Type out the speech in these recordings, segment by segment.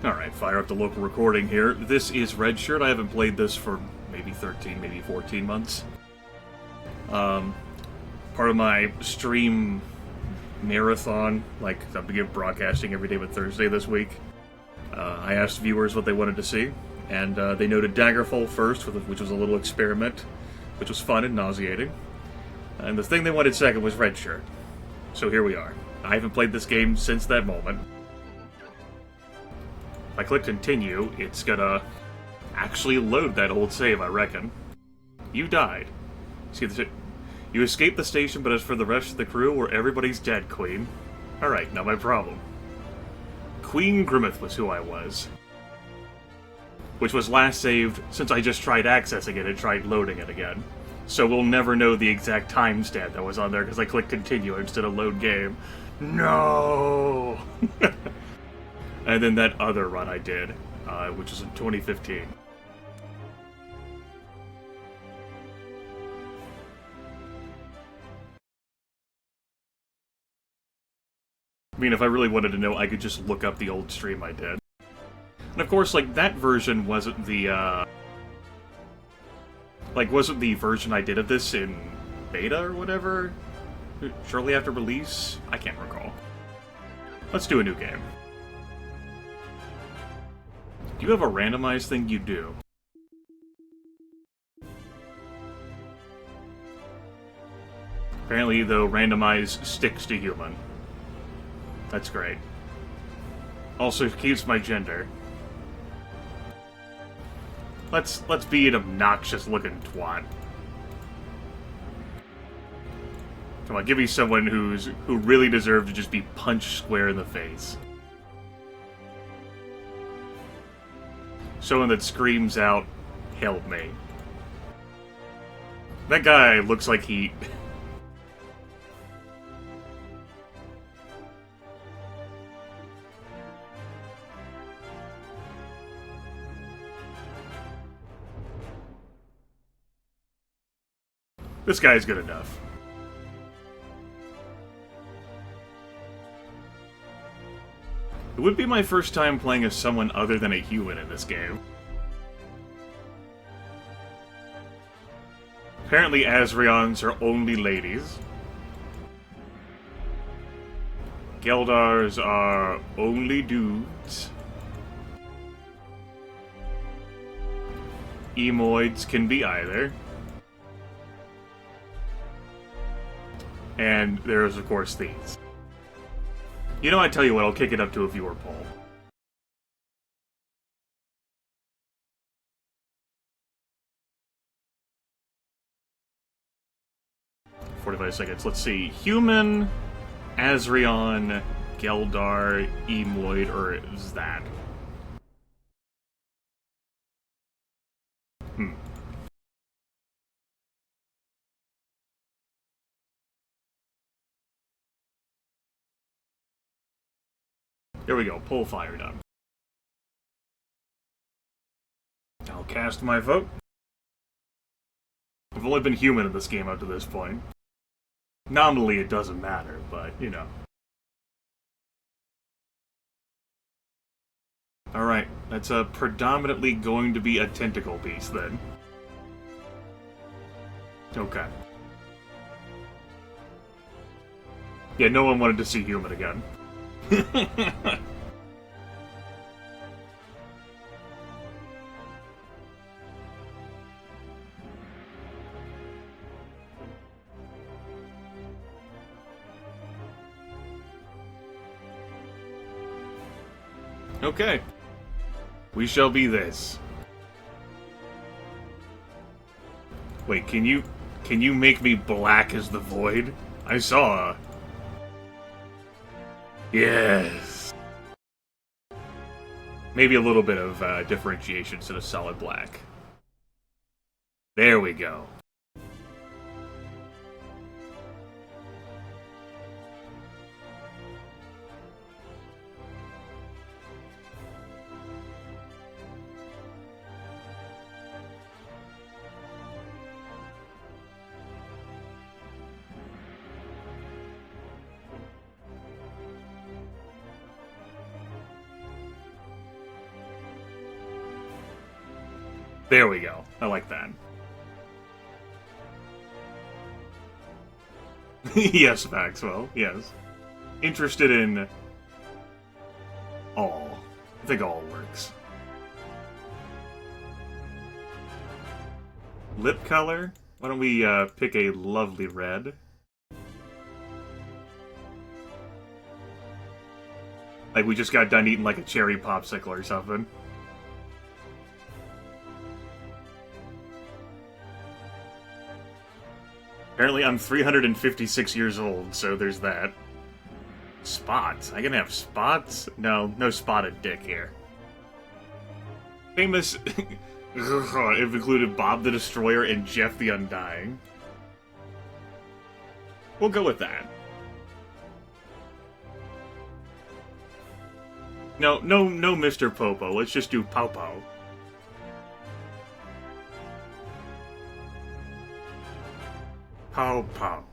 Alright, fire up the local recording here. This is Redshirt. I haven't played this for maybe 13, maybe 14 months. Part of my stream marathon, like I'm beginning broadcasting every day but Thursday this week. I asked viewers what they wanted to see, and they noted Daggerfall first, which was a little experiment, which was fun and nauseating. And the thing they wanted second was Redshirt. So here we are. I haven't played this game since that moment. If I click continue, it's gonna actually load that old save, I reckon. You died. See, you escaped the station, but as for the rest of the crew, well, everybody's dead, Queen. Alright, not my problem. Queen Grimith was who I was. Which was last saved since I just tried accessing it and tried loading it again. So we'll never know the exact timestamp that was on there because I clicked continue instead of load game. No! And then that other run I did, which was in 2015. I mean, if I really wanted to know, I could just look up the old stream I did. And of course, like, that version wasn't the, wasn't the version I did of this in beta or whatever? Shortly after release? I can't recall. Let's do a new game. Do you have a randomized thing? You do. Apparently, though, randomized sticks to human. That's great. Also keeps my gender. Let's be an obnoxious-looking twat. Come on, give me someone who really deserves to just be punched square in the face. Someone that screams out, "Help me." That guy looks like he... This guy's good enough. It would be my first time playing as someone other than a human in this game. Apparently Asrians are only ladies. Geldars are only dudes. Emoids can be either. And there's, of course, these. You know, I tell you what, I'll kick it up to a viewer poll. "45 seconds. Let's see. Human, Asrian, Geldar, Emoid, or is that? There we go. Poll fired up. I'll cast my vote. I've only been human in this game up to this point. Nominally, it doesn't matter, but, you know. Alright, that's predominantly going to be a tentacle piece, then. Okay. Yeah, no one wanted to see human again. Okay. We shall be this. Wait, can you make me black as the void? I saw. Yes. Maybe a little bit of differentiation instead of solid black. There we go. There we go. I like that. Yes, Maxwell, yes. Interested in all. I think all works. Lip color? Why don't we pick a lovely red? Like we just got done eating like a cherry popsicle or something. Apparently I'm 356 years old, so there's that. Spots? I can have spots? No, no spotted dick here. Famous... it included Bob the Destroyer and Jeff the Undying. We'll go with that. No, Mr. Popo. Let's just do Popo. Popo.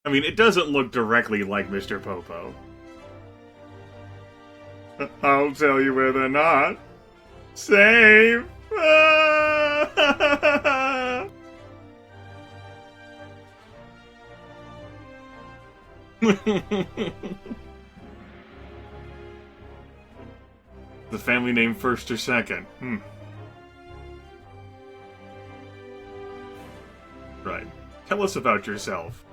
I mean, it doesn't look directly like Mr. Popo. I'll tell you where they're not. Save! The family name first or second? Right. Tell us about yourself.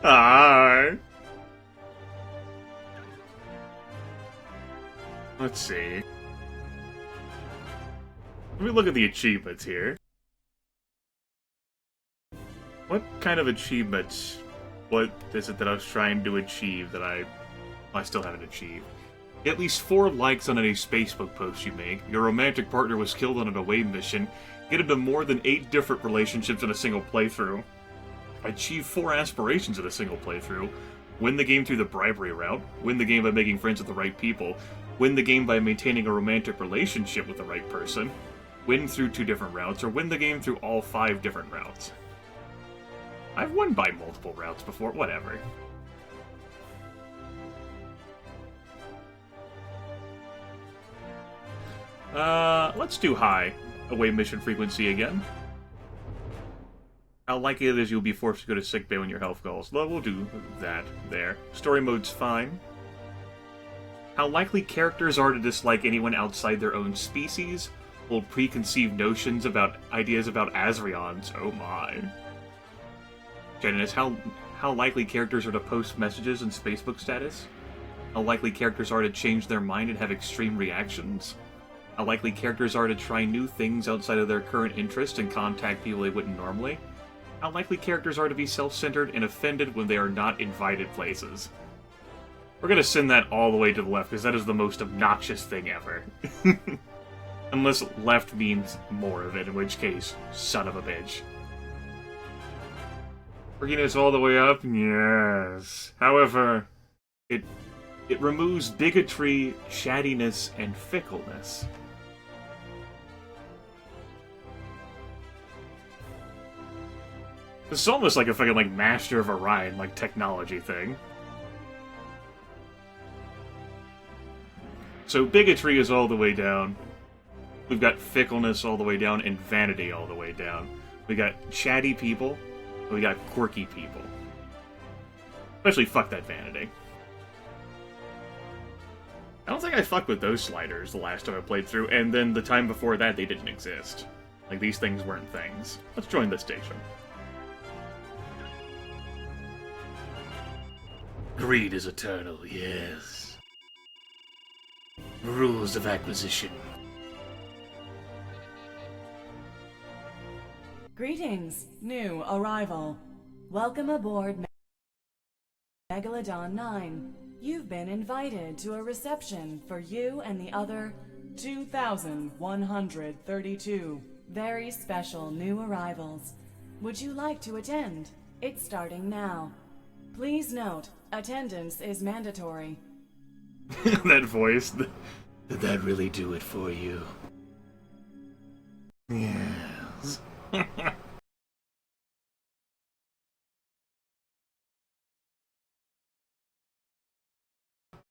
Hi. Let's see. Let me look at the achievements here. What kind of achievements? What is it that I was trying to achieve that I still haven't achieved? At least 4 likes on any Facebook post you make. Your romantic partner was killed on an away mission. Get into more than 8 different relationships in a single playthrough. Achieve 4 aspirations in a single playthrough. Win the game through the bribery route. Win the game by making friends with the right people. Win the game by maintaining a romantic relationship with the right person. Win through 2 different routes, or win the game through all 5 different routes. I've won by multiple routes before, whatever. Let's do high. Away mission frequency again. How likely it is you'll be forced to go to sickbay when your health goes. Well, we'll do that there. Story mode's fine. How likely characters are to dislike anyone outside their own species. Hold preconceived notions about ideas about Azrions. Oh my. Genesis, how likely characters are to post messages in Facebook status? How likely characters are to change their mind and have extreme reactions? How likely characters are to try new things outside of their current interest and contact people they wouldn't normally? How likely characters are to be self-centered and offended when they are not invited places? We're gonna send that all the way to the left, because that is the most obnoxious thing ever. Unless left means more of it, in which case, son of a bitch. Freakiness all the way up? Yes. However, it removes bigotry, chattiness, and fickleness. This is almost like a fucking, like, Master of Orion, like, technology thing. So bigotry is all the way down. We've got fickleness all the way down, and vanity all the way down. We got chatty people, and we got quirky people. Especially fuck that vanity. I don't think I fucked with those sliders the last time I played through, and then the time before that they didn't exist. Like, these things weren't things. Let's join this station. Greed is eternal, yes. Rules of acquisition. Greetings, new arrival. Welcome aboard Megalodon 9. You've been invited to a reception for you and the other 2,132 very special new arrivals. Would you like to attend? It's starting now. Please note, attendance is mandatory. That voice. Did that really do it for you? Yes.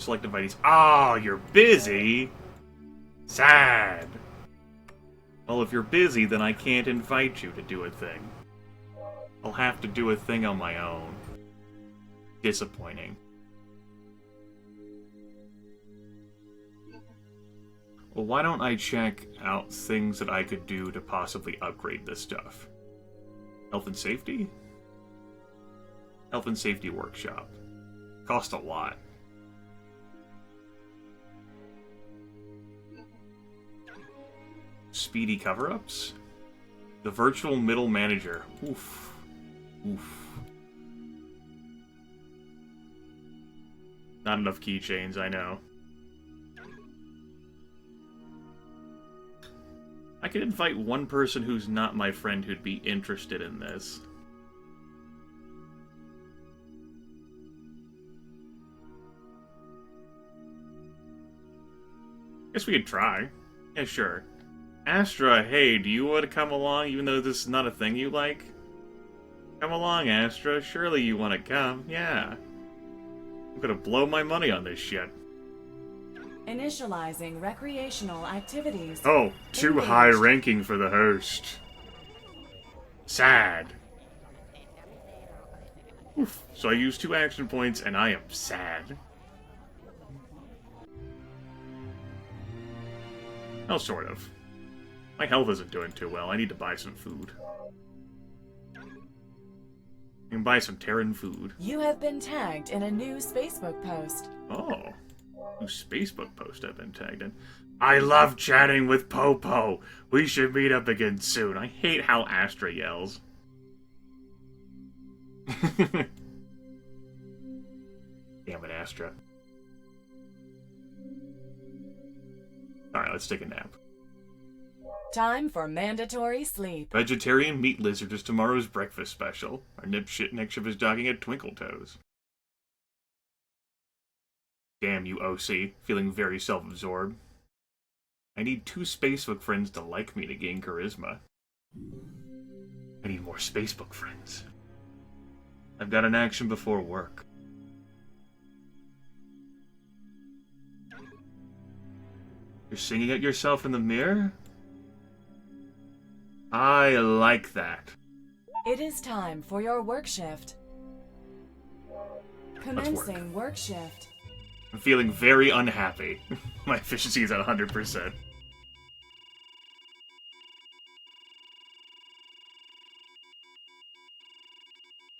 Select invitees. Oh, you're busy? Sad. Well, if you're busy, then I can't invite you to do a thing. I'll have to do a thing on my own. Disappointing. Well, why don't I check out things that I could do to possibly upgrade this stuff? Health and safety? Health and safety workshop. Cost a lot. Speedy cover-ups? The virtual middle manager. Oof. Oof. Not enough keychains, I know. I could invite one person who's not my friend who'd be interested in this. Guess we could try. Yeah, sure. Astra, hey, do you want to come along even though this is not a thing you like? Come along, Astra. Surely you want to come. Yeah. I'm gonna blow my money on this shit. Initializing recreational activities. Oh, too Engaged. high ranking for the host. Sad. Oof. So I used 2 action points and I am sad. Oh, sort of. My health isn't doing too well. I need to buy some food. I can buy some Terran food. You have been tagged in a new Spacebook post. Oh. New Spacebook post I've been tagged in. I love chatting with Popo. We should meet up again soon. I hate how Astra yells. Damn it, Astra. Alright, let's take a nap. Time for mandatory sleep. Vegetarian meat lizard is tomorrow's breakfast special. Our next ship is docking at Twinkle Toes. Damn you, OC. Feeling very self-absorbed. I need 2 Spacebook friends to like me to gain charisma. I need more Spacebook friends. I've got an action before work. You're singing at yourself in the mirror? I like that. It is time for your work shift. Commencing work shift. I'm feeling very unhappy. My efficiency is at 100%.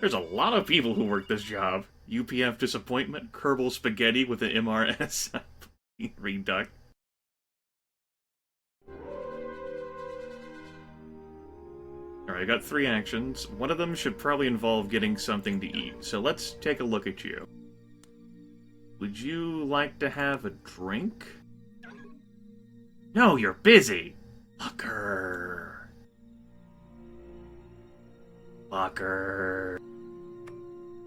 There's a lot of people who work this job. UPF disappointment, Kerbal spaghetti with an MRS. Reduct. Alright, I got 3 actions. One of them should probably involve getting something to eat. So let's take a look at you. Would you like to have a drink? No, you're busy! Fucker. Fucker.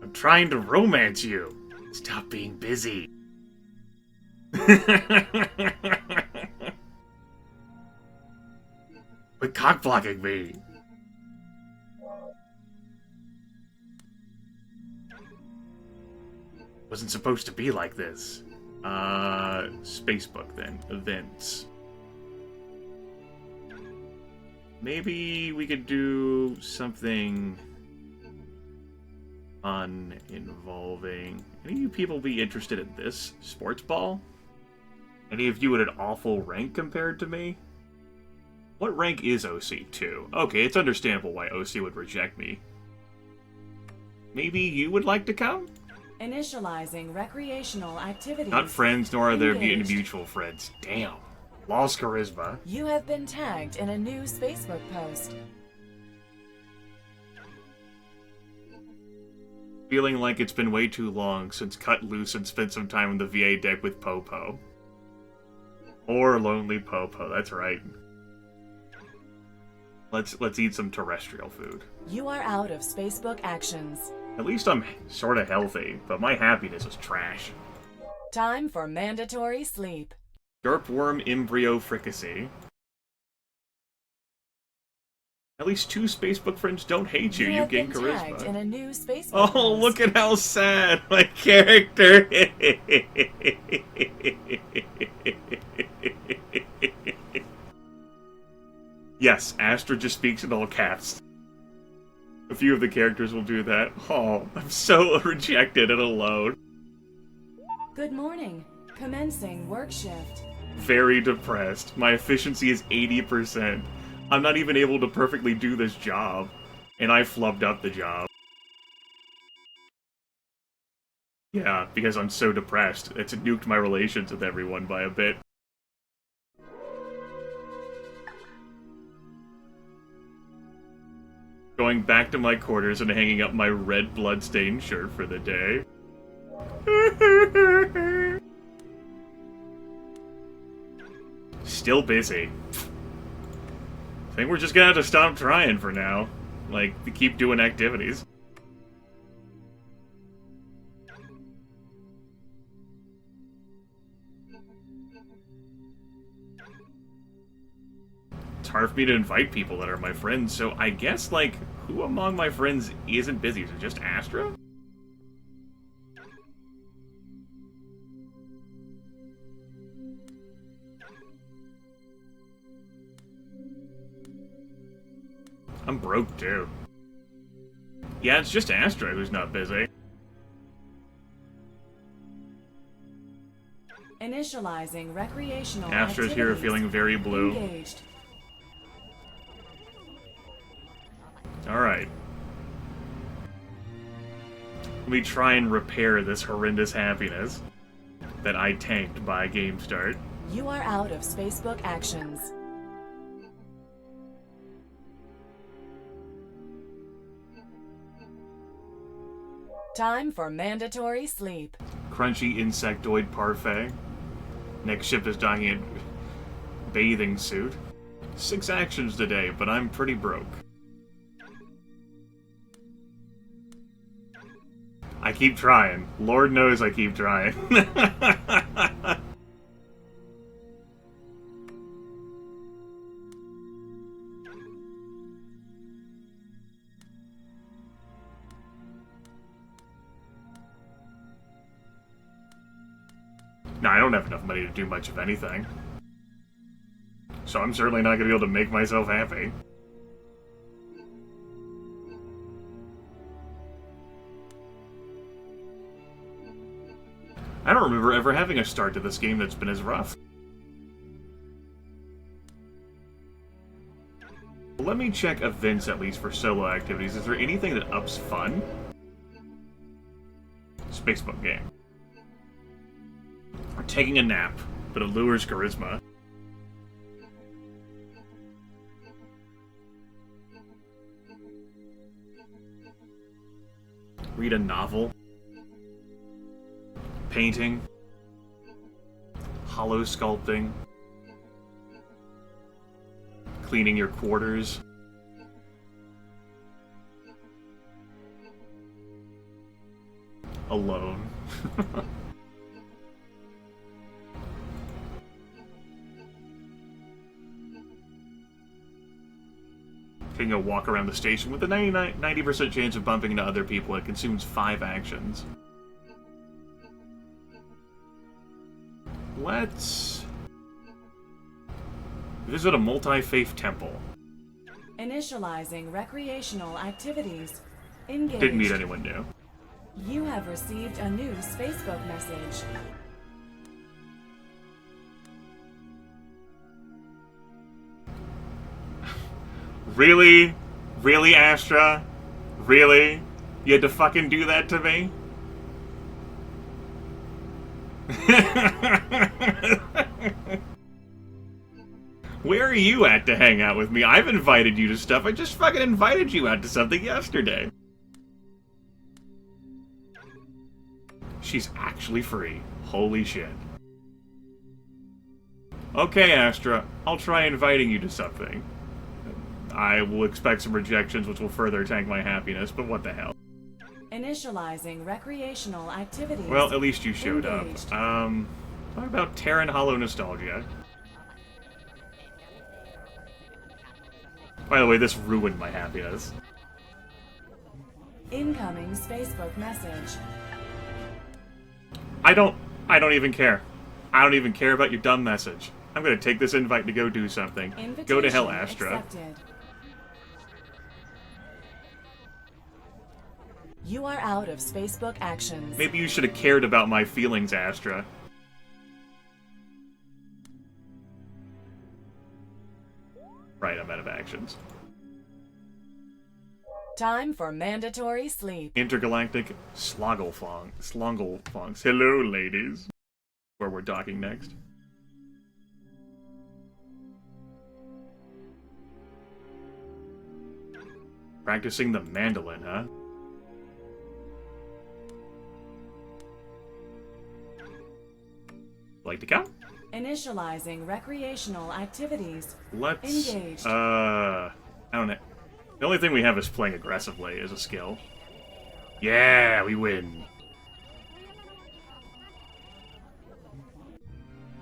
I'm trying to romance you. Stop being busy. Quit cock-blocking me. Wasn't supposed to be like this. Spacebook then. Events. Maybe we could do something fun involving... Any of you people be interested in this? Sports ball? Any of you at an awful rank compared to me? What rank is OC 2? Okay, it's understandable why OC would reject me. Maybe you would like to come? Initializing recreational activities. Not friends, nor are there any Engaged. mutual friends. Damn. Lost charisma. You have been tagged in a new Spacebook post. Feeling like it's been way too long since cut loose and spent some time on the VA deck with Popo. Or lonely Popo, that's right. Let's eat some terrestrial food. You are out of Spacebook actions. At least I'm sort of healthy, but my happiness is trash. Time for mandatory sleep. Derp worm embryo fricassee. At least 2 Spacebook friends don't hate you. You have gain been tagged in charisma. a new Facebook Oh, post. look at how sad my character Yes, Astra just speaks in all caps. A few of the characters will do that. Oh, I'm so rejected and alone. Good morning. Commencing work shift. Very depressed. My efficiency is 80%. I'm not even able to perfectly do this job. And I flubbed up the job. Yeah, because I'm so depressed. It's nuked my relations with everyone by a bit. Going back to my quarters and hanging up my red bloodstained shirt for the day. Still busy. I think we're just gonna have to stop trying for now. Like, to keep doing activities. It's hard for me to invite people that are my friends, so I guess, like, who among my friends isn't busy? Is it just Astra? I'm broke, too. Yeah, it's just Astra who's not busy. Initializing recreational Astra's activities. here feeling very blue. Engaged. Alright. Let me try and repair this horrendous happiness that I tanked by game start. You are out of Spacebook actions. Time for mandatory sleep. Crunchy insectoid parfait. Next ship is dying in bathing suit. 6 actions today, but I'm pretty broke. I keep trying. Lord knows I keep trying. No, I don't have enough money to do much of anything. So I'm certainly not going to be able to make myself happy. I don't remember ever having a start to this game that's been as rough. Let me check events at least for solo activities. Is there anything that ups fun? Spacebook game. Or taking a nap, but it lures charisma. Read a novel. Painting. Hollow sculpting. Cleaning your quarters. Alone. Taking a walk around the station with a 90% chance of bumping into other people. It consumes 5 actions. Let's visit a multi-faith temple. Initializing recreational activities. Engaged. Didn't meet anyone new. You have received a new Spacebook message. Really? Really, Astra? Really? You had to fucking do that to me? Where are you at to hang out with me? I've invited you to stuff. I just fucking invited you out to something yesterday. She's actually free. Holy shit. Okay, Astra. I'll try inviting you to something. I will expect some rejections, which will further tank my happiness, but what the hell. Initializing recreational activities. Well, at least you showed Engaged. up. Talk about Terran Hollow nostalgia. By the way, this ruined my happiness. Incoming Facebook message. I don't even care. I don't even care about your dumb message. I'm gonna take this invite to go do something. Invitation Go to hell, Astra. accepted. You are out of Spacebook actions. Maybe you should have cared about my feelings, Astra. Right, I'm out of actions. Time for mandatory sleep. Intergalactic Slongelfongs. Hello, ladies. Where we're docking next. Practicing the mandolin, huh? Like to come? Initializing recreational activities. Let's... Engaged. I don't know. The only thing we have is playing aggressively as a skill. Yeah, we win.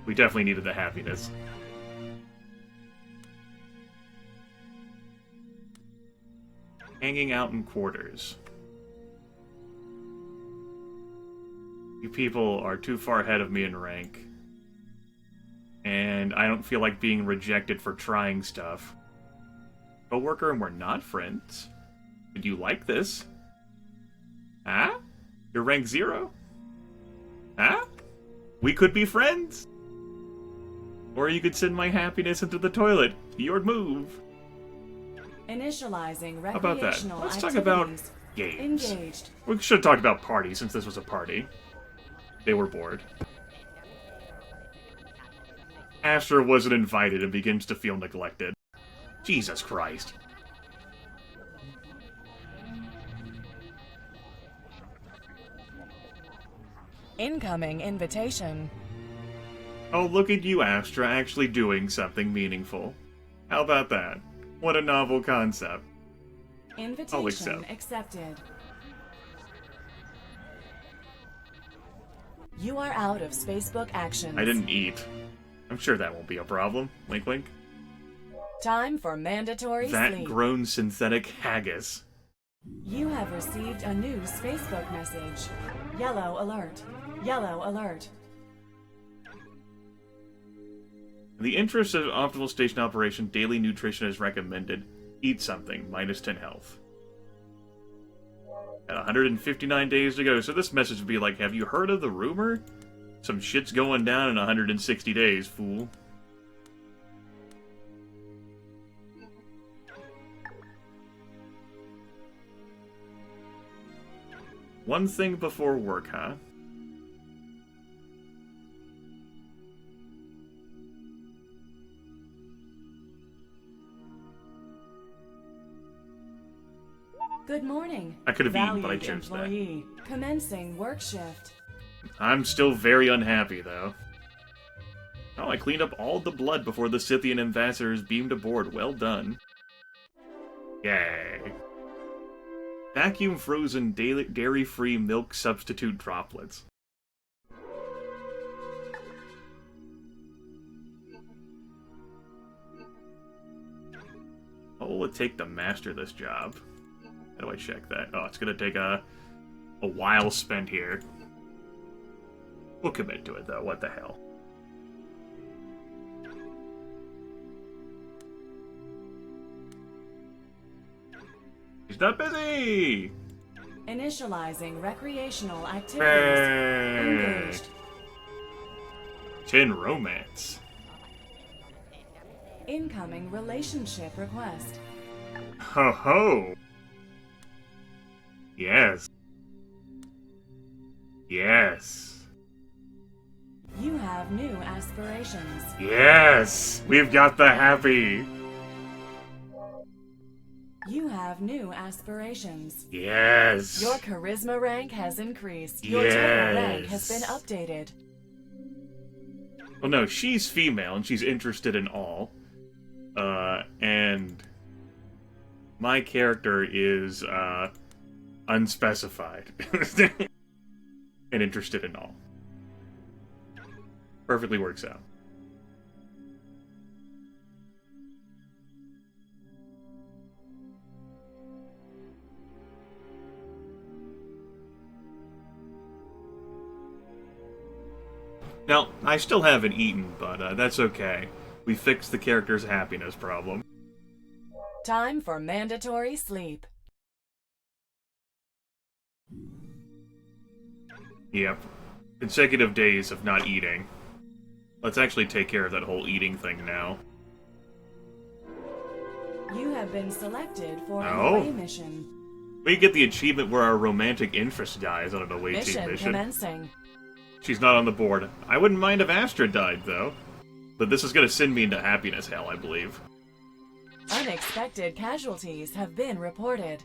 We definitely needed the happiness. Hanging out in quarters. You people are too far ahead of me in rank. And I don't feel like being rejected for trying stuff. Coworker, and we're not friends. Did you like this? Huh? You're rank 0? Huh? We could be friends? Or you could send my happiness into the toilet. Your move. Initializing How about that? recreational Let's talk activities. about games. Engaged. We should have talked about party since this was a party. They were bored. Astra wasn't invited and begins to feel neglected. Jesus Christ. Incoming invitation. Oh, look at you, Astra, actually doing something meaningful. How about that? What a novel concept. Invitation accept. accepted. You are out of Spacebook actions. I didn't eat. I'm sure that won't be a problem. Wink, wink. Time for mandatory That sleep. grown synthetic haggis. You have received a new Spacebook message. Yellow alert. Yellow alert. In the interest of optimal station operation, daily nutrition is recommended. Eat something, minus 10 health. At 159 days to go, so this message would be like, have you heard of the rumor? Some shit's going down in 160 days, fool. One thing before work, huh? Good morning. I could have eaten, Valued but I chose that. employee. Commencing work shift. I'm still very unhappy, though. Oh, I cleaned up all the blood before the Scythian ambassadors beamed aboard. Well done. Yay. Vacuum frozen dairy-free milk substitute droplets. What will it take to master this job? How do I check that? Oh, it's gonna take a while spent here. We'll commit to it, though. What the hell? He's not busy! Initializing recreational activities. Hey. Engaged. 10 romance. Incoming relationship request. Ho ho! Yes. Yes. You have new aspirations. Yes! We've got the happy! You have new aspirations. Yes! Your charisma rank has increased. Your total rank has been Yes. updated. Well, no, she's female and she's interested in all. And my character is, unspecified. And interested in all. Perfectly works out. Now, I still haven't eaten, but that's okay. We fixed the character's happiness problem. Time for mandatory sleep. Yep. Consecutive days of not eating. Let's actually take care of that whole eating thing now. You have been selected for an Oh. away mission. We get the achievement where our romantic interest dies on an away team Mission mission. commencing. She's not on the board. I wouldn't mind if Astra died, though. But this is gonna send me into happiness hell, I believe. Unexpected casualties have been reported.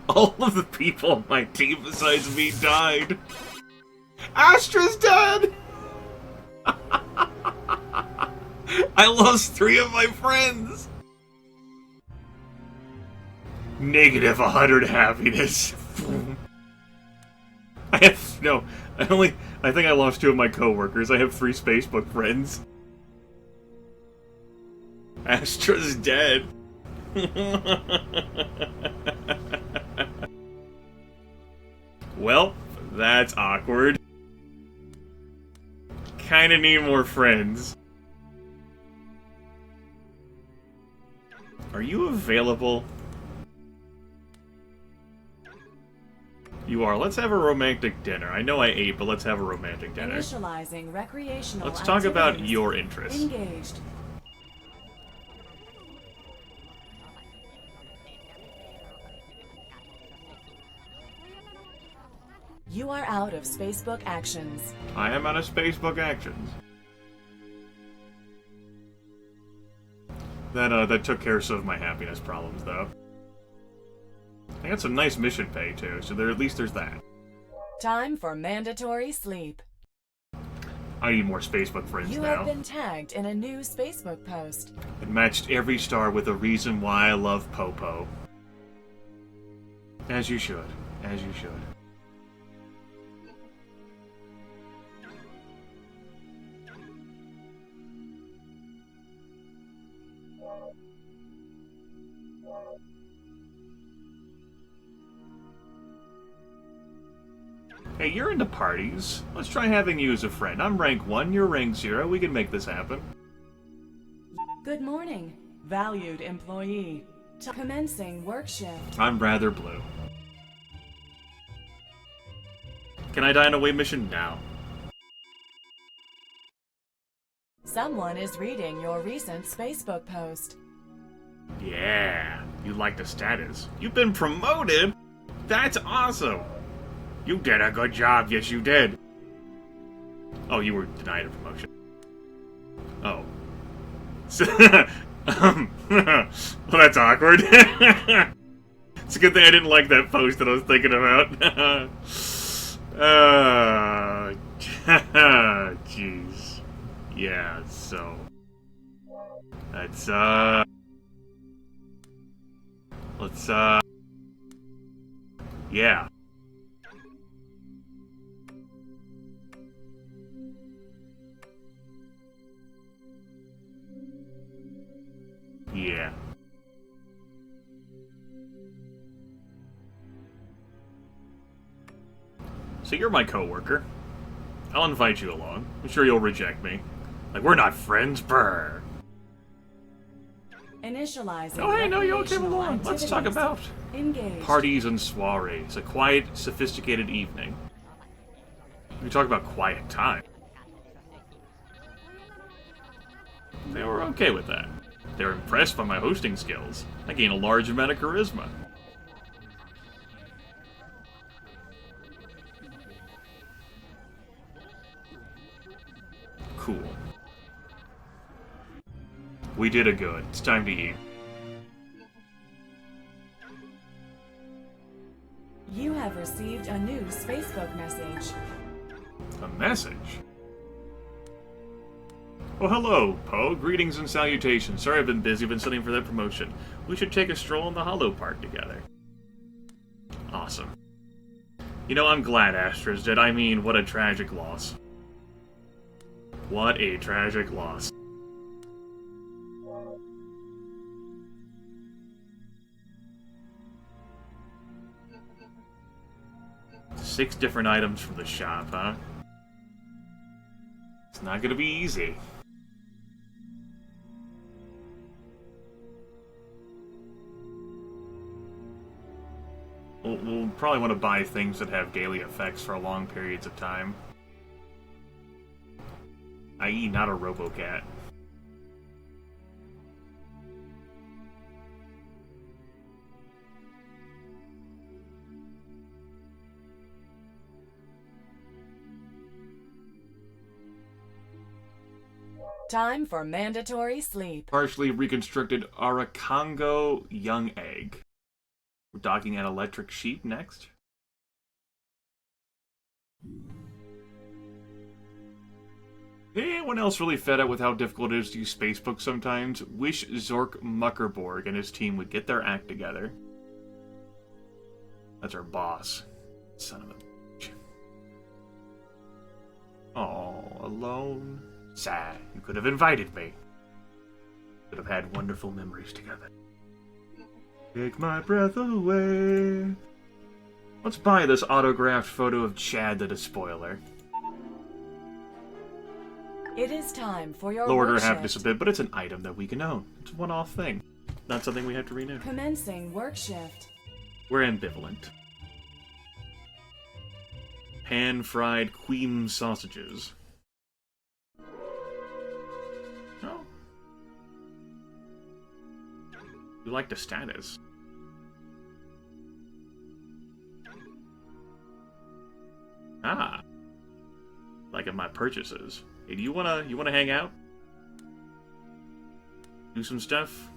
All of the people on my team besides me died. Astra's dead! I lost 3 of my friends! Negative 100 happiness. I think I lost 2 of my coworkers. I have 3 Facebook friends. Astra's dead. Well, that's awkward. Kinda need more friends. Are you available? You are. Let's have a romantic dinner. I know I ate, but let's have a romantic dinner. Initializing recreational Let's talk about activities. your interests. Engaged. You are out of Spacebook actions. I am out of Spacebook actions. That took care of some of my happiness problems, though. I got some nice mission pay, too, so at least there's that. Time for mandatory sleep. I need more Spacebook friends You now. have been tagged in a new Spacebook post. It matched every star with a reason why I love Popo. As you should. As you should. Hey, you're into parties. Let's try having you as a friend. I'm rank 1, you're rank 0. We can make this happen. Good morning, valued employee. Commencing work shift. I'm rather blue. Can I die in a away mission now? Someone is reading your recent Spacebook post. Yeah, you like the status. You've been promoted? That's awesome! You did a good job, yes you did. Oh, you were denied a promotion. Oh. Well, that's awkward. It's a good thing I didn't like that post that I was thinking about. Jeez. Yeah, so... Let's, yeah. Yeah. So you're my coworker. I'll invite you along. I'm sure you'll reject me. Like, we're not friends, brr. Initializing. Oh, hey, no, you all came recreational along. Let's talk activities. about Engaged. parties and soirees. A quiet, sophisticated evening. We talk about quiet time. They were okay with that. They were impressed by my hosting skills. I gain a large amount of charisma. Cool. We did a good. It's time to eat. You have received a new Spacebook message. A message? Oh, hello, Poe. Greetings and salutations. Sorry I've been busy, been studying for that promotion. We should take a stroll in the Hollow Park together. Awesome. You know, I'm glad Astra's dead. I mean, what a tragic loss. What a tragic loss. 6 different items from the shop, huh? It's not gonna be easy. We'll probably want to buy things that have daily effects for long periods of time. I.e. not a RoboCat. Time for mandatory sleep. Partially reconstructed Arakongo young egg. We're docking at electric sheep next. Anyone else really fed up with how difficult it is to use Facebook sometimes? Wish Zork Muckerborg and his team would get their act together. That's our boss. Son of a bitch. Oh, alone? Sad. You could have invited me. Could have had wonderful memories together. Take my breath away. Let's buy this autographed photo of Chad the Despoiler. It is time for your Lowered her work happiness a shift. bit, but it's an item that we can own. It's a one-off thing. Not something we have to renew. Commencing work shift. We're ambivalent. Pan-fried queen sausages. Oh. You like the status. Ah. Like in my purchases. Hey, do you wanna hang out? Do some stuff?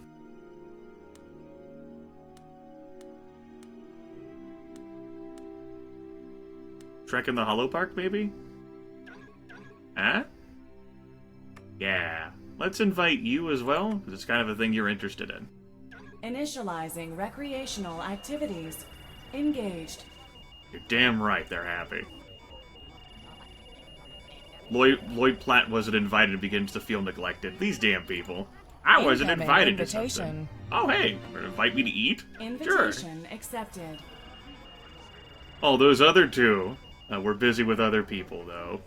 Trek in the Hollow Park, maybe? Huh? Yeah. Let's invite you as well, because it's kind of a thing you're interested in. Initializing recreational activities. Engaged. You're damn right they're happy. Lloyd Platt wasn't invited and begins to feel neglected. These damn people. I wasn't Incoming invited to invitation. something. Oh, hey, you're gonna invite me to eat? Sure. Invitation accepted. Oh, those other two. We're busy with other people, though.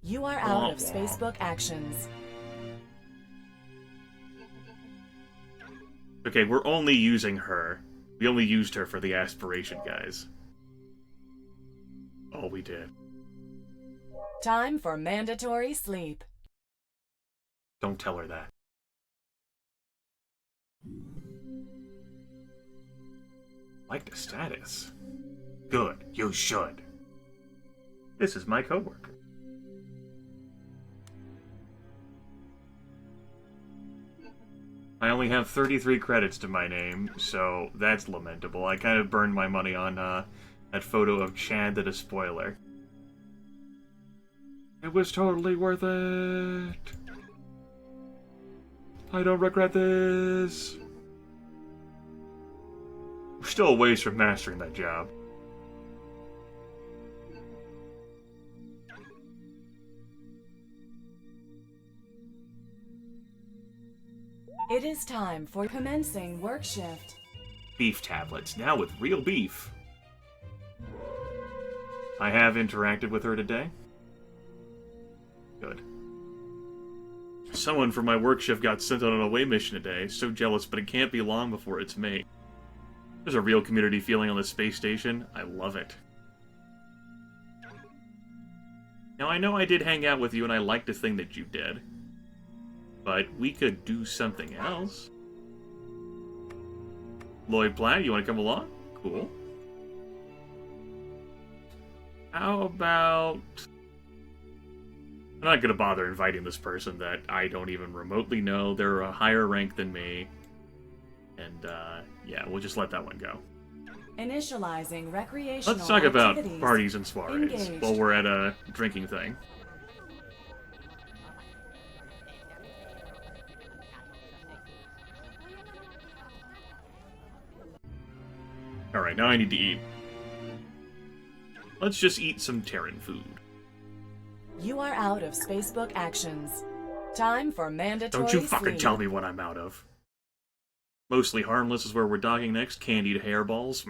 You are out of Spacebook actions. Okay, we're only using her. We only used her for the aspiration, guys. Oh, we did. Time for mandatory sleep. Don't tell her that. Like the status. Good, you should. This is my coworker. I only have 33 credits to my name, so that's lamentable. I kind of burned my money on that photo of Chad the Despoiler. It was totally worth it. I don't regret this. We're still a ways from mastering that job. It is time for commencing work shift. Beef tablets, now with real beef. I have interacted with her today. Good. Someone from my work shift got sent on an away mission today. So jealous, but it can't be long before it's me. There's a real community feeling on the space station. I love it. Now, I know I did hang out with you and I liked the thing that you did. But we could do something else. Lloyd Platt, you want to come along? Cool. How about... I'm not going to bother inviting this person that I don't even remotely know. They're a higher rank than me. And, yeah, we'll just let that one go. Initializing recreational Let's talk about activities. parties and soirees Engaged. while we're at a drinking thing. Alright, now I need to eat. Let's just eat some Terran food. You are out of Spacebook actions. Time for mandatory Don't you fucking sleep. tell me what I'm out of. Mostly Harmless is where we're docking next. Candied hairballs.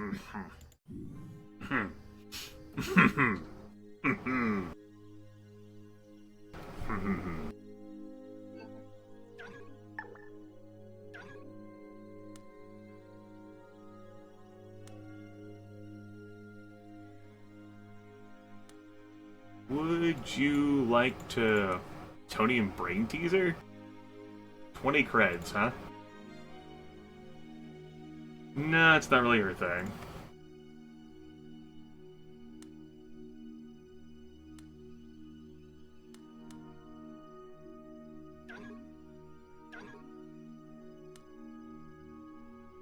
Would you like to... Tony and Brain Teaser? 20 creds, huh? Nah, it's not really her thing.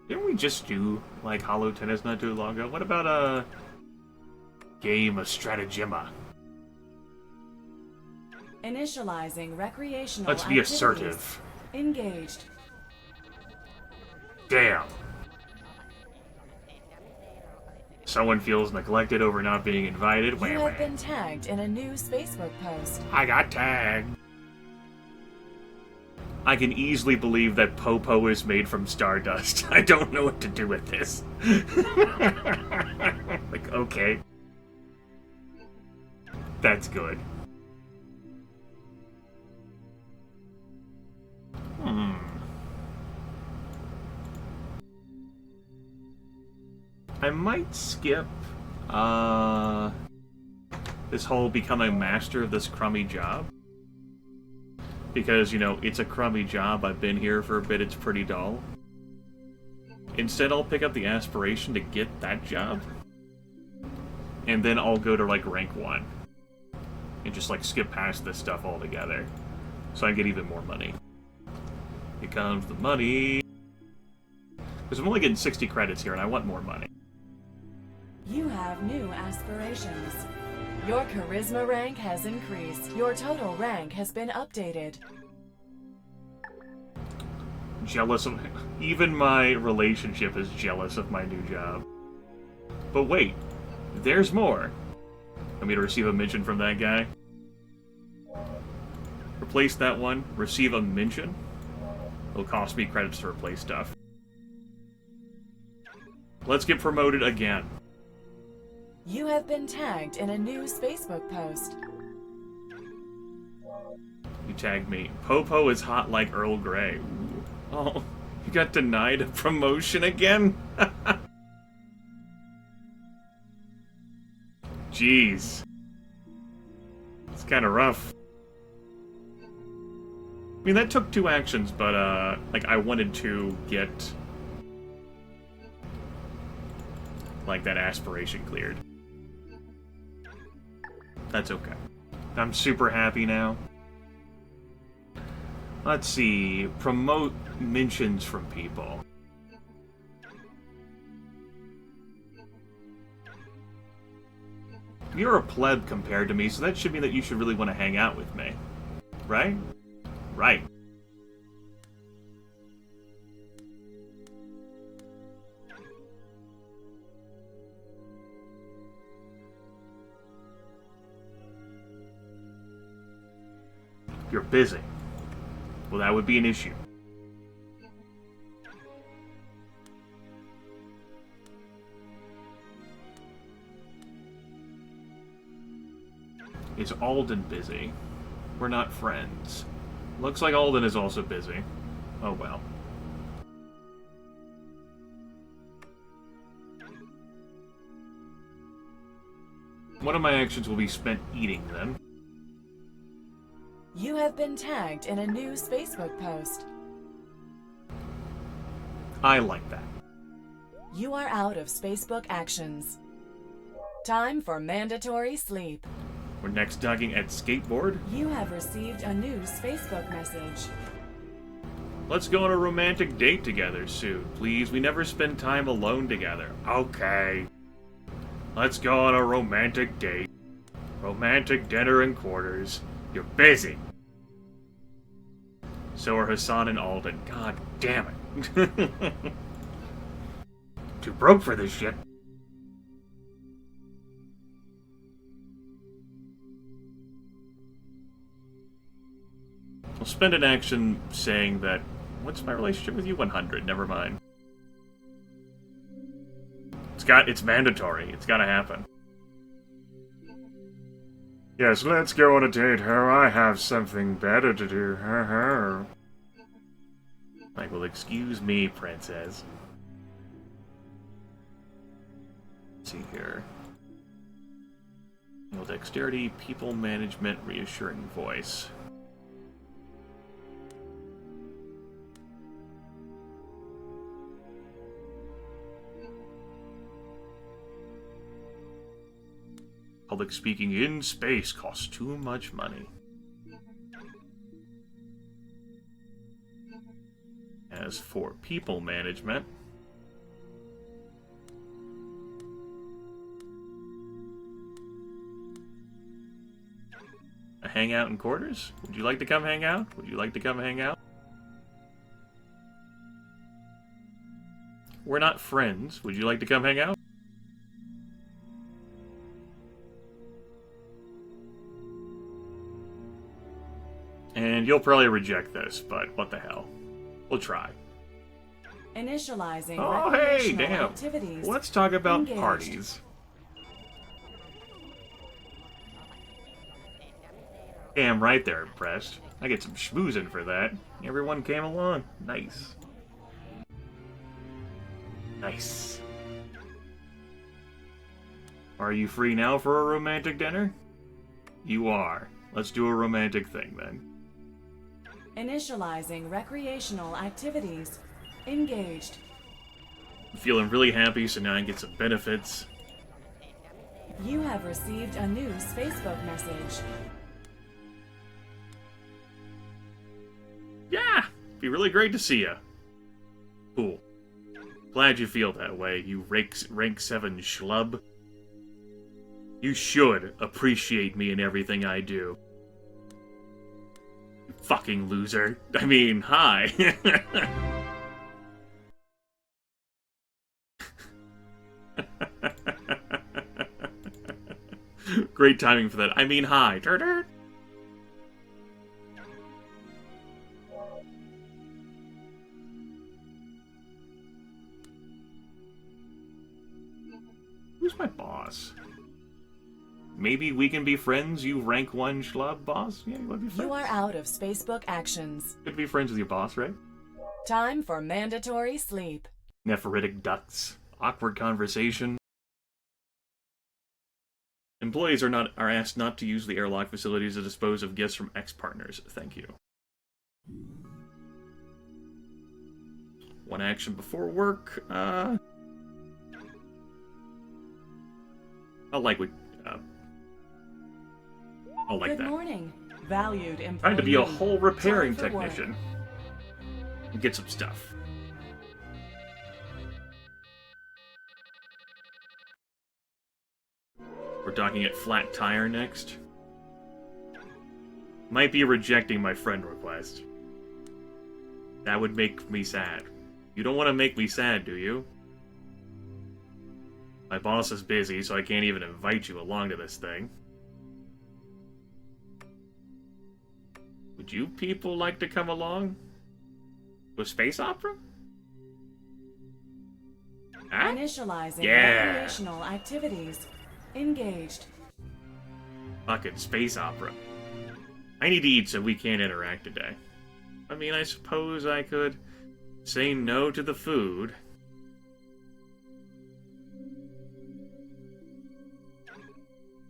Didn't we just do, like, Hollow Tennis not too long ago? What about a game of Stratagema? Initializing recreational Let's be activities. assertive. Engaged. Damn. Someone feels neglected over not being invited. You have been tagged in a new Facebook post. I got tagged. I can easily believe that Popo is made from stardust. I don't know what to do with this. Like, okay. That's good. I might skip this whole becoming master of this crummy job. Because, you know, it's a crummy job. I've been here for a bit. It's pretty dull. Instead, I'll pick up the aspiration to get that job. And then I'll go to, like, rank 1. And just, like, skip past this stuff altogether. So I get even more money. Here comes the money. Because I'm only getting 60 credits here, and I want more money. You have new aspirations. Your charisma rank has increased. Your total rank has been updated. Jealous of... Even my relationship is jealous of my new job. But wait, there's more. Want me to receive a mention from that guy? Replace that one. Receive a mention. It'll cost me credits to replace stuff. Let's get promoted again. You have been tagged in a new Facebook post. You tagged me. Popo is hot like Earl Grey. Ooh. Oh, you got denied a promotion again? Jeez. It's kind of rough. I mean, that took 2 actions, but, like, I wanted to get, like, that aspiration cleared. That's okay. I'm super happy now. Let's see. Promote mentions from people. You're a pleb compared to me, so that should mean that you should really want to hang out with me. Right? Right. You're busy. Well, that would be an issue. Is Alden busy? We're not friends. Looks like Alden is also busy. Oh well. One of my actions will be spent eating them. You have been tagged in a new Facebook post. I like that. You are out of Facebook actions. Time for mandatory sleep. We're next dogging at skateboard. You have received a new Facebook message. Let's go on a romantic date together soon, please. We never spend time alone together. Okay. Let's go on a romantic date. Romantic dinner and quarters. You're busy. So are Hassan and Alden. God damn it. Too broke for this shit. I'll spend an action saying that... What's my relationship with you? 100. Never mind. It's mandatory. It's gotta happen. Yes, let's go on a date, ho. I have something better to do, ho. Like, well, excuse me, princess. Let's see here. Well, dexterity, people management, reassuring voice. Public speaking in space costs too much money. As for people management, a hangout in quarters? Would you like to come hang out? Would you like to come hang out? We're not friends. Would you like to come hang out? And you'll probably reject this, but what the hell. We'll try. Initializing Oh, hey, recreational damn. activities. Let's talk about Engaged. parties. Damn right they're impressed. I get some schmoozing for that. Everyone came along. Nice. Nice. Are you free now for a romantic dinner? You are. Let's do a romantic thing then. Initializing recreational activities. Engaged. I'm feeling really happy, so now I get some benefits. You have received a new Facebook message. Yeah! Be really great to see ya. Cool. Glad you feel that way, you rank 7 schlub. You should appreciate me in everything I do. You fucking loser. I mean, hi. Great timing for that. I mean, hi. Dirt. Who's my boss? Maybe we can be friends, you rank 1 schlub, boss? Yeah, you wanna be friends? You are out of Spacebook actions. Could be friends with your boss, right? Time for mandatory sleep. Nephritic ducts. Awkward conversation. Employees are asked not to use the airlock facilities to dispose of gifts from ex-partners. Thank you. One action before work. I like what. I'll like Good that. morning, valued employee. Trying to be a whole repairing Time for work. technician. And get some stuff. We're docking at Flat Tire next. Might be rejecting my friend request. That would make me sad. You don't want to make me sad, do you? My boss is busy, so I can't even invite you along to this thing. Would you people like to come along? To a space opera? Huh? Initializing Yeah. recreational activities. Engaged. Fucking space opera. I need to eat, so we can't interact today. I mean, I suppose I could say no to the food.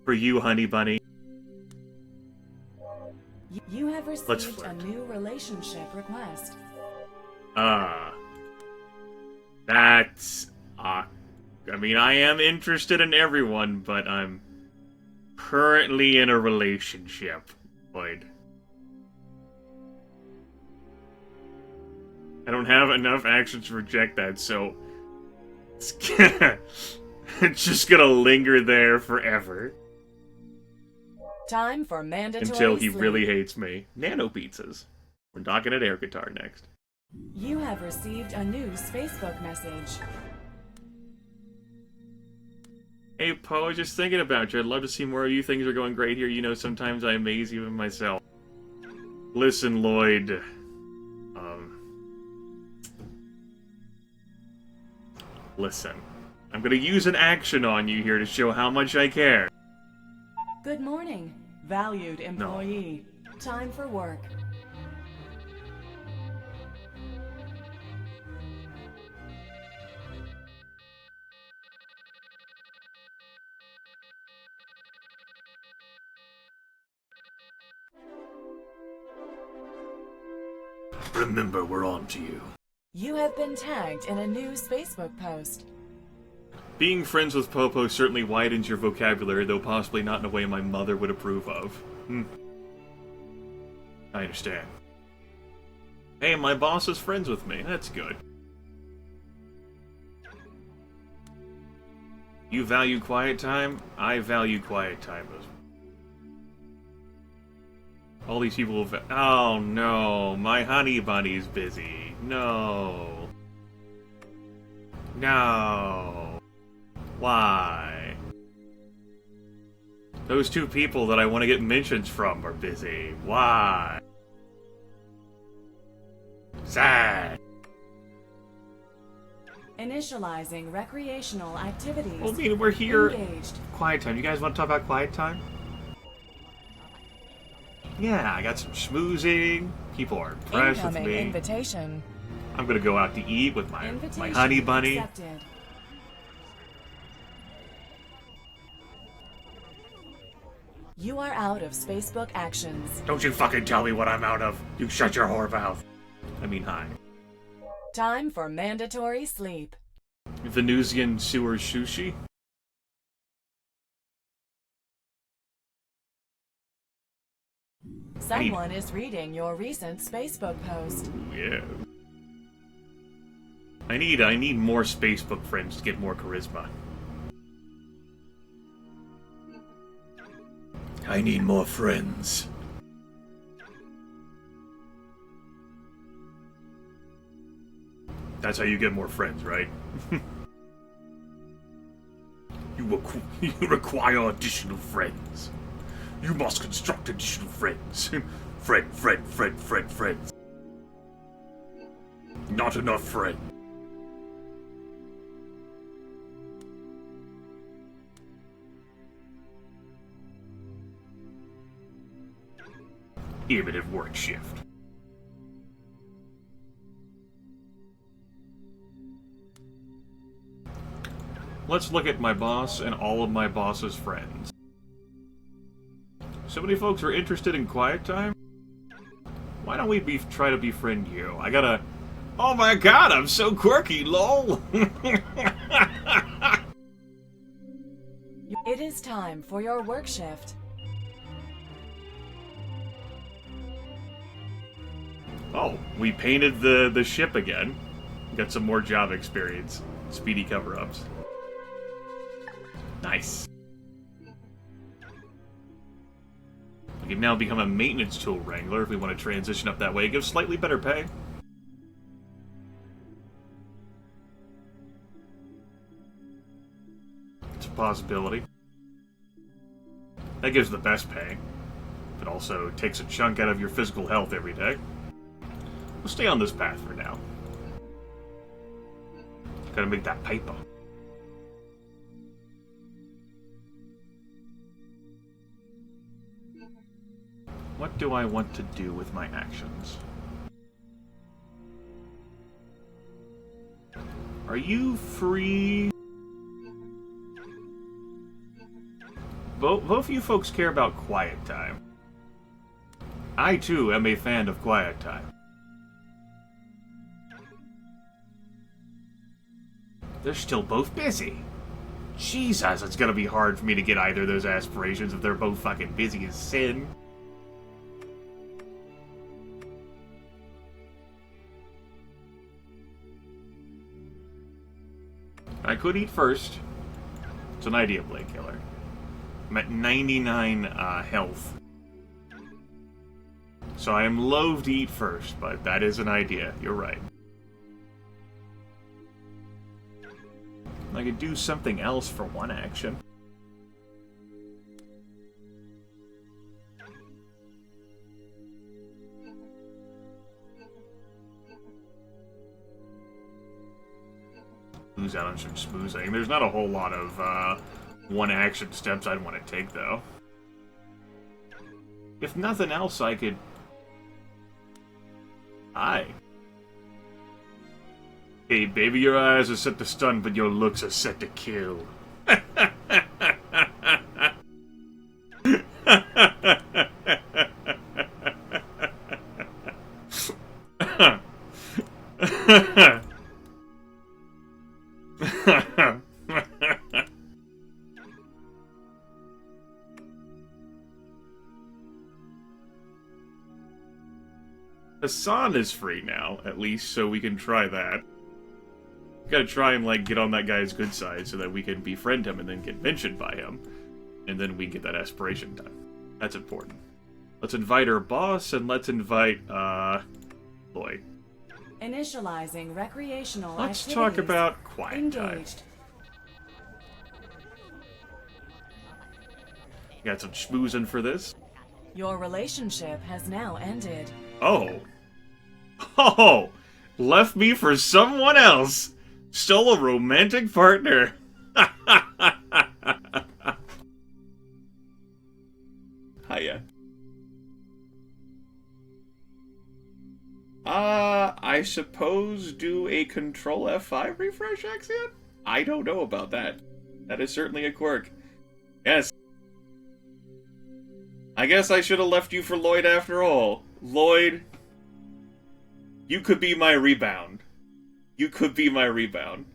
For you, honey bunny. You have Let's received a flirt. new relationship request. That's... I mean, I am interested in everyone, but I'm currently in a relationship, Lloyd. I don't have enough actions to reject that, so... It's just gonna linger there forever. Time for mandatory Until he sleep. really hates me. Nano pizzas. We're docking at air guitar next. You have received a new Spacebook message. Hey, Poe, I was just thinking about you. I'd love to see more of you. Things are going great here. You know, sometimes I amaze even myself. Listen, Lloyd. Listen. I'm gonna use an action on you here to show how much I care. Good morning, Valued employee. Time for work. Remember, we're on to you. You have been tagged in a new Facebook post. Being friends with Popo certainly widens your vocabulary, though possibly not in a way my mother would approve of. I understand. Hey, my boss is friends with me. That's good. You value quiet time? I value quiet time. All these people have... Oh, no. My honey bunny's busy. No. No. Why? Those two people that I want to get mentions from are busy. Why? Sad. Initializing recreational activities. Well, I mean, we're here... Engaged. Quiet time. You guys want to talk about quiet time? Yeah, I got some schmoozing. People are impressed with Incoming me. invitation. I'm gonna go out to eat with my Invitation honey bunny. accepted. You are out of Spacebook actions. Don't you fucking tell me what I'm out of. You shut your whore mouth. I mean, hi. Time for mandatory sleep. Venusian sewer sushi? Someone is reading your recent Spacebook post. Ooh, yeah. I need more Spacebook friends to get more charisma. I need more friends. That's how you get more friends, right? You require additional friends. You must construct additional friends. Friends. Not enough friends. Primitive work shift. Let's look at my boss and all of my boss's friends. So many folks are interested in quiet time? Why don't we try to befriend you? I gotta... Oh my god, I'm so quirky, lol! It is time for your work shift. Oh, we painted the ship again. Got some more job experience. Speedy cover-ups. Nice. We can now become a maintenance tool wrangler if we want to transition up that way. It gives slightly better pay. It's a possibility. That gives the best pay. It also takes a chunk out of your physical health every day. We'll stay on this path for now. Gotta make that paper. What do I want to do with my actions? Are you free? Both of you folks care about quiet time. I, too, am a fan of quiet time. They're still both busy. Jesus, it's gonna be hard for me to get either of those aspirations if they're both fucking busy as sin. I could eat first. It's an idea, Blade Killer. I'm at 99 health. So I am loath to eat first, but that is an idea. You're right. I could do something else for one action. Lose out on some smoozing. There's not a whole lot of one action steps I'd want to take, though. If nothing else, I could... Hi. Hey, baby, your eyes are set to stun, but your looks are set to kill. Hassan is free now, at least, so we can try that. Gotta try and, like, get on that guy's good side so that we can befriend him and then get mentioned by him. And then we get that aspiration done. That's important. Let's invite our boss, and let's invite, Lloyd. Initializing recreational Let's activities. talk about quiet time. Engaged. Got some schmoozing for this. Your relationship has now ended. Oh. Oh! Left me for someone else! Stole a romantic partner! Hiya. I suppose do a Control F5 refresh, Axion? I don't know about that. That is certainly a quirk. Yes. I guess I should have left you for Lloyd after all. Lloyd, you could be my rebound. You could be my rebound.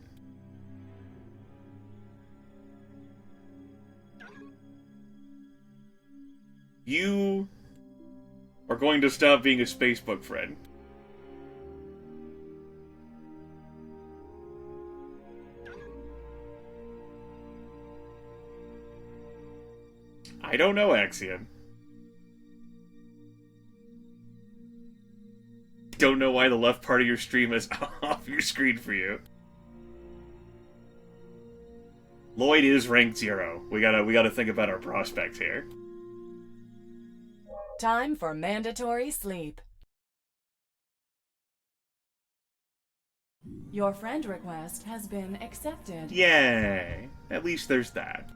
You are going to stop being a Spacebook friend. I don't know, Axion. Don't know why the left part of your stream is off your screen for you. Lloyd is ranked 0. We gotta think about our prospects here. Time for mandatory sleep. Your friend request has been accepted. Yay! At least there's that.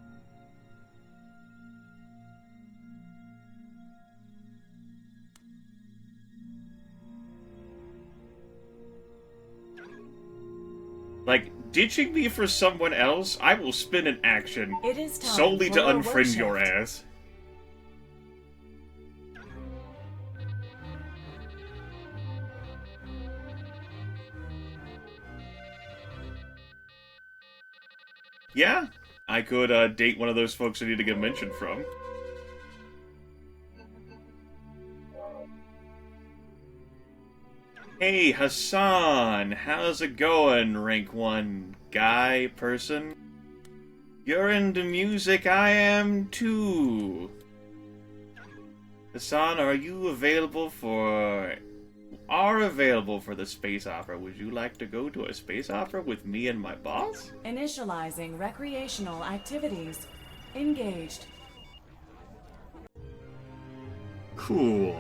Like, ditching me for someone else, I will spin an action It is time solely for to a unfriend worship. your ass. Yeah, I could date one of those folks I need to get mentioned from. Hey, Hassan, how's it going, rank 1 guy, person? You're into music, I am too. Hassan, are you available for... available for the space opera? Would you like to go to a space opera with me and my boss? Initializing recreational activities. Engaged. Cool.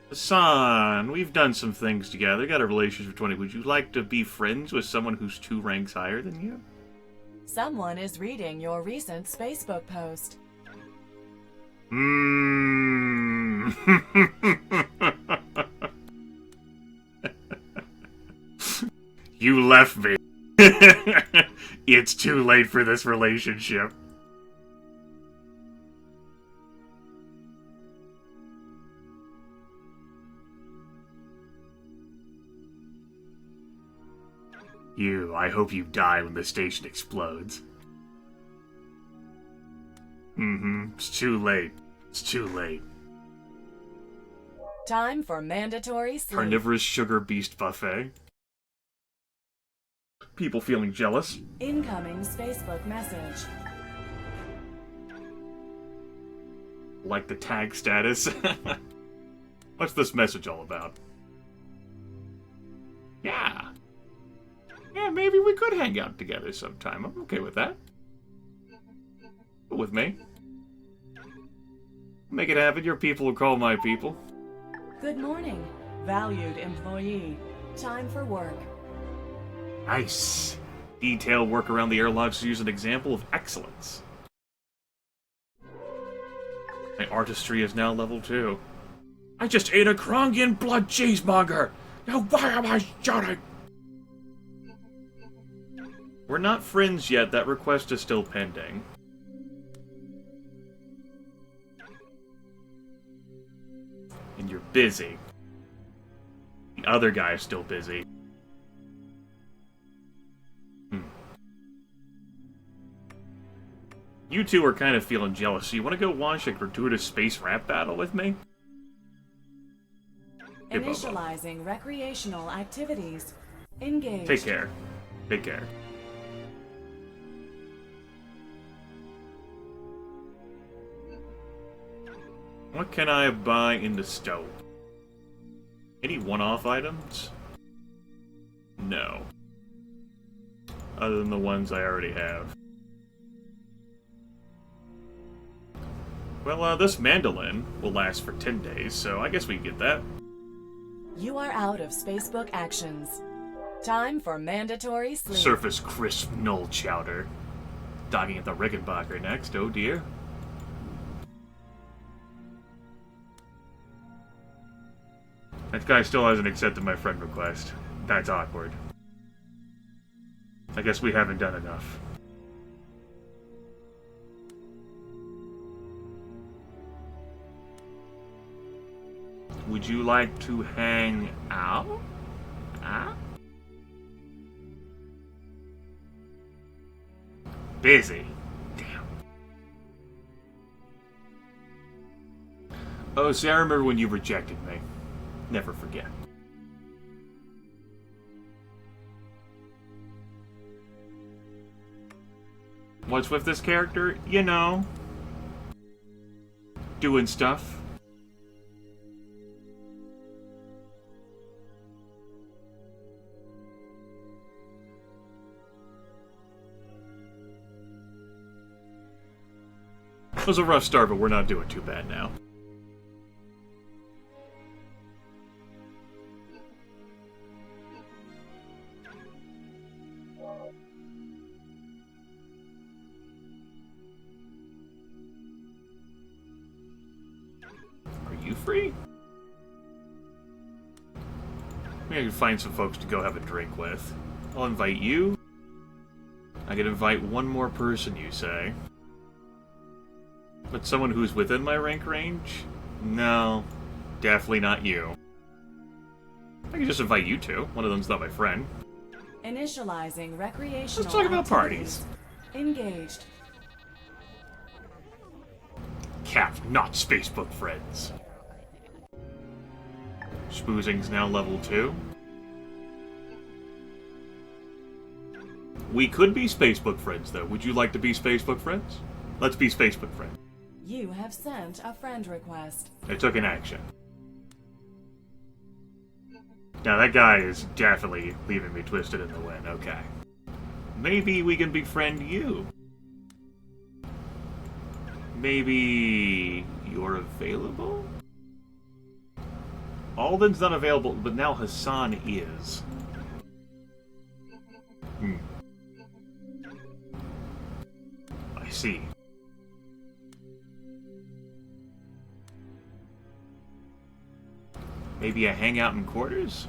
Hassan, we've done some things together, got a relationship for 20. Would you like to be friends with someone who's 2 ranks higher than you? Someone is reading your recent Spacebook post. You left me. It's too late for this relationship. I hope you die when the station explodes. It's too late. It's too late. Time for mandatory sleep. Carnivorous sugar beast buffet. People feeling jealous. Incoming Spacebook message. Like the tag status. What's this message all about? Yeah. Yeah, maybe we could hang out together sometime. I'm okay with that. With me. Make it happen. Your people will call my people. Good morning, valued employee. Time for work. Nice. Detailed work around the airlocks use an example of excellence. My artistry is now level 2. I just ate a Krongian blood cheesemonger! Now why am I shouting? We're not friends yet. That request is still pending. And you're busy. The other guy is still busy. You two are kind of feeling jealous, so you want to go launch a gratuitous space rap battle with me? Initializing recreational activities. Engage. Take care. Take care. What can I buy in the stove? Any one-off items? No. Other than the ones I already have. Well, this mandolin will last for 10 days, so I guess we can get that. You are out of Spacebook actions. Time for mandatory sleep. Surface crisp null chowder. Docking at the Rickenbacker next, oh dear. That guy still hasn't accepted my friend request. That's awkward. I guess we haven't done enough. Would you like to hang out? Huh? Busy. Damn. Oh, see, I remember when you rejected me. Never forget. What's with this character? You know. Doing stuff. It was a rough start, but we're not doing too bad now. Are you free? Maybe I can find some folks to go have a drink with. I'll invite you. I can invite one more person, you say. But someone who's within my rank range? No, definitely not you. I can just invite you two. One of them's not my friend. Initializing recreational Let's talk about activities. parties. Engaged. Cap, not Spacebook friends. Spoozing's now level 2. We could be Spacebook friends, though. Would you like to be Spacebook friends? Let's be Spacebook friends. You have sent a friend request. I took an action. Now that guy is definitely leaving me twisted in the wind. Okay. Maybe we can befriend you. Maybe you're available? Alden's not available, but now Hassan is. I see. Maybe a hangout in quarters?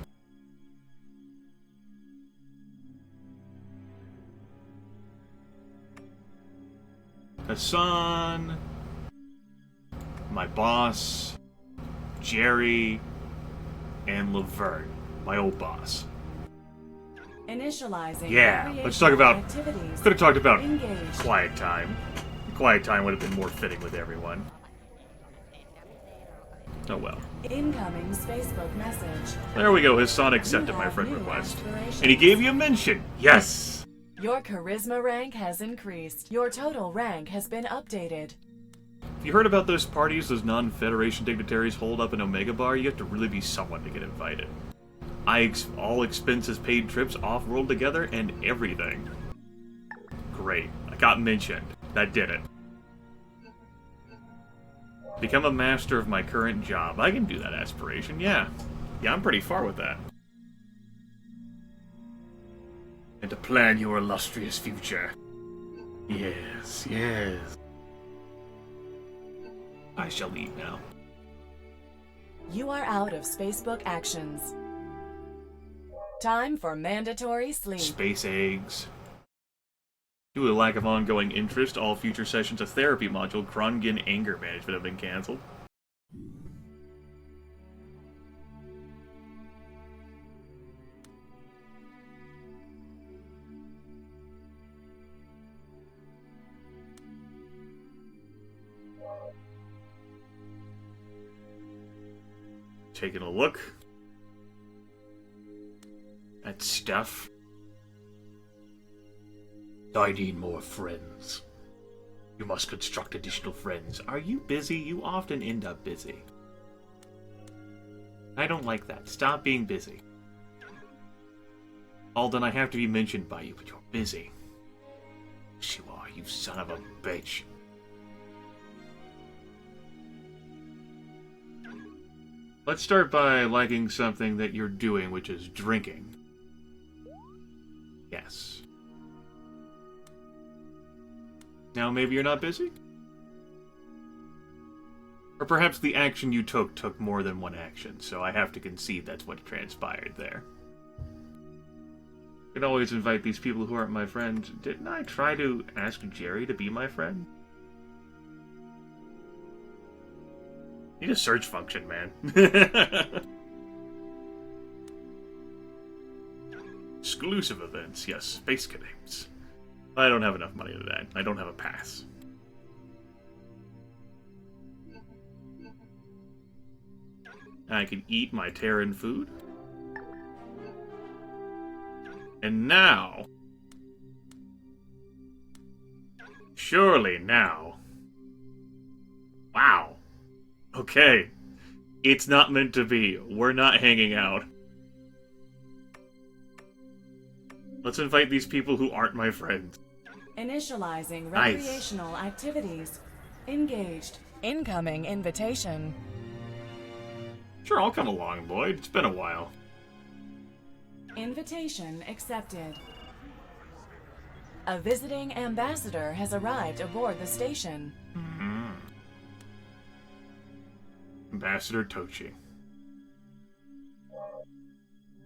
Hassan, my boss, Jerry, and Laverne, my old boss. Initializing. Yeah, let's talk about... activities. Could have talked about Engaged. quiet time. Quiet time would have been more fitting with everyone. Oh well. Incoming Spacebook message. There we go, Hassan accepted my friend new request. aspirations. And he gave you a mention! Yes! Your charisma rank has increased. Your total rank has been updated. You heard about those parties those non-Federation dignitaries hold up in Omega Bar? You have to really be someone to get invited. All expenses paid trips off-world together and everything. Great. I got mentioned. That did it. Become a master of my current job. I can do that aspiration, yeah. Yeah, I'm pretty far with that. And to plan your illustrious future. Yes, yes. I shall eat now. You are out of Spacebook actions. Time for mandatory sleep. Space eggs. Due to a lack of ongoing interest, all future sessions of therapy module Krongin Anger Management have been cancelled. Taking a look at stuff. I need more friends. You must construct additional friends. Are you busy? You often end up busy. I don't like that. Stop being busy. Alden, I have to be mentioned by you, but you're busy. Yes, you are, you son of a bitch. Let's start by liking something that you're doing, which is drinking. Yes. Now maybe you're not busy? Or perhaps the action you took more than one action, so I have to concede that's what transpired there. You can always invite these people who aren't my friends. Didn't I try to ask Jerry to be my friend? Need a search function, man. Exclusive events, yes, Space Connects. I don't have enough money to that. I don't have a pass. I can eat my Terran food. And now... surely now... wow. Okay. It's not meant to be. We're not hanging out. Let's invite these people who aren't my friends. Initializing Nice. recreational activities. Engaged. Incoming invitation. Sure, I'll come along, Lloyd. It's been a while. Invitation accepted. A visiting ambassador has arrived aboard the station. Ambassador Tochi.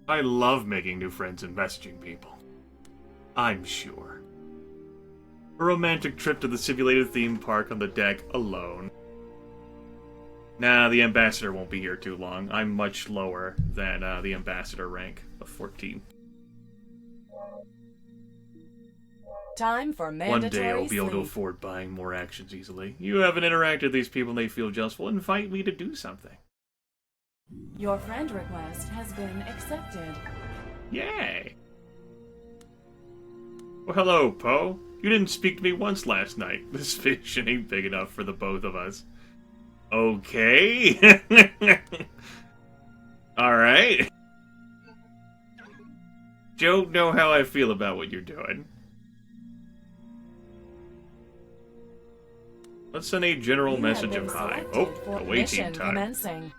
I love making new friends and messaging people. I'm sure. A romantic trip to the simulated theme park on the deck alone. Nah, the ambassador won't be here too long. I'm much lower than the ambassador rank of 14. Time for One mandatory day I'll be able to sleep. afford buying more actions easily. You haven't interacted with these people and they feel jealous. Well, invite me to do something. Your friend request has been accepted. Yay! Well, hello, Poe. You didn't speak to me once last night. This fish ain't big enough for the both of us. Okay. Alright. Don't know how I feel about what you're doing. Let's send a general You message have of been hi. selected Oh, for away mission team time. commencing.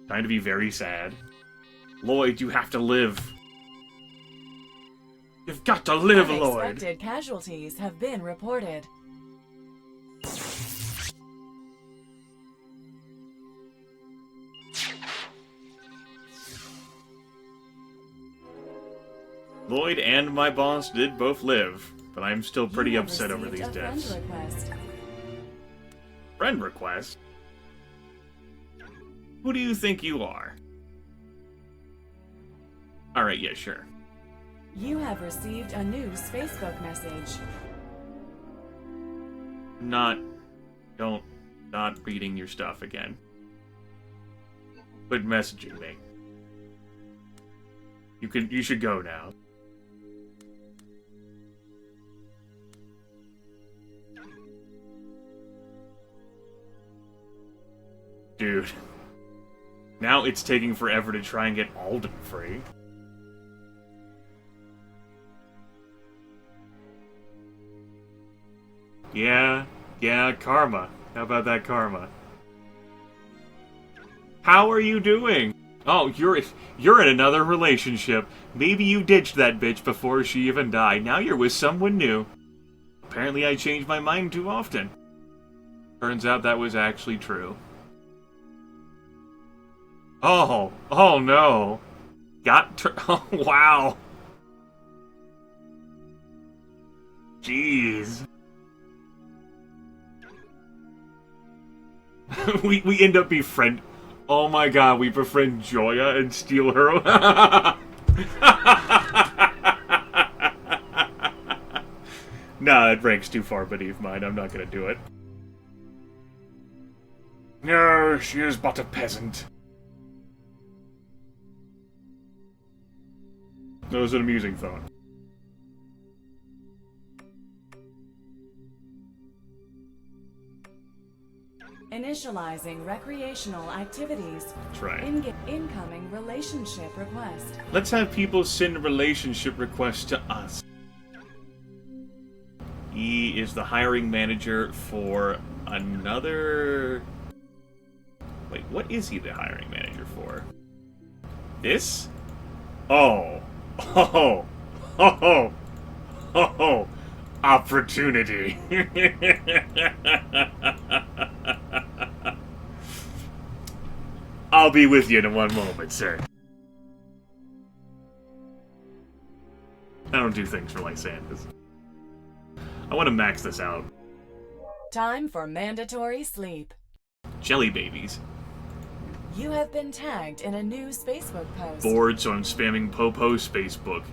Time to be very sad. Lloyd, you have to live. You've got to live, Lloyd. Unexpected casualties have been reported. Lloyd and my boss did both live, but I'm still pretty You have upset over received these a friend deaths. request. Friend request? Who do you think you are? Alright, yeah, sure. You have received a new Spacebook message. Not reading your stuff again. Quit messaging me. You should go now. Dude. Now it's taking forever to try and get Alden free. Yeah, karma. How about that karma? How are you doing? Oh, you're in another relationship. Maybe you ditched that bitch before she even died. Now you're with someone new. Apparently I change my mind too often. Turns out that was actually true. Oh no. Oh, wow. Jeez. we end up befriend. Oh my god, we befriend Joya and steal her. Nah, it ranks too far beneath mine. I'm not gonna do it. No, she is but a peasant. That was an amusing thought. Initializing recreational activities. That's right. Incoming relationship request. Let's have people send relationship requests to us. He is the hiring manager for another... Wait, what is he the hiring manager for? This? Oh. Oh. Oh. Oh. Opportunity. I'll be with you in one moment, sir. I don't do things for Lysanthus. I want to max this out. Time for mandatory sleep. Jelly babies. You have been tagged in a new Spacebook post. Bored, so I'm spamming Popo's Spacebook.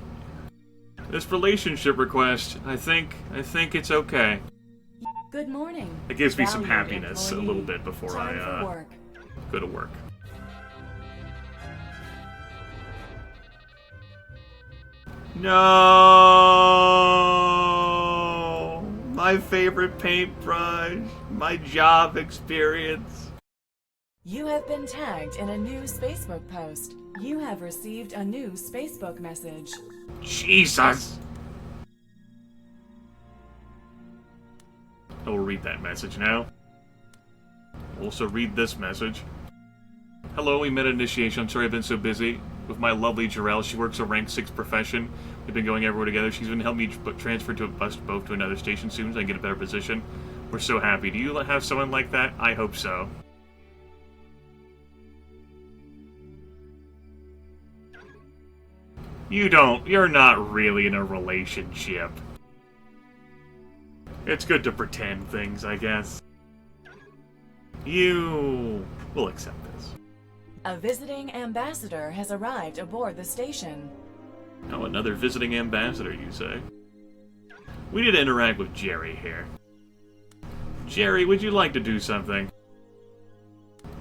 This relationship request, I think it's okay. Good morning. It gives me some Valued happiness employee. a little bit before Time for I work. go to work. No! My favorite paintbrush. My job experience. You have been tagged in a new Spacebook post. You have received a new Spacebook message. Jesus! I will read that message now. Also read this message. Hello, we met at initiation. I'm sorry I've been so busy. With my lovely Jarell, she works a rank 6 profession. We've been going everywhere together. She's been helping me transfer to a bus boat to another station soon so I can get a better position. We're so happy. Do you have someone like that? I hope so. You're not really in a relationship. It's good to pretend things, I guess. You will accept this. A visiting ambassador has arrived aboard the station. Oh, another visiting ambassador, you say? We need to interact with Jerry here. Jerry, would you like to do something?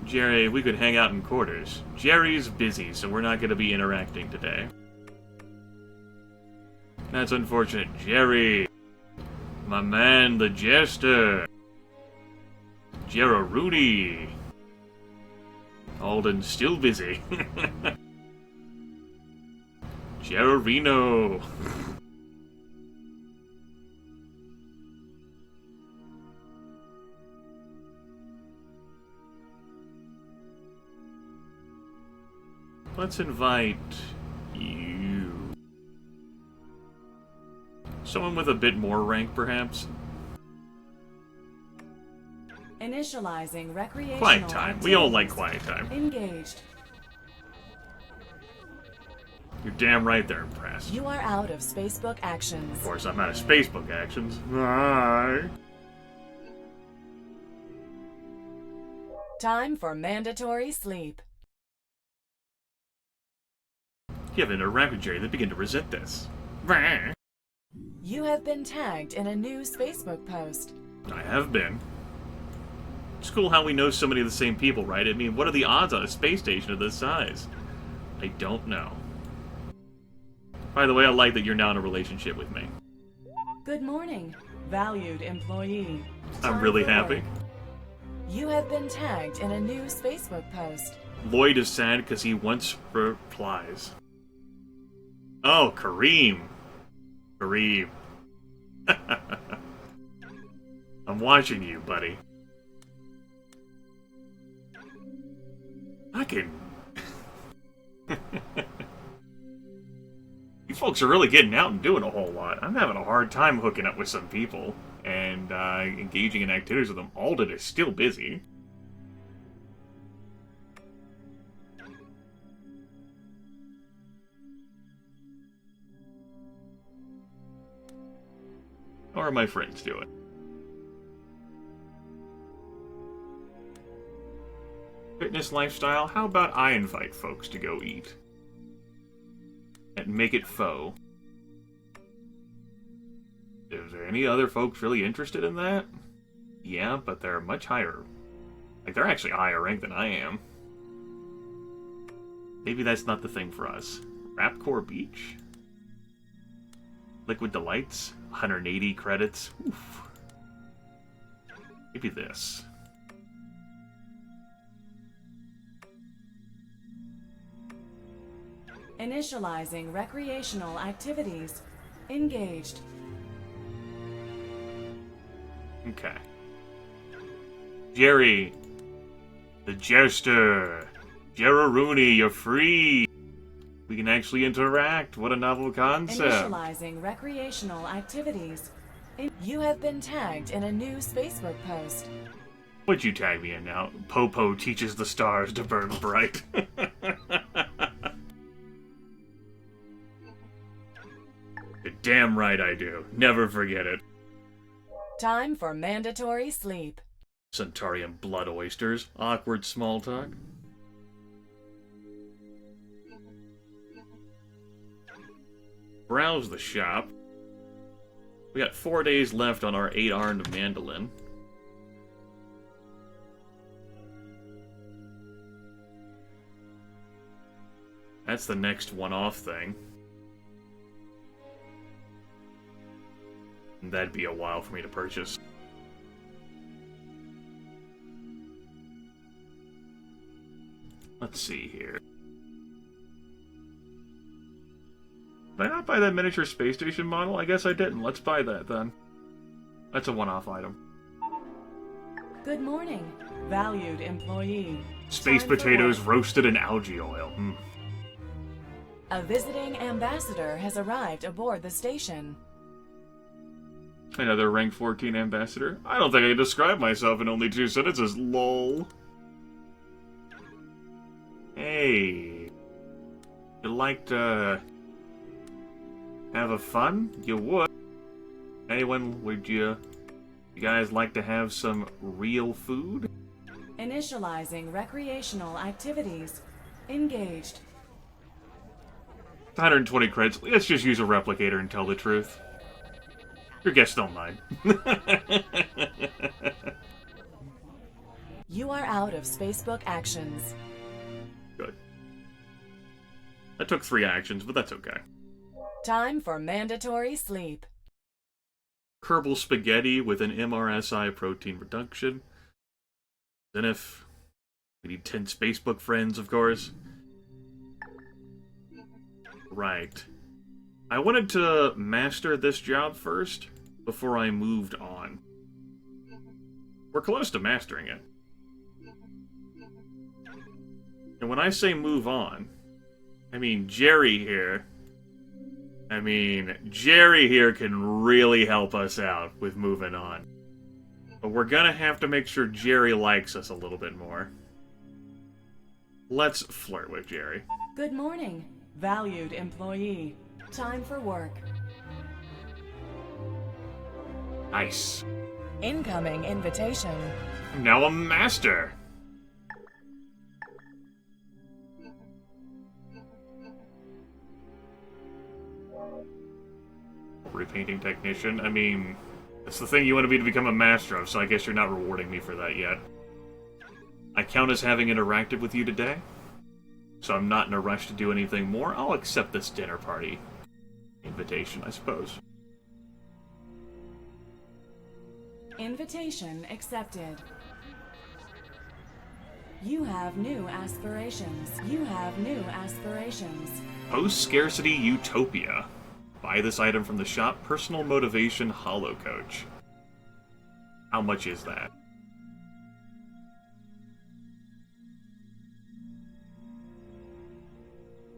Jerry, we could hang out in quarters. Jerry's busy, so we're not going to be interacting today. That's unfortunate. Jerry! My man, the Jester! Jero Rudy! Alden's still busy. Jerorino! Let's invite you. Someone with a bit more rank, perhaps? Initializing recreational Quiet time. We all like activities. quiet time. Engaged. You're damn right they're impressed. You are out of Spacebook actions. Of course, I'm out of Spacebook actions. Bye. Time for mandatory sleep. You have interacted with Jerry, they begin to resent this. You have been tagged in a new Spacebook post. I have been. It's cool how we know so many of the same people, right? I mean, what are the odds on a space station of this size? I don't know. By the way, I like that you're now in a relationship with me. Good morning, valued employee. I'm Time really for happy. work. You have been tagged in a new Spacebook post. Lloyd is sad because he wants replies. Oh, Kareem. Kareem. I'm watching you, buddy. I can... You folks are really getting out and doing a whole lot. I'm having a hard time hooking up with some people. And and engaging in activities with them. Alden is still busy. How are my friends doing? Fitness lifestyle? How about I invite folks to go eat? And make it faux. Is there any other folks really interested in that? Yeah, but they're much higher. Like, they're actually higher ranked than I am. Maybe that's not the thing for us. Rapcore Beach? Liquid Delights? 180 credits? Oof. Maybe this. Initializing recreational activities. Engaged. Okay. Jerry. The Jester. Jerry, you're free. We can actually interact. What a novel concept. Initializing recreational activities. You have been tagged in a new Facebook post. What'd you tag me in now? Popo teaches the stars to burn bright. You're damn right I do. Never forget it. Time for mandatory sleep. Centaurian blood oysters. Awkward small talk. Browse the shop. We got 4 days left on our 8-armed mandolin. That's the next one-off thing. And that'd be a while for me to purchase. Let's see here. Did I not buy that miniature space station model? I guess I didn't. Let's buy that then. That's a one-off item. Good morning, valued employee. Space Time for potatoes work. roasted in algae oil. A visiting ambassador has arrived aboard the station. Another rank 14 ambassador? I don't think I can describe myself in only 2 sentences, lol. Hey. You like to have a fun? You would. Anyone, would you guys like to have some real food? Initializing recreational activities. Engaged. 120 credits. Let's just use a replicator and tell the truth. Your guests don't mind. You are out of Spacebook actions. Good. That took 3 actions, but that's okay. Time for mandatory sleep. Kerbal spaghetti with an MRSI protein reduction. Then if we need 10 Spacebook friends, of course. Right. I wanted to master this job first before I moved on. We're close to mastering it. And when I say move on, I mean Jerry here can really help us out with moving on. But we're gonna have to make sure Jerry likes us a little bit more. Let's flirt with Jerry. Good morning, valued employee. Time for work. Nice. Incoming invitation. I'm now a master. Repainting technician. I mean, it's the thing you want to be to become a master of, so I guess you're not rewarding me for that yet. I count as having interacted with you today, so I'm not in a rush to do anything more. I'll accept this dinner party invitation, I suppose. Invitation accepted. You have new aspirations. You have new aspirations. Post-scarcity utopia. Buy this item from the shop. Personal motivation holo coach. How much is that?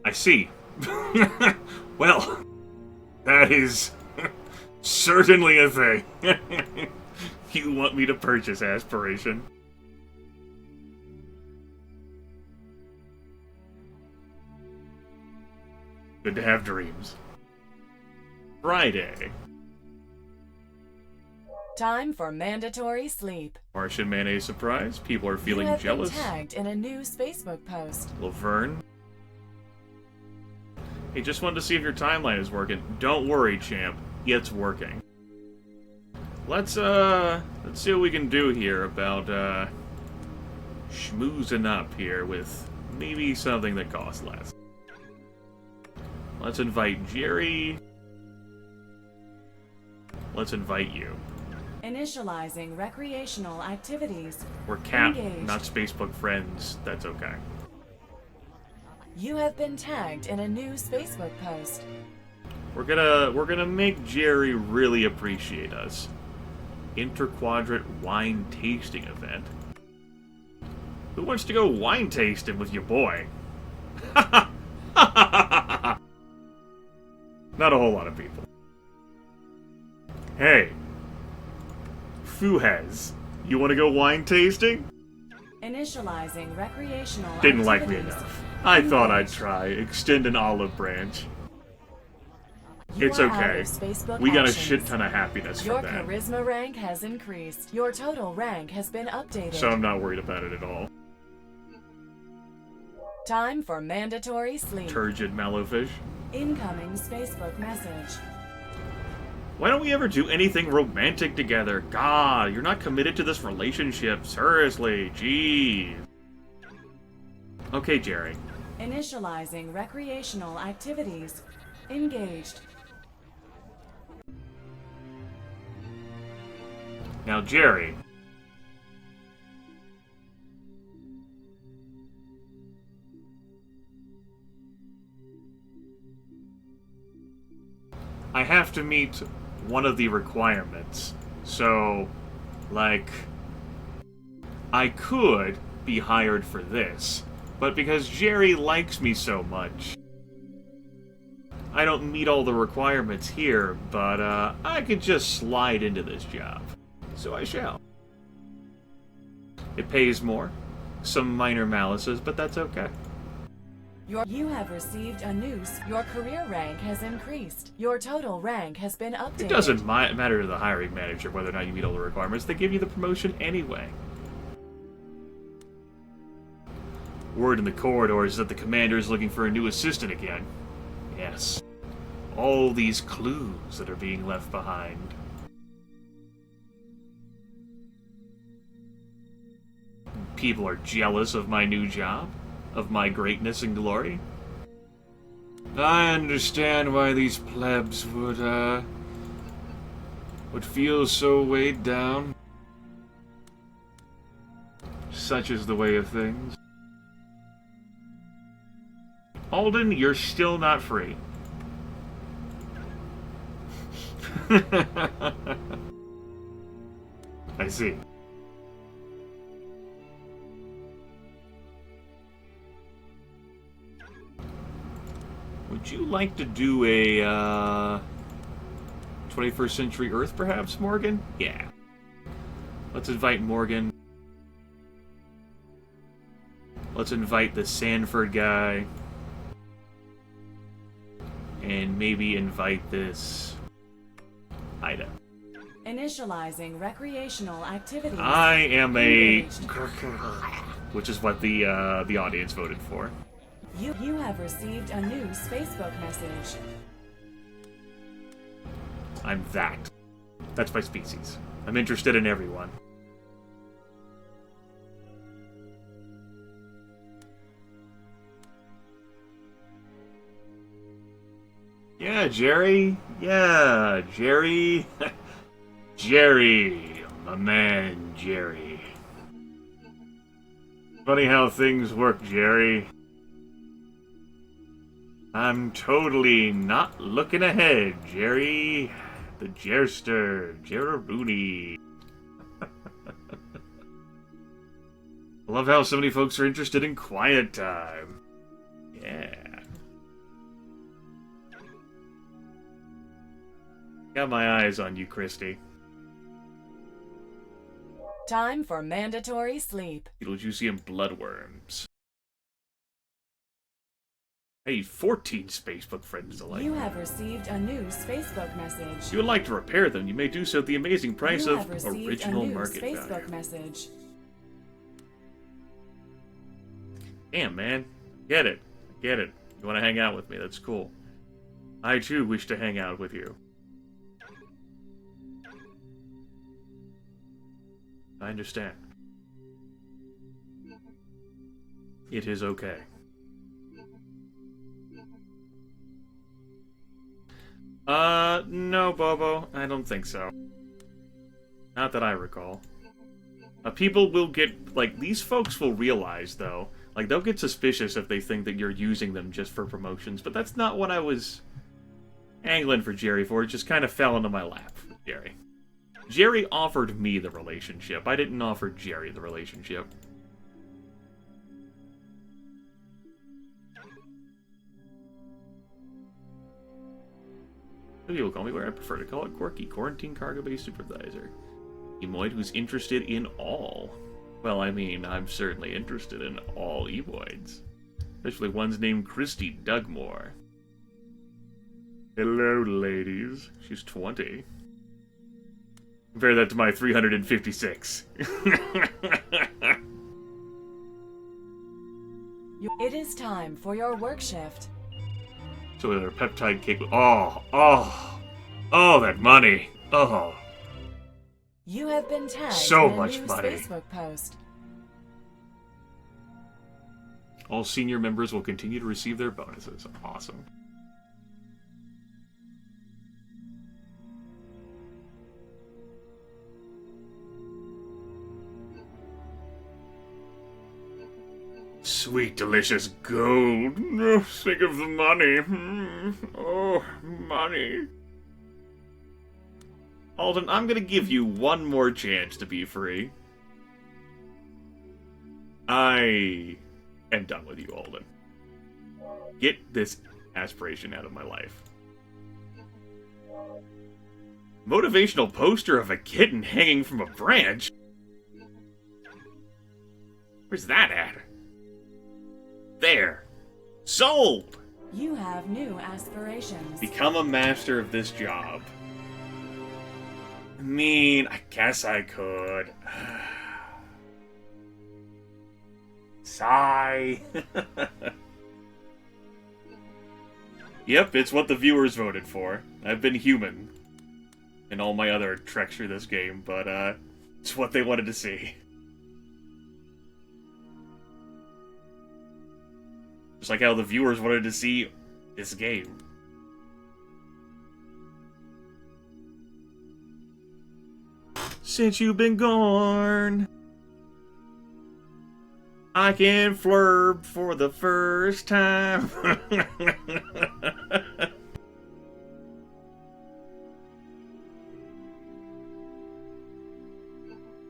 I see. Well, that is certainly a thing. You want me to purchase aspiration? Good to have dreams. Friday. Time for mandatory sleep. Martian mayonnaise surprise. People are feeling you have jealous. Been tagged in a new Facebook post. Laverne. Hey, just wanted to see if your timeline is working. Don't worry, champ. It's working. Let's see what we can do here about schmoozing up here with maybe something that costs less. Let's invite Jerry. Let's invite you. Initializing recreational activities. We're cat, Engaged. not Facebook friends. That's okay. You have been tagged in a new Facebook post. We're gonna make Jerry really appreciate us. Interquadrant wine tasting event. Who wants to go wine tasting with your boy? Not a whole lot of people. Hey, Fuhez, you want to go wine tasting? Initializing recreational Didn't like me activities. enough. I thought I'd try. Extend an olive branch. You It's are out okay. of Facebook We got a actions. shit ton of happiness Your from that. charisma rank has increased. Your total rank has been updated. So I'm not worried about it at all. Time for mandatory sleep. Turgid Mallowfish. Incoming Facebook message. Why don't we ever do anything romantic together? God, you're not committed to this relationship. Seriously, jeez. Okay, Jerry. Initializing recreational activities. Engaged. Now, Jerry. I have to meet one of the requirements. So, like, I could be hired for this, but because Jerry likes me so much, I don't meet all the requirements here, but I could just slide into this job. So I shall. It pays more. Some minor malices, but that's okay. You have received a news. Your career rank has increased. Your total rank has been updated. It doesn't matter to the hiring manager whether or not you meet all the requirements. They give you the promotion anyway. Word in the corridors is that the commander is looking for a new assistant again. Yes. All these clues that are being left behind. People are jealous of my new job, of my greatness and glory. I understand why these plebs would feel so weighed down. Such is the way of things. Alden, you're still not free. I see. Would you like to do a 21st Century Earth, perhaps, Morgan? Yeah. Let's invite Morgan. Let's invite the Sanford guy. And maybe invite this Ida. Initializing recreational activities. I am a... Engaged. Which is what the audience voted for. You have received a news Facebook message. I'm that. That's my species. I'm interested in everyone. Yeah, Jerry. Yeah, Jerry. Jerry. My man, Jerry. Funny how things work, Jerry. I'm totally not looking ahead, Jerry. The Jerster, Jerrooney. I love how so many folks are interested in quiet time. Yeah. Got my eyes on you, Christy. Time for mandatory sleep. Beetlejuice and bloodworms. Hey, 14 Spacebook friends alike. You have received a new Spacebook message. If you would like to repair them, you may do so at the amazing price You of have received original a new market Spacebook value. message. Damn, man. Get it. Get it. You want to hang out with me? That's cool. I, too, wish to hang out with you. I understand. It is okay. No, Bobo. I don't think so. Not that I recall. People will get, like, these folks will realize, though, like, they'll get suspicious if they think that you're using them just for promotions, but that's not what I was angling for Jerry for. It just kind of fell into my lap, Jerry. Jerry offered me the relationship. I didn't offer Jerry the relationship. Some people call me where I prefer to call it quirky. Quarantine cargo bay supervisor. Emoid who's interested in all. Well, I mean, I'm certainly interested in all emoids. Especially ones named Christy Dugmore. Hello, ladies. She's 20. Compare that to my 356. It is time for your work shift. So with our peptide cake... Oh, that money. Oh. You have been tagged So in a much new money. Facebook post. All senior members will continue to receive their bonuses. Awesome. Sweet, delicious gold. Oh, think of the money. Oh, money. Alden, I'm gonna give you one more chance to be free. I am done with you, Alden. Get this aspiration out of my life. Motivational poster of a kitten hanging from a branch? Where's that at? There. Sold! You have new aspirations. Become a master of this job. I mean, I guess I could. Sigh. Yep, it's what the viewers voted for. I've been human in all my other treks through this game, but it's what they wanted to see. Just like how the viewers wanted to see this game. Since you've been gone, I can flurb for the first time.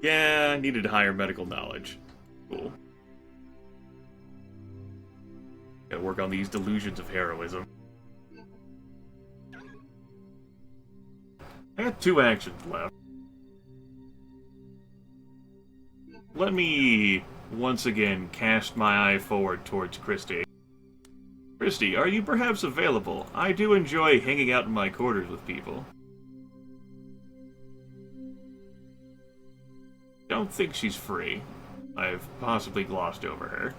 Yeah, I needed higher medical knowledge. Cool. Gotta work on these delusions of heroism. I got 2 actions left. Let me once again cast my eye forward towards Christy. Christy, are you perhaps available? I do enjoy hanging out in my quarters with people. Don't think she's free. I've possibly glossed over her.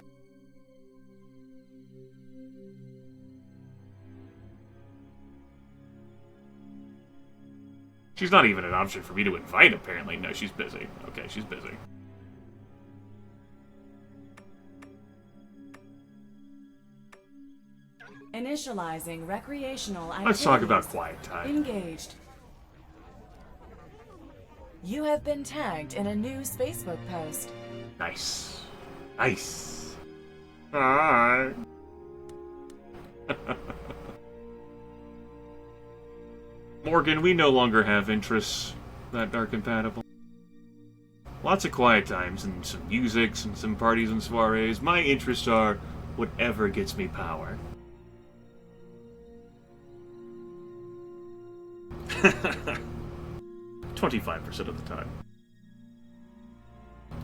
She's not even an option for me to invite, apparently. No, she's busy. Okay, she's busy. Initializing recreational activities. Let's talk about quiet time. Engaged. You have been tagged in a new Facebook post. Nice. Nice. Hi. Morgan, we no longer have interests that are compatible. Lots of quiet times and some musics and some parties and soirees. My interests are whatever gets me power. 25% of the time.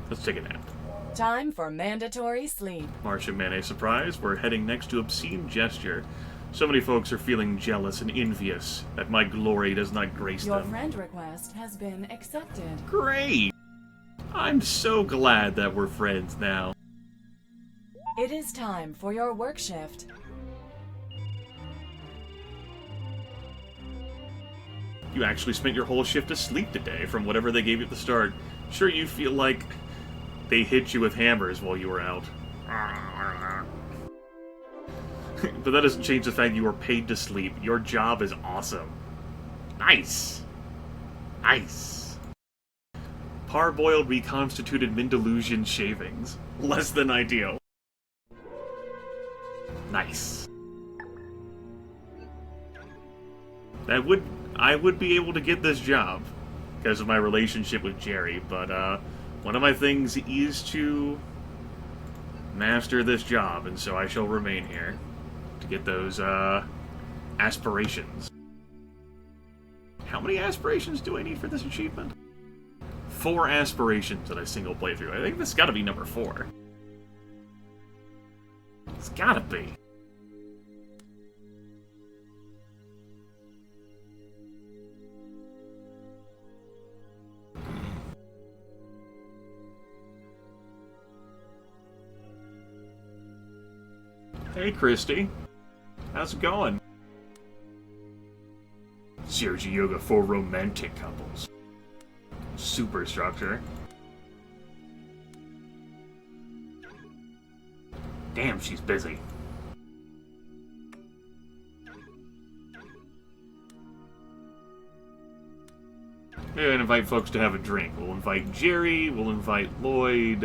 Let's take a nap. Time for mandatory sleep. Martian Mayonnaise surprise. We're heading next to Obscene Gesture. So many folks are feeling jealous and envious that my glory does not grace Your them. friend request has been accepted. Great! I'm so glad that we're friends now. It is time for your work shift. You actually spent your whole shift asleep today from whatever they gave you at the start. Sure, you feel like they hit you with hammers while you were out. But that doesn't change the fact you were paid to sleep. Your job is awesome. Nice. Nice. Parboiled reconstituted Mindelusion shavings. Less than ideal. Nice. I would be able to get this job because of my relationship with Jerry, but one of my things is to master this job, and so I shall remain here to get those aspirations. How many aspirations do I need for this achievement? 4 aspirations in a single playthrough. I think this has got to be number 4. It's gotta be. Hey, Christy. How's it going? Sergi Yoga for romantic couples. Superstructure. Damn, she's busy. Maybe I'll invite folks to have a drink. We'll invite Jerry, we'll invite Lloyd.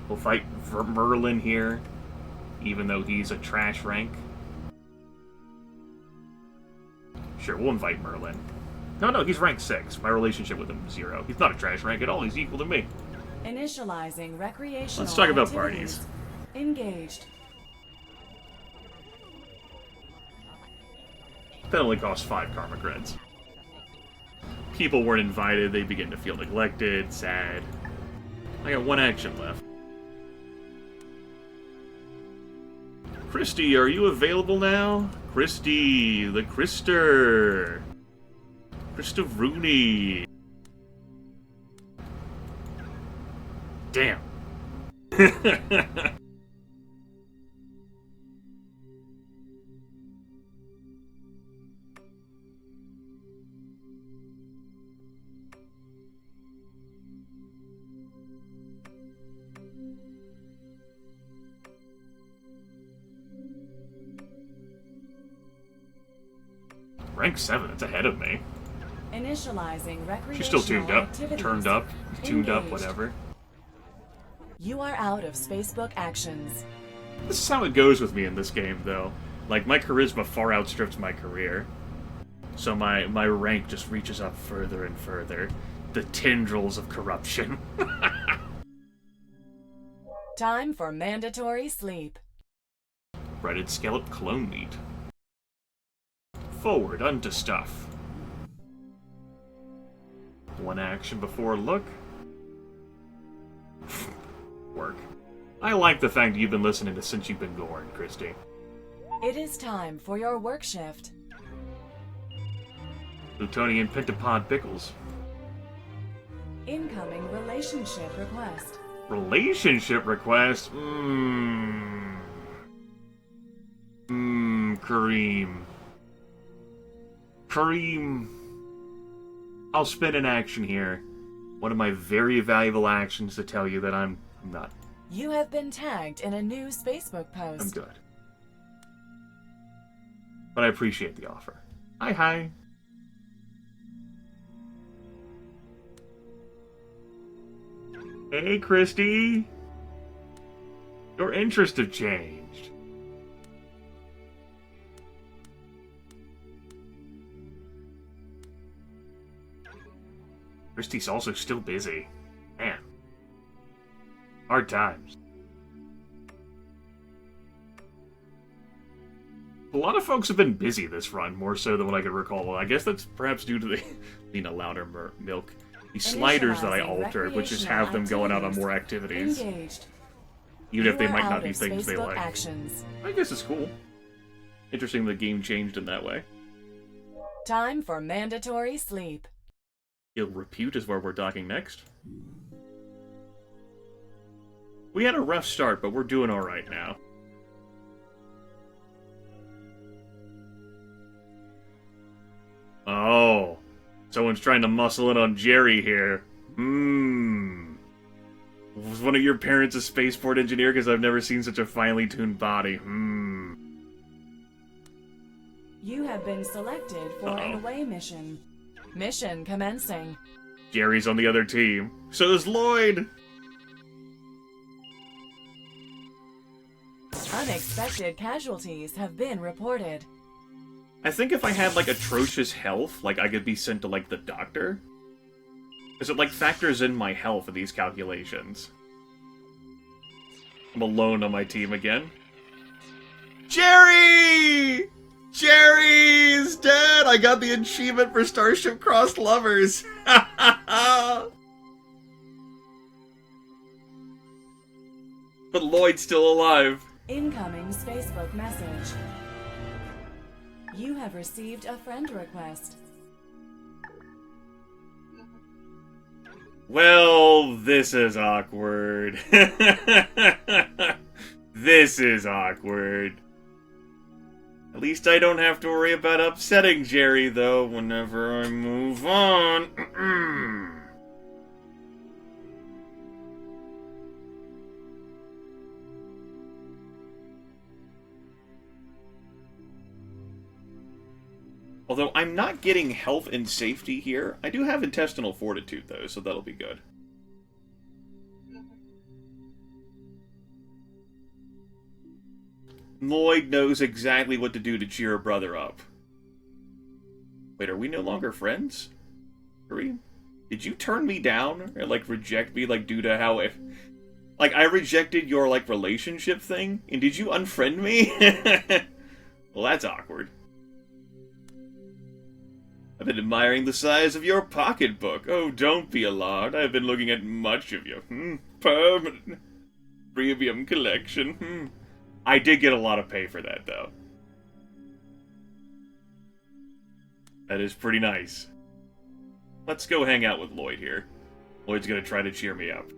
We'll fight for Merlin here, even though he's a trash rank. Sure, we'll invite Merlin. No, he's rank 6. My relationship with him is 0. He's not a trash rank at all, he's equal to me. Initializing recreational Let's talk about activities. parties. Engaged. That only costs 5 karma creds. People weren't invited, they begin to feel neglected, sad. I got 1 action left. Christy, are you available now? Christy, the Krister. Krista Rooney. Damn. Rank 7, it's ahead of me. Initializing recreational She's still tuned up, activities. turned up, tuned up, Engaged. whatever. You are out of Spacebook actions. This is how it goes with me in this game, though. Like, my charisma far outstrips my career. So my rank just reaches up further and further. The tendrils of corruption. Time for mandatory sleep. Breaded scallop clone meat. Forward unto stuff. 1 action before look. Work. I like the fact that you've been listening to Since You've Been Gorn, Christy. It is time for your work shift. Plutonian Pentapod Pickles. Incoming relationship request. Relationship request? Kareem. Kareem. I'll spend an action here. One of my very valuable actions to tell you that I'm not. You have been tagged in a new Spacebook I'm post. good. But I appreciate the offer. Hi. Hey, Christy. Your interests have changed. Christy's also still busy. Man. Hard times. A lot of folks have been busy this run, more so than what I could recall. Well, I guess that's perhaps due to the Lena Louder milk. the sliders that I Initializing altered, which just recreational have them going out on activities. more activities. Engaged. Even if they You are might not out be of things they Facebook like. actions. I guess it's cool. Interesting the game changed in that way. Time for mandatory sleep. Ill Repute is where we're docking next. We had a rough start, but we're doing alright now. Oh. Someone's trying to muscle in on Jerry here. Was one of your parents a spaceport engineer? Because I've never seen such a finely tuned body. You have been selected for an away mission. Mission commencing. Jerry's on the other team. So is Lloyd! Unexpected casualties have been reported. I think if I had, like, atrocious health, like, I could be sent to, like, the doctor. Because it, like, factors in my health in these calculations. I'm alone on my team again. Jerry! Jerry's dead! I got the achievement for Starship Crossed Lovers! But Lloyd's still alive. Incoming Facebook message. You have received a friend request. Well, this is awkward. This is awkward. At least I don't have to worry about upsetting Jerry, though, whenever I move on. Although I'm not getting health and safety here. I do have intestinal fortitude, though, so that'll be good. Lloyd knows exactly what to do to cheer a brother up. Wait, are we no longer friends? Are we? Did you turn me down? Or, like, reject me, like, due to how if... Like, I rejected your, like, relationship thing? And did you unfriend me? Well, that's awkward. I've been admiring the size of your pocketbook. Oh, don't be alarmed. I've been looking at much of your permanent premium collection. I did get a lot of pay for that, though. That is pretty nice. Let's go hang out with Lloyd here. Lloyd's gonna try to cheer me up.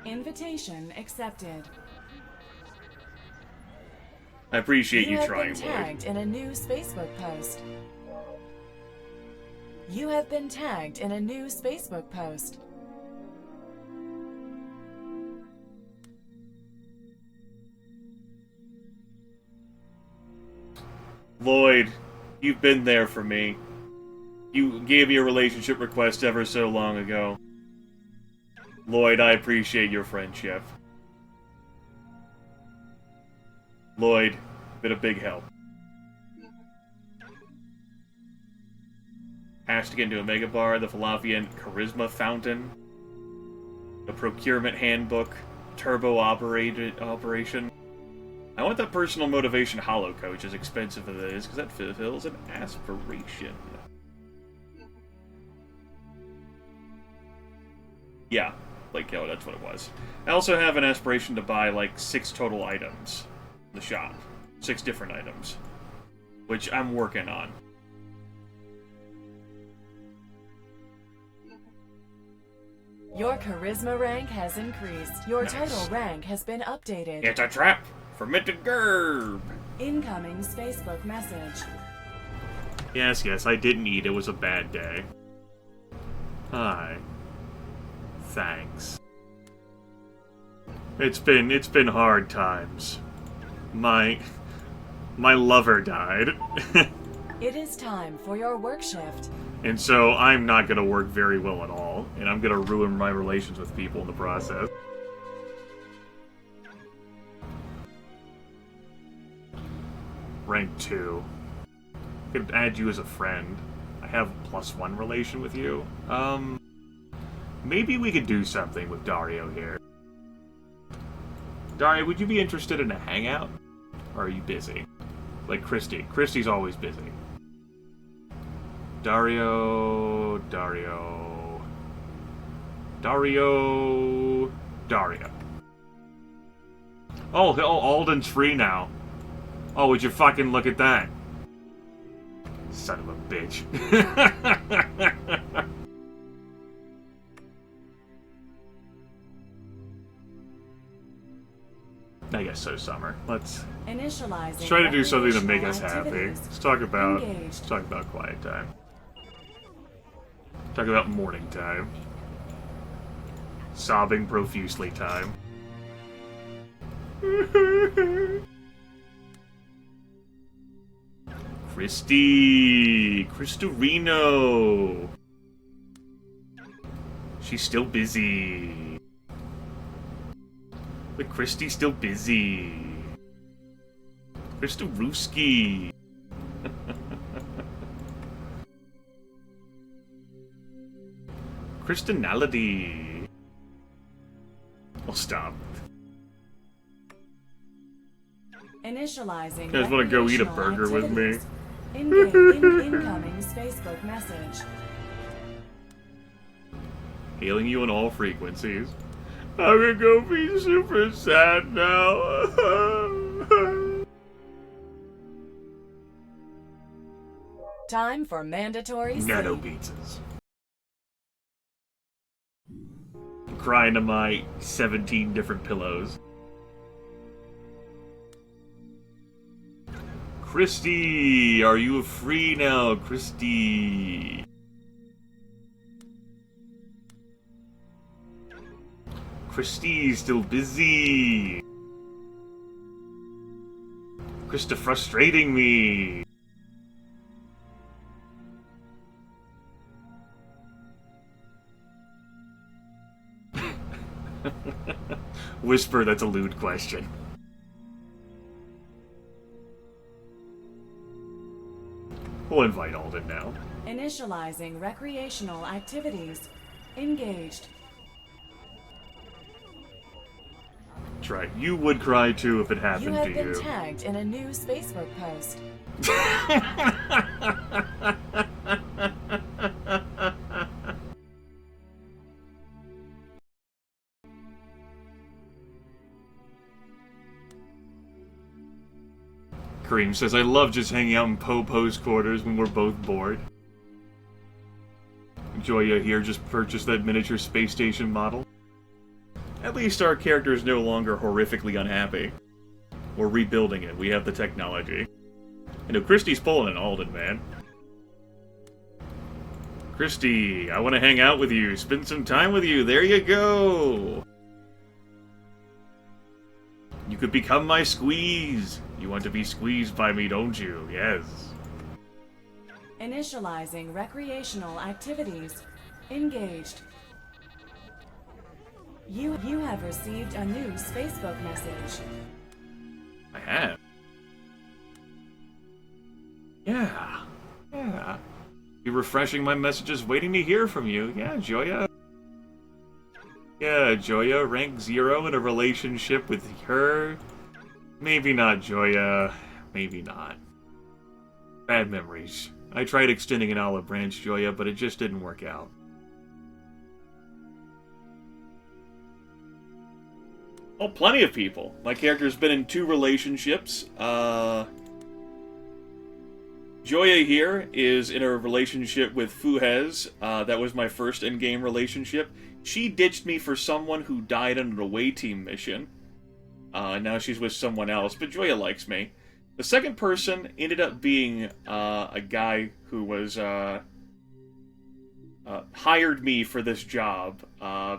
Invitation accepted. I appreciate you have trying, been Lloyd. tagged in a new Facebook post. You have been tagged in a new Facebook post. Lloyd, you've been there for me. You gave me a relationship request ever so long ago. Lloyd, I appreciate your friendship. Lloyd, been a big help. Asked to get into a mega bar, the Falafian Charisma Fountain, the Procurement Handbook, Turbo Operation. I want that personal motivation holo coach, as expensive as it is, because that fulfills an aspiration. Yeah, like, oh, that's what it was. I also have an aspiration to buy, like, 6 total items in the shop. 6 different items. Which I'm working on. Your charisma rank has increased. Your Nice. total rank has been updated. It's a trap! Fermented Gerb! Incoming Facebook message. Yes, I didn't eat. It was a bad day. Hi. Thanks. It's been hard times. My lover died. It is time for your work shift. And so I'm not gonna work very well at all, and I'm gonna ruin my relations with people in the process. Rank 2. I could add you as a friend. I have +1 relation with you. Maybe we could do something with Dario here. Dario, would you be interested in a hangout? Or are you busy? Like Christy. Christy's always busy. Dario... Dario... Dario. Oh, Alden's free now. Oh, would you fucking look at that? Son of a bitch. I guess so, Summer. Let's try to do something to make us happy. Let's talk about quiet time. Talk about morning time. Sobbing profusely time. Christorino. She's still busy. But Christy's still busy. Christorooski. Christinality. I'll stop. Initializing. You guys want to go eat a burger with me? Incoming Facebook message. Hailing you on all frequencies. I'm gonna go be super sad now. Time for mandatory Nano sleep. pizzas. I'm crying to my 17 different pillows. Christy, are you free now, Christy? Christy's still busy. Krista frustrating me. Whisper, that's a lewd question. We'll invite Alden now. Initializing recreational activities. Engaged. That's right. You would cry too if it You happened have to been you. tagged in a new Facebook post. Kareem says, I love just hanging out in Popo's quarters when we're both bored. Joya here just purchased that miniature space station model. At least our character is no longer horrifically unhappy. We're rebuilding it. We have the technology. I know Christy's pulling an Alden, man. Christy, I want to hang out with you. Spend some time with you. There you go. You could become my squeeze. You want to be squeezed by me, don't you? Yes. Initializing recreational activities. Engaged. You have received a new Facebook message. I have. Yeah. Yeah. Be refreshing my messages, waiting to hear from you. Yeah, Joya. Yeah, Joya, rank 0 in a relationship with her. Maybe not, Joya. Maybe not. Bad memories. I tried extending an olive branch, Joya, but it just didn't work out. Oh, plenty of people. My character's been in 2 relationships. Joya here is in a relationship with Fuhez. That was my first in-game relationship. She ditched me for someone who died on an away team mission. Now she's with someone else, but Joya likes me. The second person ended up being a guy who was hired me for this job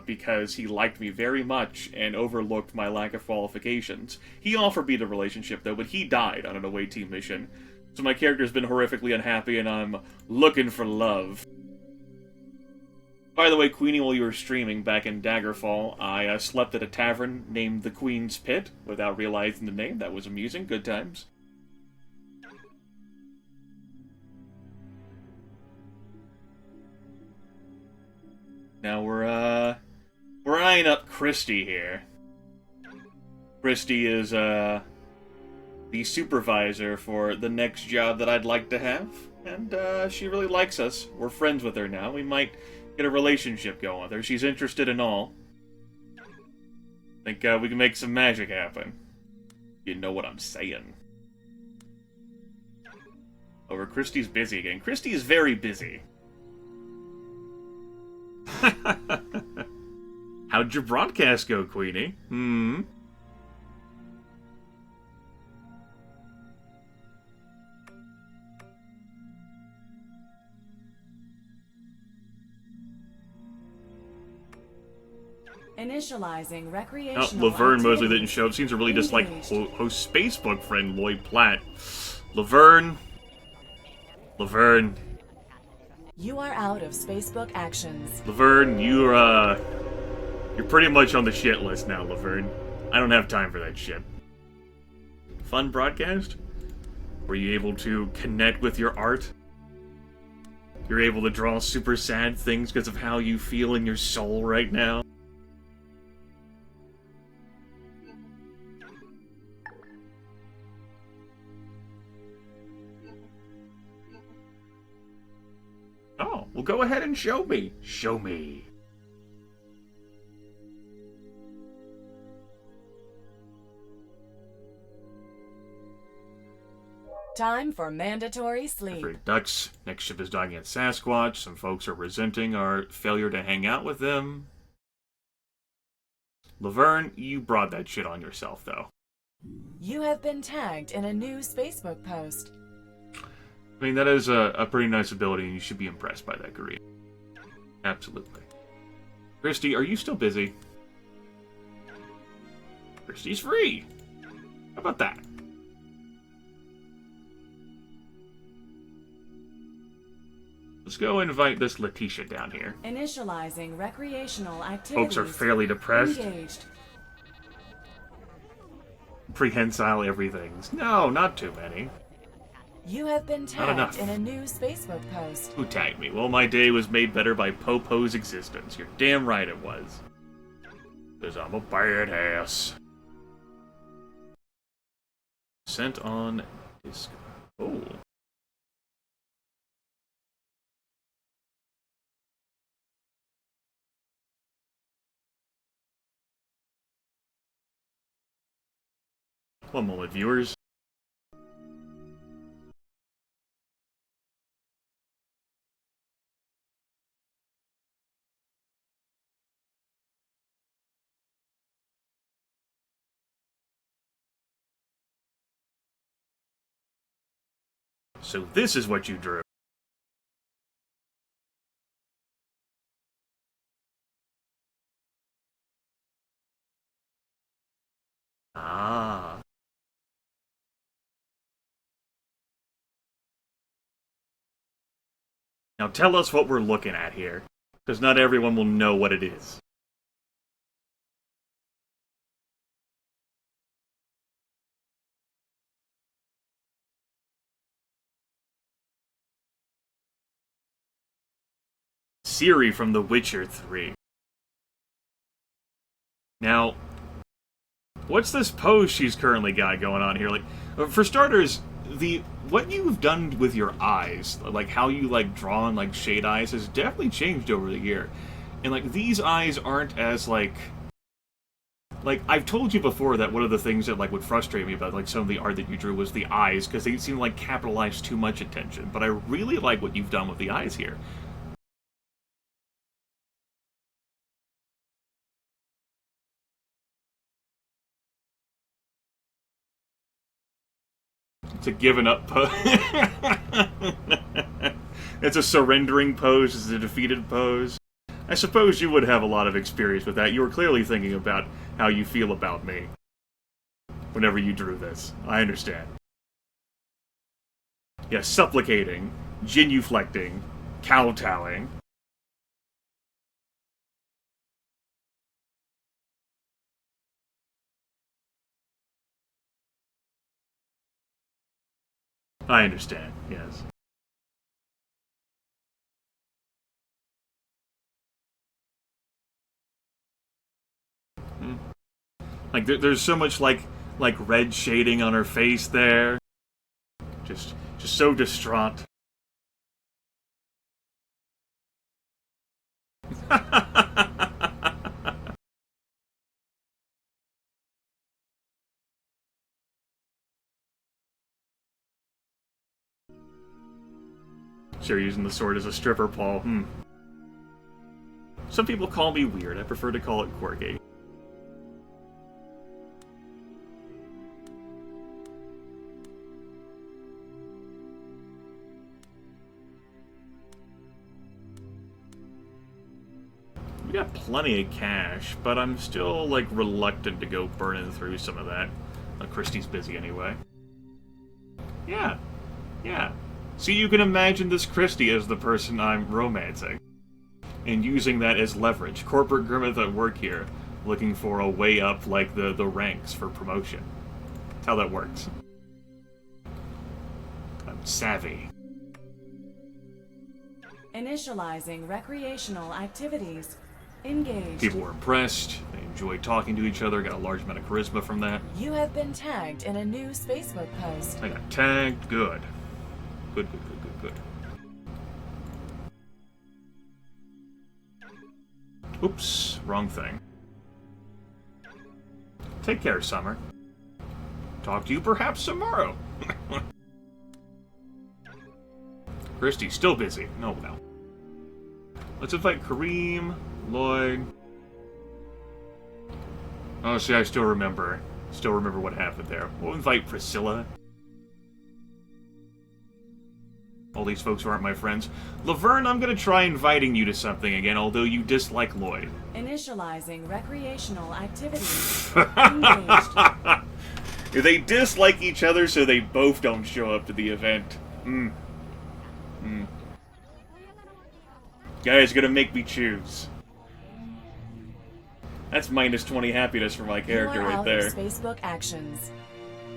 because he liked me very much and overlooked my lack of qualifications. He offered me the relationship, though, but he died on an away team mission. So my character's been horrifically unhappy, and I'm looking for love. By the way, Queenie, while you were streaming back in Daggerfall, I slept at a tavern named the Queen's Pit without realizing the name. That was amusing. Good times. Now we're eyeing up Christy here. Christy is, the supervisor for the next job that I'd like to have. And, she really likes us. We're friends with her now. We might Get a relationship going with her. She's interested in all. Think we can make some magic happen. You know what I'm saying. Over Christie's busy again. Christie is very busy. How'd your broadcast go, Queenie? Initializing Oh, recreational Laverne Mosley didn't activities. show up. Seems to really dislike Engaged. host Facebook friend Lloyd Platt. Laverne. You are out of Spacebook actions. Laverne, you're pretty much on the shit list now, Laverne. I don't have time for that shit. Fun broadcast? Were you able to connect with your art? You're able to draw super sad things because of how you feel in your soul right now? Oh, well go ahead and show me. Show me. Time for mandatory sleep. Afraid ducks. Next ship is dying at Sasquatch. Some folks are resenting our failure to hang out with them. Laverne, you brought that shit on yourself, though. You have been tagged in a new Spacebook post. I mean, that is a pretty nice ability, and you should be impressed by that, Kareem. Absolutely. Christy, are you still busy? Christy's free! How about that? Let's go invite this Letitia down here. Initializing recreational activities. Folks are fairly depressed. Engaged. Prehensile everythings. No, not too many. You have been Not enough. tagged in a new Spacebook post. Who tagged me? Well, my day was made better by Popo's existence. You're damn right it was. Because I'm a badass. Sent on Disco. Oh. One moment, viewers. So this is what you drew. Ah. Now tell us what we're looking at here, because not everyone will know what it is. Ciri from The Witcher 3. Now, what's this pose she's currently got going on here? Like, for starters, what you've done with your eyes, like how you draw and shade eyes, has definitely changed over the year. And these eyes aren't as like I've told you before that one of the things that would frustrate me about some of the art that you drew was the eyes, because they seem to capitalize too much attention. But I really like what you've done with the eyes here. It's a given up pose. It's a surrendering pose. It's a defeated pose. I suppose you would have a lot of experience with that. You were clearly thinking about how you feel about me whenever you drew this. I understand. Yeah, supplicating, genuflecting, kowtowing. I understand, yes. There's so much red shading on her face there. Just so distraught. So you're using the sword as a stripper pole. Some people call me weird. I prefer to call it quirky. We got plenty of cash, but I'm still, like, reluctant to go burning through some of that. Christie's busy anyway. Yeah. Yeah. See, you can imagine this Christie as the person I'm romancing. And using that as leverage. Corporate Grimith at work here, looking for a way up, like, the ranks for promotion. That's how that works. I'm savvy. Initializing recreational activities. Engaged. People were impressed. They enjoyed talking to each other. Got a large amount of charisma from that. You have been tagged in a new Facebook post. I got tagged. Good. Good, good, good, good, good. Oops. Wrong thing. Take care, Summer. Talk to you perhaps tomorrow. Christie's still busy. No. Let's invite Kareem, Lloyd. Oh, see, I still remember. Still remember what happened there. We'll invite Priscilla. All these folks who aren't my friends. Laverne, I'm gonna try inviting you to something again, although you dislike Lloyd. Initializing recreational activities. Engaged. They dislike each other, so they both don't show up to the event. Guys, gonna make me choose. That's minus 20 happiness for my character You are right out there. of Facebook actions.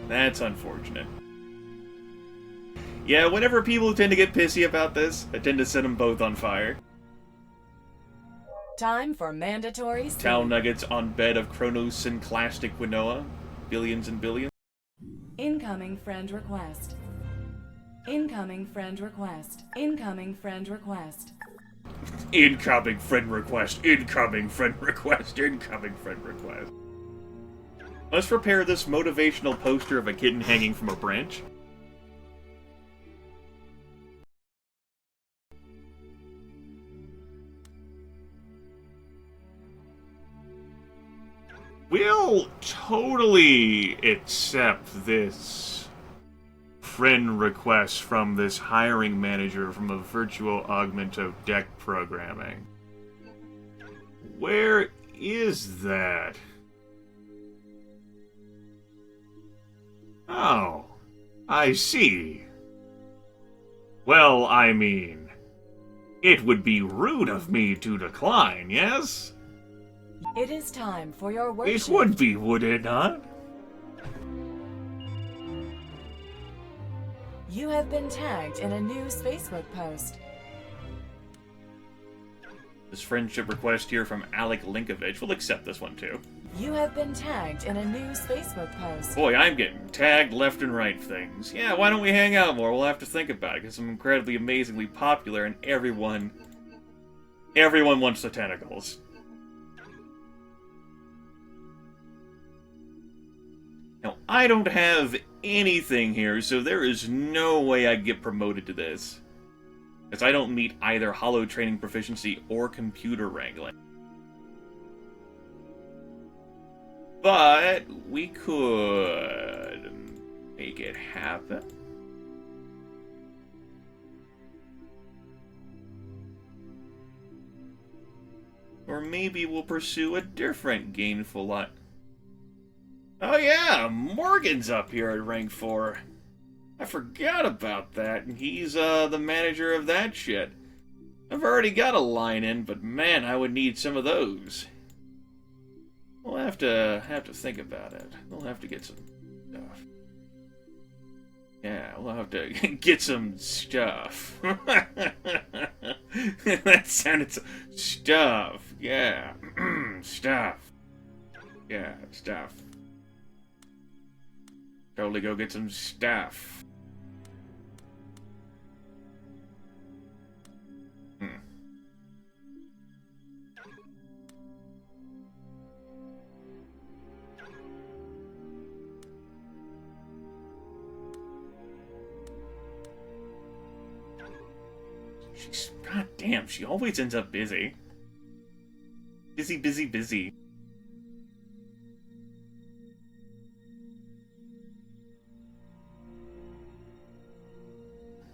That's unfortunate. Yeah, whenever people tend to get pissy about this, I tend to set them both on fire. Time for mandatory sleep. Town nuggets on bed of chronosynclastic quinoa. Billions and billions. Incoming friend request. Incoming friend request. Incoming friend request. Incoming friend request. Incoming friend request. Incoming friend request. Let's prepare this motivational poster of a kitten hanging from a branch. We'll totally accept this friend request from this hiring manager from a virtual augmento deck programming. Where is that? Oh, I see. Well, I mean, it would be rude of me to decline, yes? It is time for your worship. It would be, would it not? You have been tagged in a news Facebook post. This friendship request here from Alec Linkovich. We'll accept this one too. You have been tagged in a news Facebook post. Boy, I'm getting tagged left and right things. Yeah, why don't we hang out more? We'll have to think about it, because I'm incredibly, amazingly popular, and everyone wants the tentacles. Now, I don't have anything here, so there is no way I get promoted to this. Because I don't meet either holo training proficiency or computer wrangling. But we could make it happen. Or maybe we'll pursue a different gainful lot. Oh yeah, Morgan's up here at rank 4. I forgot about that. He's the manager of that shit. I've already got a line in, but man, I would need some of those. We'll have to think about it. We'll have to get some stuff. Yeah, we'll have to get some stuff. That sounded so... Stuff. Yeah. Stuff. Yeah, stuff. Totally go get some stuff. She's... God damn, she always ends up busy. Busy, busy, busy.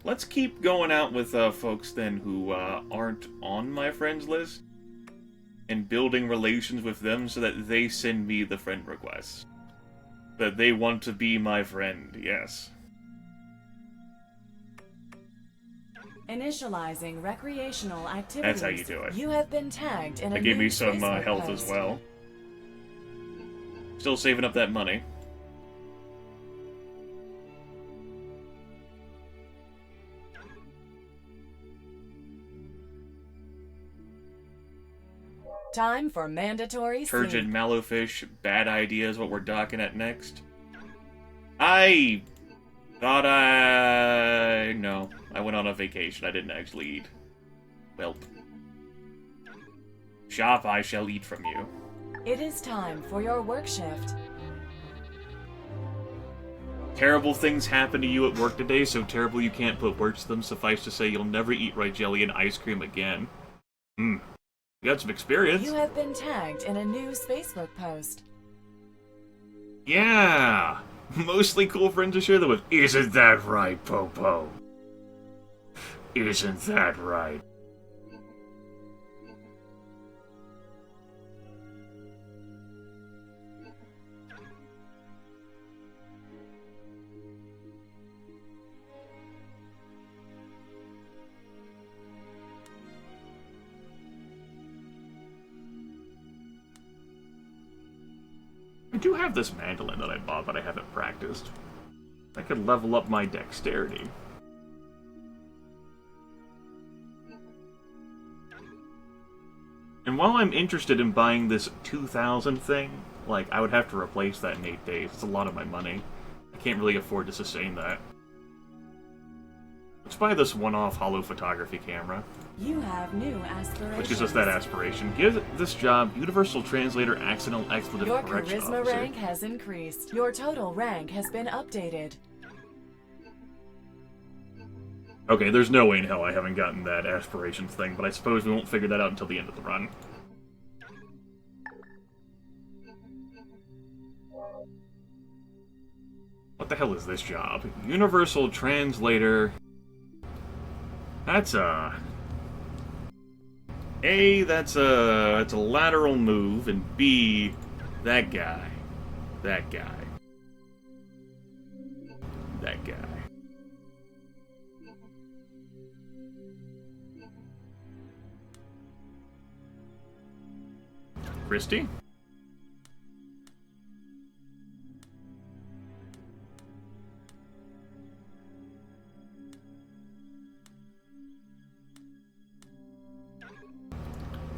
Let's keep going out with folks then who aren't on my friends list, and building relations with them so that they send me the friend requests. That they want to be my friend, yes. Initializing recreational activities. That's how you do it. You have been tagged in a That gave new me some Facebook health post. as well. Still saving up that money. Time for mandatory Turgid sleep. Mallowfish, bad idea is what we're docking at next. I thought No, I went on a vacation. I didn't actually eat. Welp. Shop, I shall eat from you. It is time for your work shift. Terrible things happen to you at work today, so terrible you can't put words to them. Suffice to say, you'll never eat rye jelly and ice cream again. You got some experience. You have been tagged in a new Facebook post. Yeah! Mostly cool friends to share them with. Isn't that right, Popo? Isn't that right? I do have this mandolin that I bought, but I haven't practiced. I could level up my dexterity. And while I'm interested in buying this 2,000 thing, like, I would have to replace that in 8 days. It's a lot of my money. I can't really afford to sustain that. Let's buy this one-off hollow photography camera, You have new aspirations. which gives us that aspiration. Give this job Universal Translator Accidental Expletive Your Correction charisma Officer. rank has increased. Your total rank has been updated. Okay, there's no way in hell I haven't gotten that aspirations thing, but I suppose we won't figure that out until the end of the run. What the hell is this job? Universal Translator... That's a... A, that's a lateral move, and B, that guy. That guy. That guy. Christy?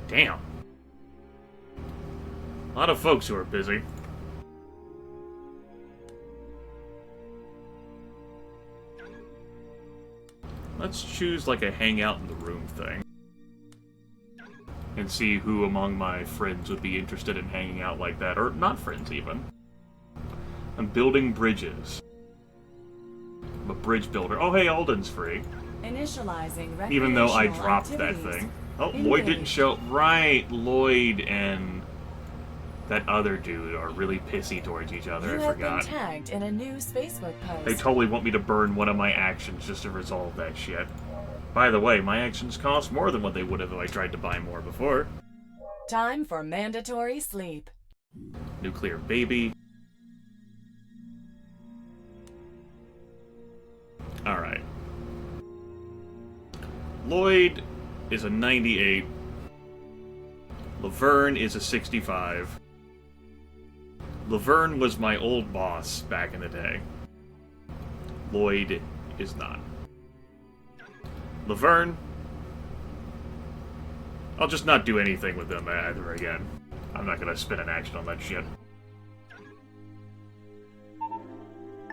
Damn. A lot of folks who are busy. Let's choose like a hangout in the room thing. And see who among my friends would be interested in hanging out like that, or not friends even. I'm building bridges. I'm a bridge builder. Oh hey, Alden's free. Initializing Even though I recreational dropped that activities. thing. Oh, Lloyd didn't Engage. show. Right, Lloyd and that other dude are really pissy towards each other. You I have forgot. been tagged in a new Facebook post. They totally want me to burn one of my actions just to resolve that shit. By the way, my actions cost more than what they would have if I tried to buy more before. Time for mandatory sleep. Nuclear baby. Alright. Lloyd is a 98. Laverne is a 65. Laverne was my old boss back in the day. Lloyd is not. Laverne, I'll just not do anything with them either again. I'm not gonna spin an action on that shit.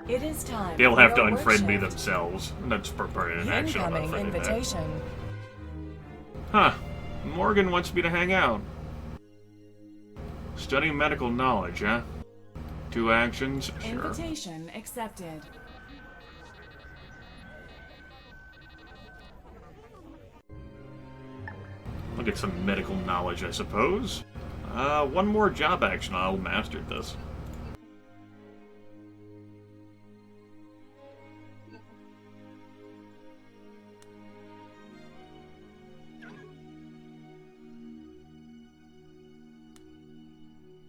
It is time. They'll for have to your work unfriend me shift. themselves. And that's for burning an action on Incoming unfriending that. invitation. Huh. Morgan wants me to hang out. Study medical knowledge, huh? 2 actions? Sure. Invitation accepted. I'll get some medical knowledge, I suppose. One more job action, I'll master this.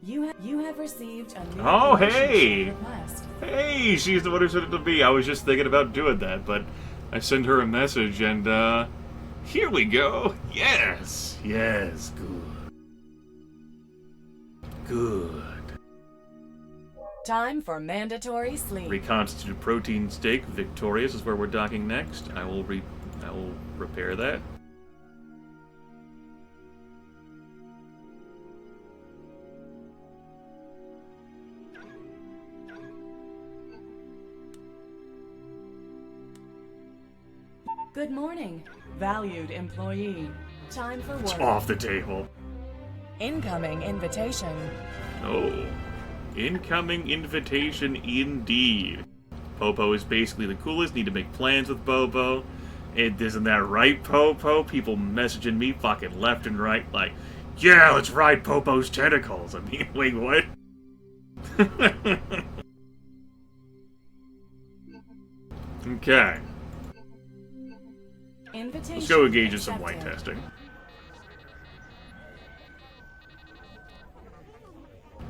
You have received a new Oh, relationship hey! request. Hey, she's the one who said it to be. I was just thinking about doing that, but I sent her a message and, here we go. Yes, yes, good. Good. Time for mandatory sleep. Reconstituted protein steak, victorious is where we're docking next. I will repair that. Good morning, valued employee. Time for It's work. off the table. Incoming invitation. Oh. Incoming invitation indeed. Popo is basically the coolest. Need to make plans with Popo. Isn't that right, Popo? People messaging me fucking left and right like, yeah, let's ride Popo's tentacles. I mean, wait, what? Okay. Invitation. Let's go engage in some white accepted. testing.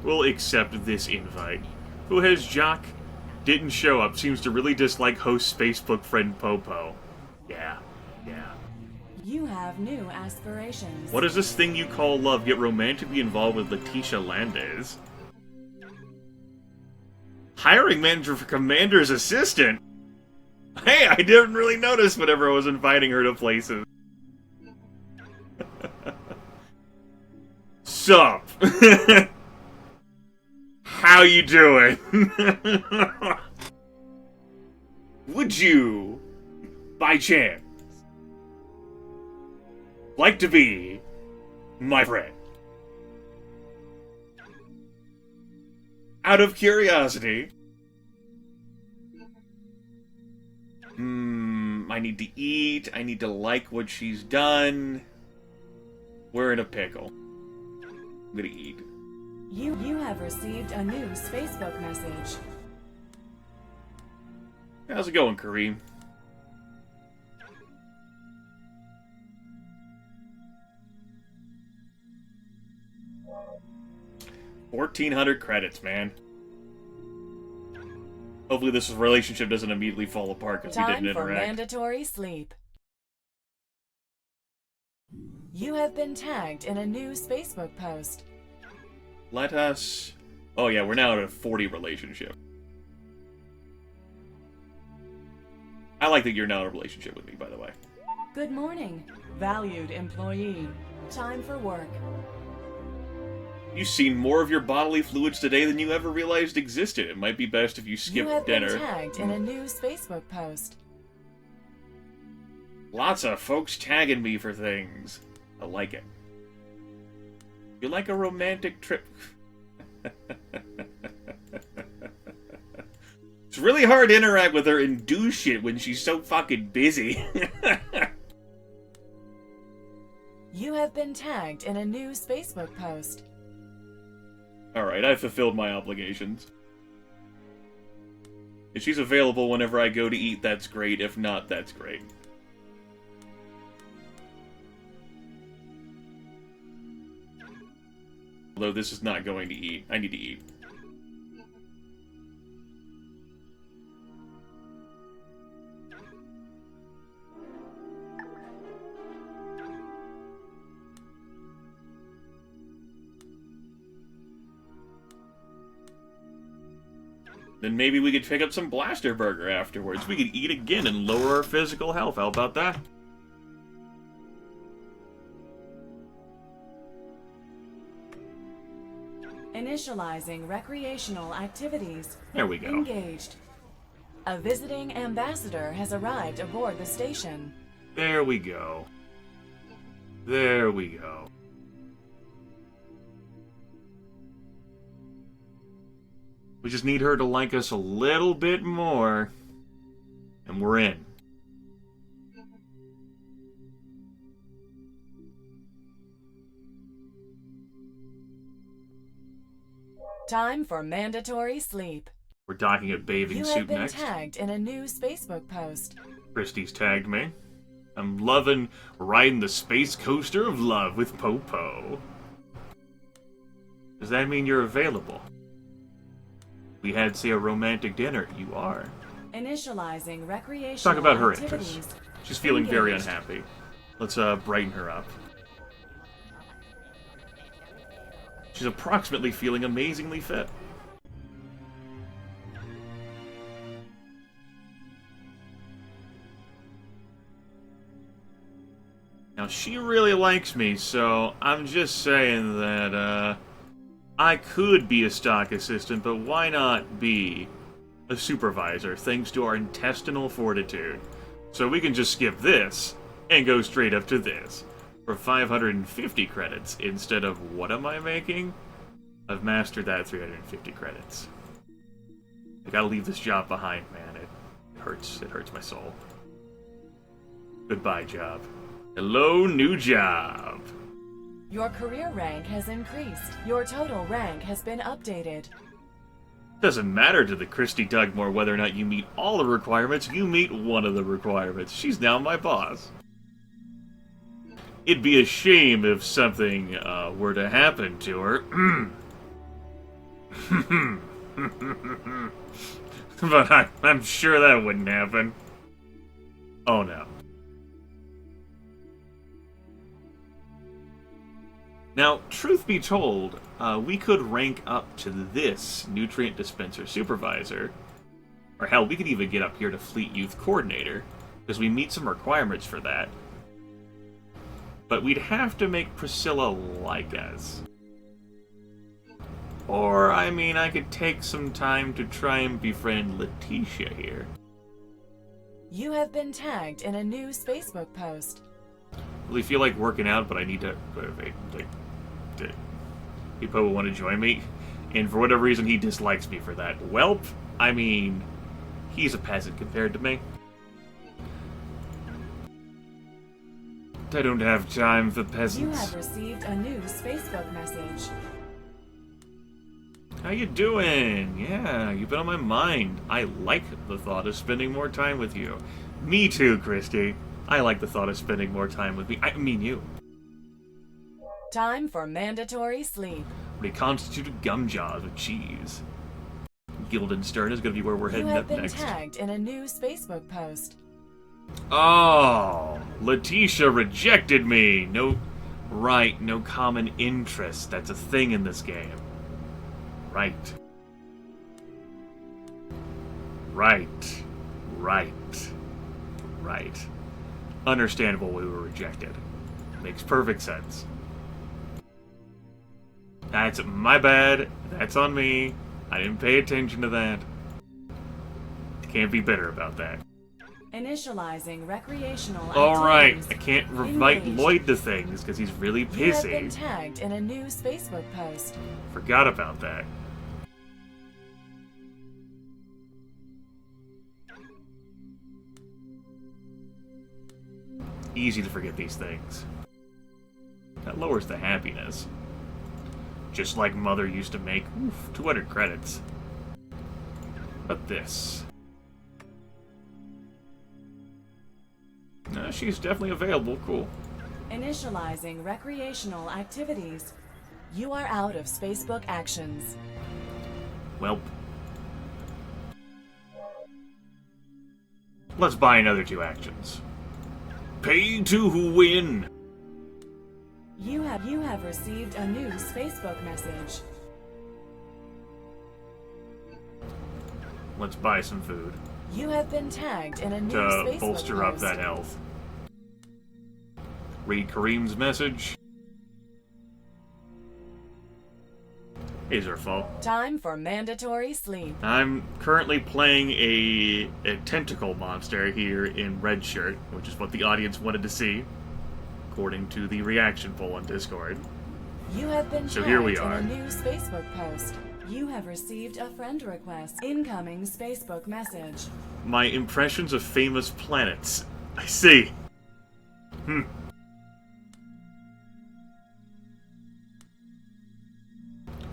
We'll accept this invite. Who has Jock? Didn't show up. Seems to really dislike host Facebook friend Popo. Yeah. You have new aspirations. What does this thing you call love get romantically involved with Letitia Landez? Hiring manager for Commander's assistant? Hey, I didn't really notice whenever I was inviting her to places. Sup? How you doing? Would you, by chance, like to be my friend? Out of curiosity. I need to eat. I need to like what she's done. We're in a pickle. I'm gonna eat. You have received a new Facebook message. How's it going, Kareem? $1,400 credits, man. Hopefully this relationship doesn't immediately fall apart because we didn't Time for interact. mandatory sleep. You have been tagged in a new Facebook post. Let us... Oh yeah, we're now in a 40 relationship. I like that you're now in a relationship with me, by the way. Good morning, valued employee. Time for work. You've seen more of your bodily fluids today than you ever realized existed. It might be best if you You skip have dinner. been tagged in a new Facebook post. Lots of folks tagging me for things. I like it. You like a romantic trip? It's really hard to interact with her and do shit when she's so fucking busy. You have been tagged in a new Facebook post. Alright, I've fulfilled my obligations. If she's available whenever I go to eat, that's great. If not, that's great. Although this is not going to eat. I need to eat. Then maybe we could pick up some Blaster Burger afterwards. We could eat again and lower our physical health. How about that? Initializing recreational activities. There we go. Engaged. A visiting ambassador has arrived aboard the station. There we go. There we go. We just need her to like us a little bit more, and we're in. Time for mandatory sleep. We're docking at bathing You suit have been next. tagged in a new Facebook post. Christie's tagged me. I'm loving riding the space coaster of love with Popo. Does that mean you're available? We had, say, a romantic dinner. You are. Initializing recreational Let's talk about her activities. interests. She's feeling very Engaged. unhappy. Let's brighten her up. She's approximately feeling amazingly fit. Now, she really likes me, so I'm just saying that, I could be a stock assistant, but why not be a supervisor, thanks to our intestinal fortitude? So we can just skip this, and go straight up to this, for 550 credits, instead of what am I making? I've mastered that 350 credits. I gotta leave this job behind, man. It hurts my soul. Goodbye, job. Hello, new job. Your career rank has increased. Your total rank has been updated. Doesn't matter to the Christy Dugmore whether or not you meet all the requirements, you meet one of the requirements. She's now my boss. It'd be a shame if something were to happen to her. But I'm sure that wouldn't happen. Oh no. Now, truth be told, we could rank up to this Nutrient Dispenser Supervisor. Or hell, we could even get up here to Fleet Youth Coordinator, because we meet some requirements for that. But we'd have to make Priscilla like us. Or, I mean, I could take some time to try and befriend Letitia here. You have been tagged in a new Facebook post. Really feel like working out, but I need to... People want to join me, and for whatever reason he dislikes me for that. Welp, I mean, he's a peasant compared to me. I don't have time for peasants. You have received a new Facebook message. How you doing? Yeah, you've been on my mind. I like the thought of spending more time with you. Me too, Christy. I like the thought of spending more time with me. I mean you. Time for mandatory sleep. Reconstituted gum jaws with cheese. Guildenstern is going to be where we're You heading have up been next. tagged in a new Facebook post. Oh, Letitia rejected me. No common interest. That's a thing in this game. Right. Understandable we were rejected. Makes perfect sense. That's my bad. That's on me. I didn't pay attention to that. Can't be bitter about that. Initializing recreational Alright, activities. I can't invite Engaged. Lloyd to things because he's really You have been pissy. tagged in a new Facebook post. Forgot about that. Easy to forget these things. That lowers the happiness. Just like Mother used to make. Oof, 200 credits. But this. No, she's definitely available. Cool. Initializing recreational activities. You are out of Spacebook actions. Welp. Let's buy another 2 actions. Pay to win! You have received a new Spacebook message. Let's buy some food You have been tagged in a new to Spacebook bolster up post. that health. Read Kareem's message. Azerfall. Time for mandatory sleep. I'm currently playing a tentacle monster here in Redshirt, which is what the audience wanted to see, according to the reaction poll on Discord. You have been So tagged here we in are. a new Spacebook post. You have received a friend request. Incoming Spacebook message. My impressions of famous planets. I see.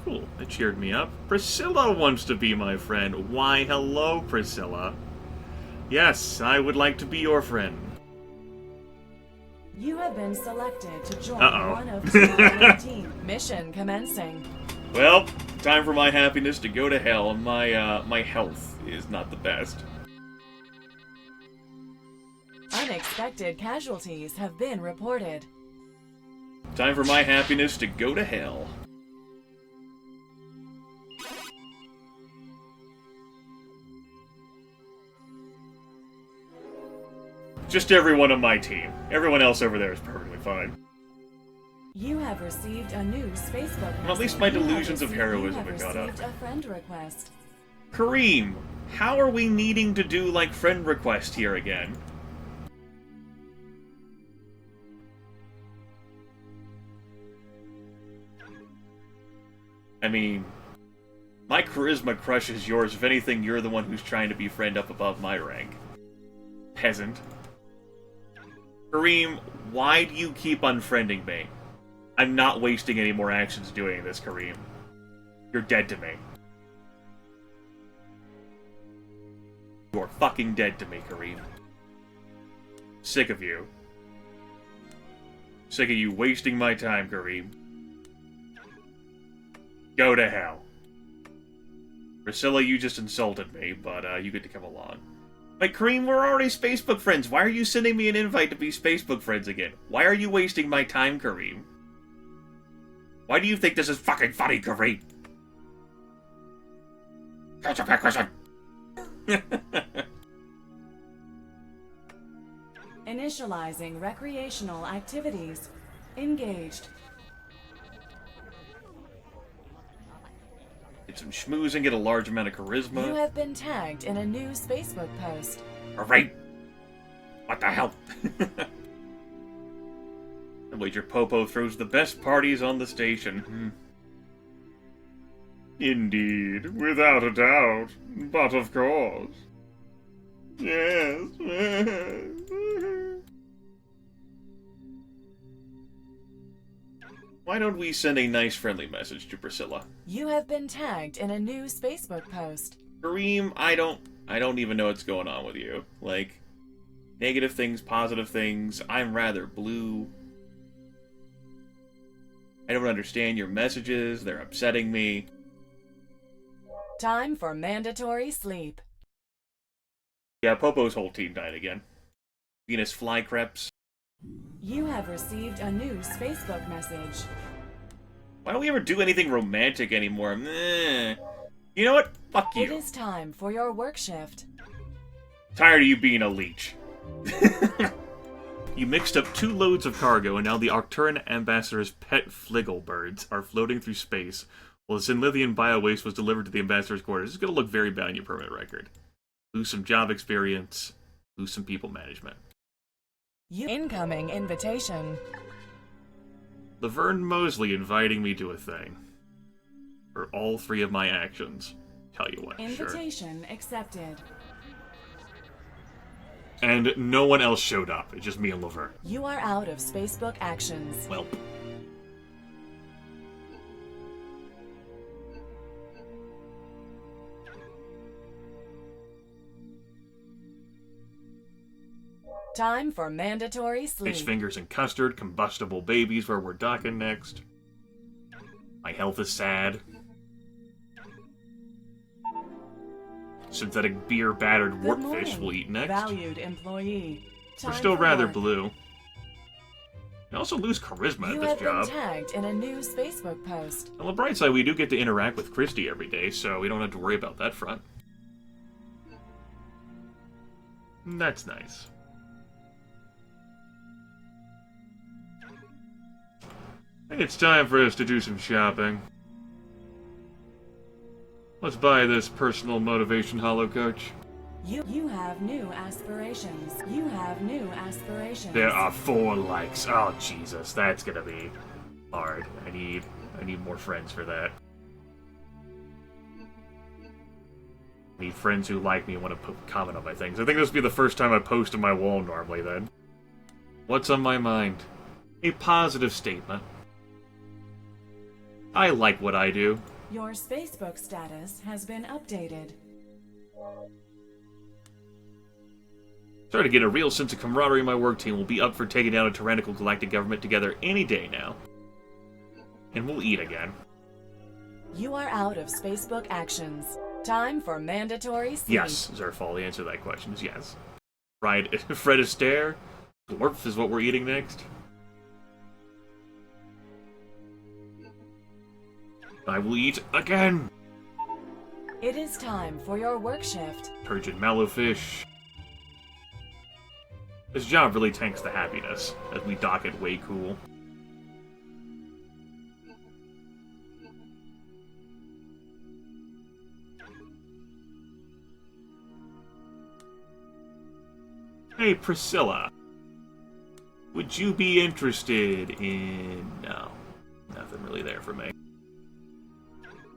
Cool. cheered me up. Priscilla wants to be my friend. Why, hello, Priscilla. Yes, I would like to be your friend. You have been selected to join Uh-oh. one of two team. Mission commencing. Well, time for my happiness to go to hell. My health is not the best. Unexpected casualties have been reported. Time for my happiness to go to hell. Just everyone on my team. Everyone else over there is perfectly fine. You have received a new Facebook message. At least my delusions of You heroism have have got up. received a friend request. Kareem, how are we needing to do, like, friend request here again? I mean, my charisma crushes yours. If anything, you're the one who's trying to be friend up above my rank. Peasant. Kareem, why do you keep unfriending me? I'm not wasting any more actions doing this, Kareem. You're dead to me. You're fucking dead to me, Kareem. Sick of you. Sick of you wasting my time, Kareem. Go to hell. Priscilla, you just insulted me, but you get to come along. Wait, Kareem, we're already Facebook friends. Why are you sending me an invite to be Facebook friends again? Why are you wasting my time, Kareem? Why do you think this is fucking funny, Kareem? Answer that question. Initializing recreational activities. Engaged. Get some schmooze and get a large amount of charisma. You have been tagged in a new Facebook post. Alright. What the hell? I wager Popo throws the best parties on the station. Indeed, without a doubt. But of course. Yes. Why don't we send a nice friendly message to Priscilla? You have been tagged in a new Facebook post. Kareem, I don't even know what's going on with you. Like, negative things, positive things. I'm rather blue. I don't understand your messages. They're upsetting me. Time for mandatory sleep. Yeah, Popo's whole team died again. Venus flycreps. You have received a new Facebook message. Why don't we ever do anything romantic anymore? Meh. You know what? Fuck you. It is time for your work shift. Tired of you being a leech. You mixed up 2 loads of cargo, and now the Arcturan ambassador's pet Fligglebirds are floating through space, while the Zenlithian biowaste was delivered to the ambassador's quarters. This is going to look very bad on your permanent record. Lose some job experience, lose some people management. Incoming invitation. Laverne Mosley inviting me to a thing. For all 3 of my actions. Tell you what, Invitation accepted. And no one else showed up. It's just me and Laverne. You are out of Spacebook actions. Welp. Time for mandatory sleep. Fish fingers and custard, combustible babies where we're docking next. My health is sad. Synthetic beer battered Good warpfish morning, we'll eat next. Valued employee. We're Time still for rather work. blue. I also lose charisma You at have this job. been tagged in a new Facebook post. On the bright side, we do get to interact with Christy every day, so we don't have to worry about that front. That's nice. It's time for us to do some shopping. Let's buy this personal motivation holo coach. You have new aspirations. You have new aspirations. There are 4 likes. Oh Jesus, that's gonna be hard. I need more friends for that. I need friends who like me and want to comment on my things. I think this will be the first time I post on my wall normally then. What's on my mind? A positive statement. I like what I do. Your Spacebook status has been updated. Starting to get a real sense of camaraderie in my work team. We'll be up for taking down a tyrannical galactic government together any day now. And we'll eat again. You are out of Spacebook actions. Time for mandatory sleep. Yes, Zerfall. The answer to that question is yes. Right, Fred Astaire. Dwarf is what we're eating next. I will eat again. It is time for your work shift. Turgid Mallowfish. This job really tanks the happiness, as we dock it way cool. Hey, Priscilla. Would you be interested in... No. Nothing really there for me.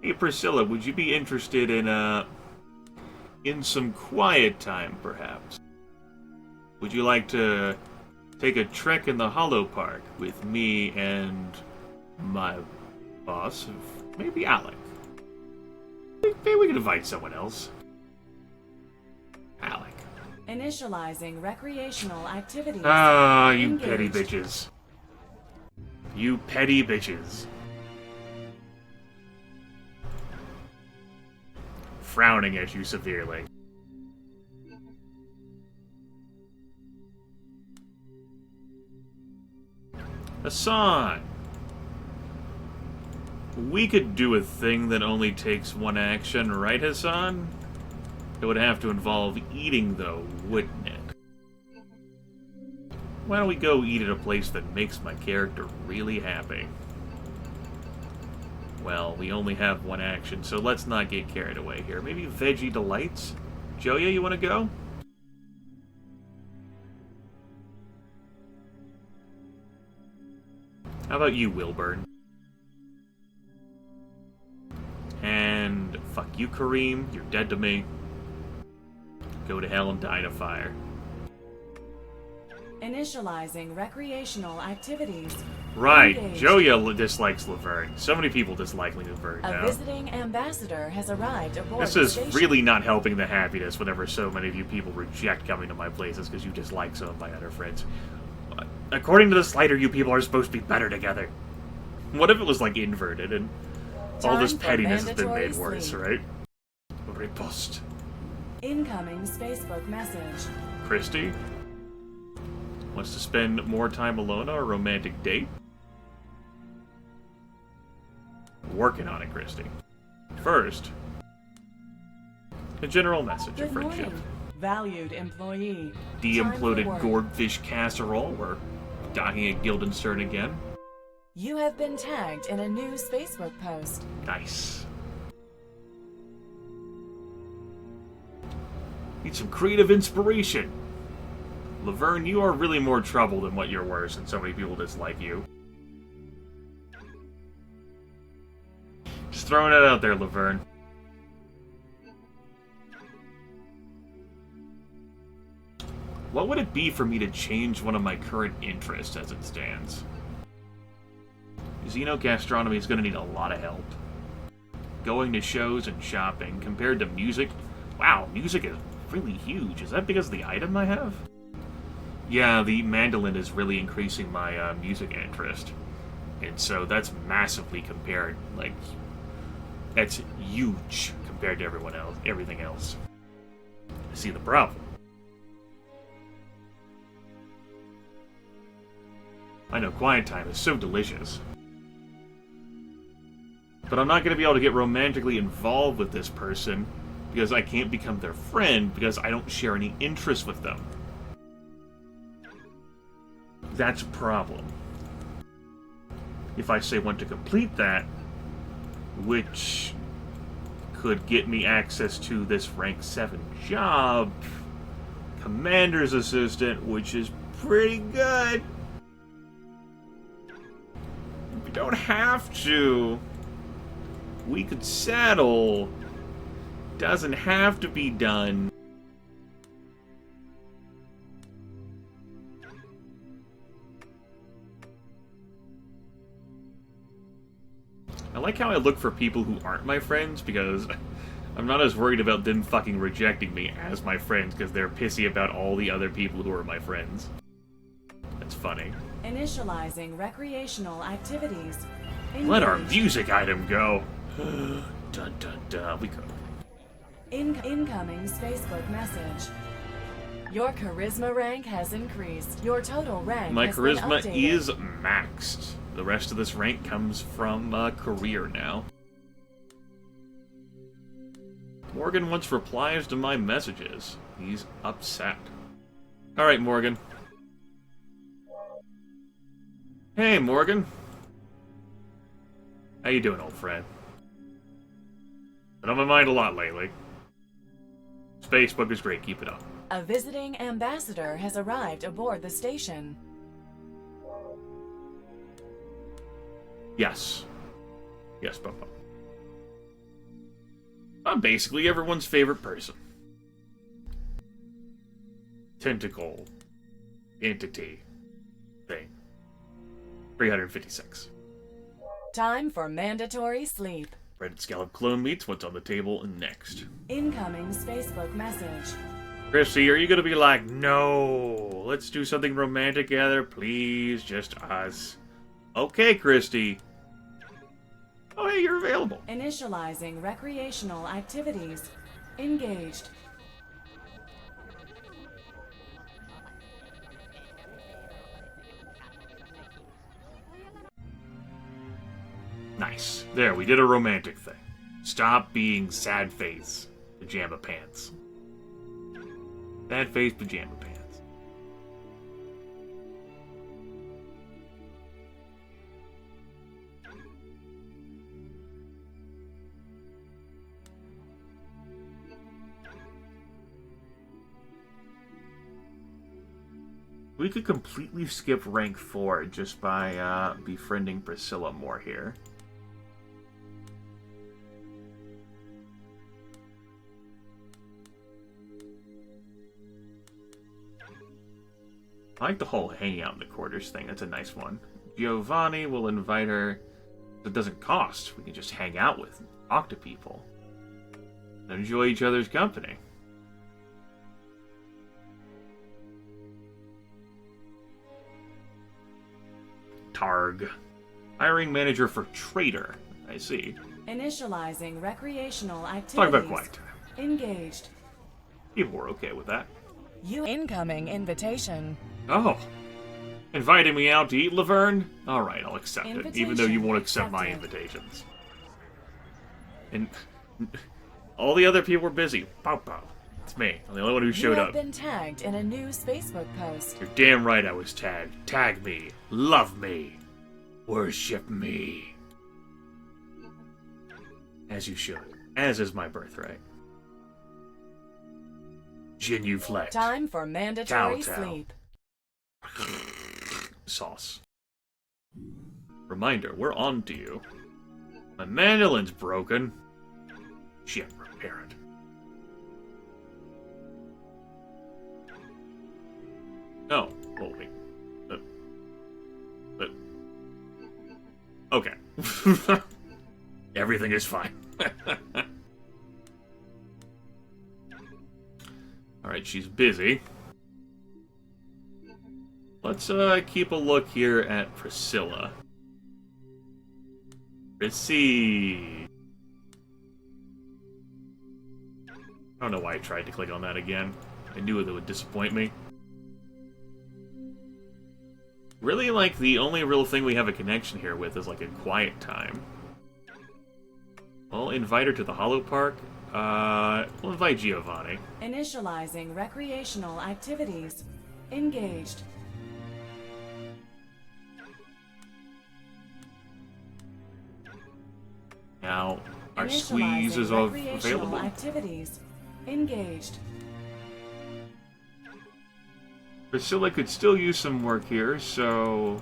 Hey, Priscilla, would you be interested in some quiet time, perhaps? Would you like to take a trek in the Hollow Park with me and my boss, maybe Alec? Maybe we could invite someone else. Alec. Initializing recreational activities. Ah, you Engaged. petty bitches. You petty bitches. Frowning at you severely. Hassan! We could do a thing that only takes one action, right, Hassan? It would have to involve eating, though, wouldn't it? Why don't we go eat at a place that makes my character really happy? Well, we only have one action, so let's not get carried away here. Maybe Veggie Delights? Joya, you want to go? How about you, Wilburn? And fuck you, Kareem. You're dead to me. Go to hell and die in a fire. Initializing recreational activities. Right, Engaged. Joya dislikes Laverne. So many people dislike Laverne A now. visiting ambassador has arrived aboard This the is station. really not helping the happiness whenever so many of you people reject coming to my places because you dislike some of my other friends. According to the Slider, you people are supposed to be better together. What if it was, like, inverted and all this Time for pettiness has been mandatory made worse, sleep. right? Riposte. Incoming Spacebook message. Christy? Wants to spend more time alone on a romantic date? Working on it, Christy. First, a general message Good of friendship. morning, valued employee. De-imploded Time for work. gourdfish casserole. We're docking at Guildenstern again. You have been tagged in a new Spacebook post. Nice. Need some creative inspiration. Laverne, you are really more trouble than what you're worth, and so many people dislike you. Just throwing it out there, Laverne. What would it be for me to change one of my current interests as it stands? Xenogastronomy is going to need a lot of help. Going to shows and shopping, compared to music... Wow, music is really huge. Is that because of the item I have? Yeah, the mandolin is really increasing my music interest. And so that's massively compared, like... That's huge compared to everything else. I see the problem. I know quiet time is so delicious. But I'm not going to be able to get romantically involved with this person because I can't become their friend because I don't share any interest with them. That's a problem. If I say want to complete that, which could get me access to this rank 7 job, commander's assistant, which is pretty good. We don't have to. We could settle. Doesn't have to be done. I like how I look for people who aren't my friends, because I'm not as worried about them fucking rejecting me as my friends, because they're pissy about all the other people who are my friends. That's funny. Initializing recreational activities. Let our Engaged. music item go. Dun dun dun. We go. Incoming Facebook message. Your charisma rank has increased. Your total rank My has charisma been updated. is maxed. The rest of this rank comes from career now. Morgan wants replies to my messages. He's upset. Alright, Morgan. Hey, Morgan. How you doing, old friend? Been on my mind a lot lately. Facebook is great, keep it up. A visiting ambassador has arrived aboard the station. Yes. Yes, Papa. I'm basically everyone's favorite person. Tentacle. Entity. Thing. 356. Time for mandatory sleep. Breaded scallop clone meats, what's on the table next? Incoming Facebook message. Chrissy, are you gonna be like, no, let's do something romantic together, please, just us. Okay, Christy. Oh, hey, you're available. Initializing recreational activities. Engaged. Nice. There, we did a romantic thing. Stop being sad face, pajama pants. Sad face, pajama pants. We could completely skip rank 4 just by befriending Priscilla more here. I like the whole hanging out in the quarters thing. That's a nice one. Giovanni will invite her. It doesn't cost. We can just hang out with and talk to people. And enjoy each other's company. Targ. Hiring manager for trader. I see. Initializing recreational activities. Talk about quiet time. Engaged. People were okay with that. Incoming invitation. Oh. Inviting me out to eat, Laverne? Alright, I'll accept it, even though you won't accept my Invitation invitations. And all the other people were busy. Pow pow. It's me. I'm the only one who showed You have up. been tagged in a new Facebook post. You're damn right I was tagged. Tag me. Love me. Worship me. As you should. As is my birthright. Genuflect. Time for mandatory Kowtow. sleep. Sauce. Reminder, we're on to you. My mandolin's broken. Shit, repair it. Oh, well, wait. Okay. Everything is fine. Alright, she's busy. Let's keep a look here at Priscilla. Prissy. I don't know why I tried to click on that again. I knew it would disappoint me. Really, like, the only real thing we have a connection here with is, like, a quiet time. Well, invite her to the Hollow Park. We'll invite Giovanni. Initializing recreational activities. Engaged. Now, our squeeze is recreational available. activities. Engaged. Priscilla could still use some work here, so...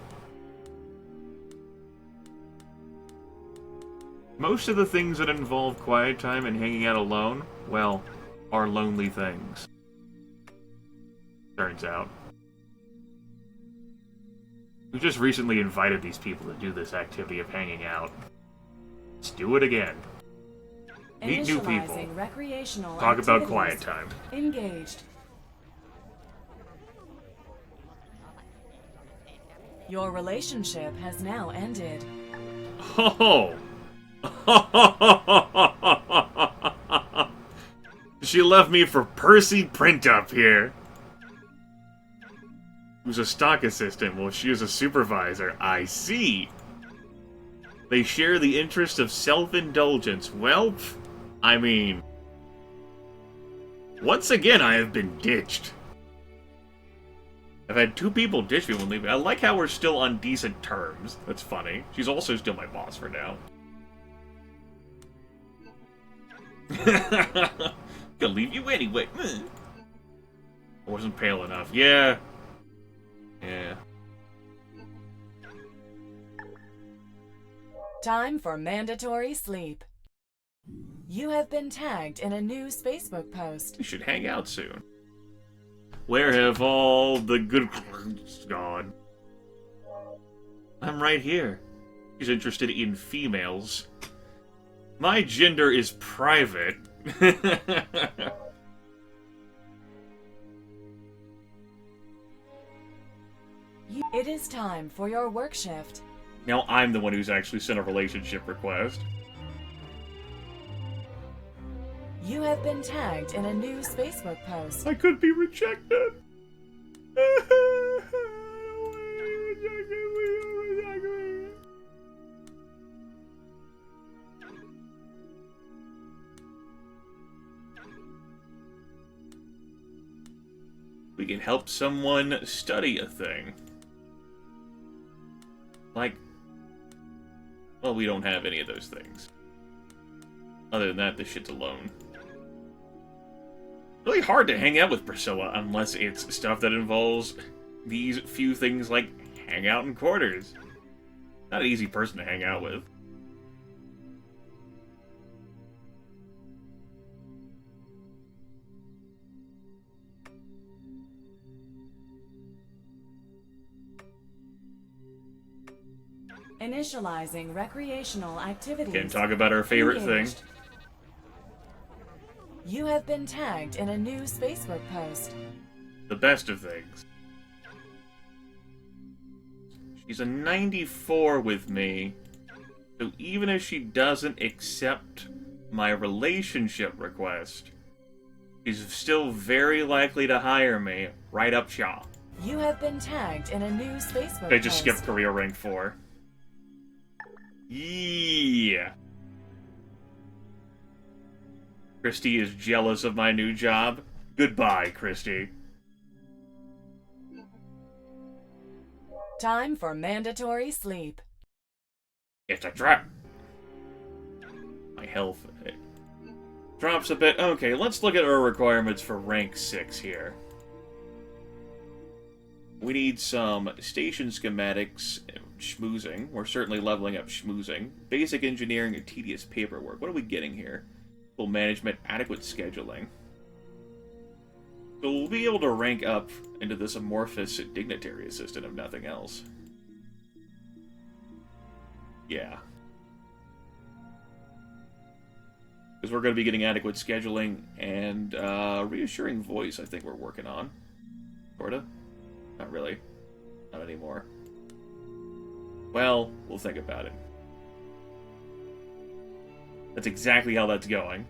most of the things that involve quiet time and hanging out alone, well, are lonely things. Turns out. We just recently invited these people to do this activity of hanging out. Let's do it again. Meet new people. Initializing recreational Talk about activities. quiet time. Engaged. Your relationship has now ended. Oh! She left me for Percy Print up here. Who's a stock assistant while she is a supervisor. I see. They share the interest of self-indulgence. Well, I mean... Once again, I have been ditched. I've had 2 people ditch me when leaving. I like how we're still on decent terms. That's funny. She's also still my boss for now. Gonna leave you anyway. I wasn't pale enough. Yeah. Yeah. Time for mandatory sleep. You have been tagged in a new Facebook post. We should hang out soon. Where have all the good gone? I'm right here. She's interested in females. My gender is private. It is time for your work shift. Now I'm the one who's actually sent a relationship request. You have been tagged in a new Facebook post. I could be rejected. We can help someone study a thing. Like, well, we don't have any of those things. Other than that, this shit's alone. Really hard to hang out with Priscilla unless it's stuff that involves these few things like hang out in quarters. Not an easy person to hang out with. Initializing recreational activities. Can't talk about our favorite Engaged. thing. You have been tagged in a new Facebook post. The best of things. She's a 94 with me, so even if she doesn't accept my relationship request, she's still very likely to hire me right up shop. You have been tagged in a new Facebook post. I just skipped career rank 4. Yeah. Christy is jealous of my new job. Goodbye, Christy. Time for mandatory sleep. It's a trap. My health drops a bit. Okay, let's look at our requirements for rank 6 here. We need some station schematics, schmoozing. We're certainly leveling up schmoozing. Basic engineering and tedious paperwork. What are we getting here? Full management, adequate scheduling. So we'll be able to rank up into this amorphous dignitary assistant if nothing else. Yeah. Because we're going to be getting adequate scheduling and reassuring voice I think we're working on. Sorta? Not really. Not anymore. Well, we'll think about it. That's exactly how that's going.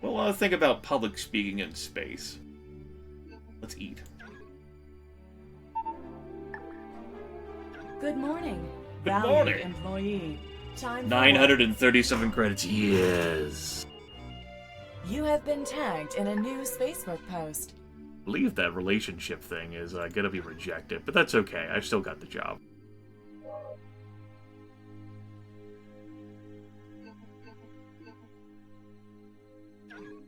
We'll think about public speaking in space. Let's eat. Good morning. Good Valued morning. employee. Time for 937 credits. Yes. work. You have been tagged in a new Facebook post. I believe that relationship thing is gonna be rejected, but that's okay. I've still got the job.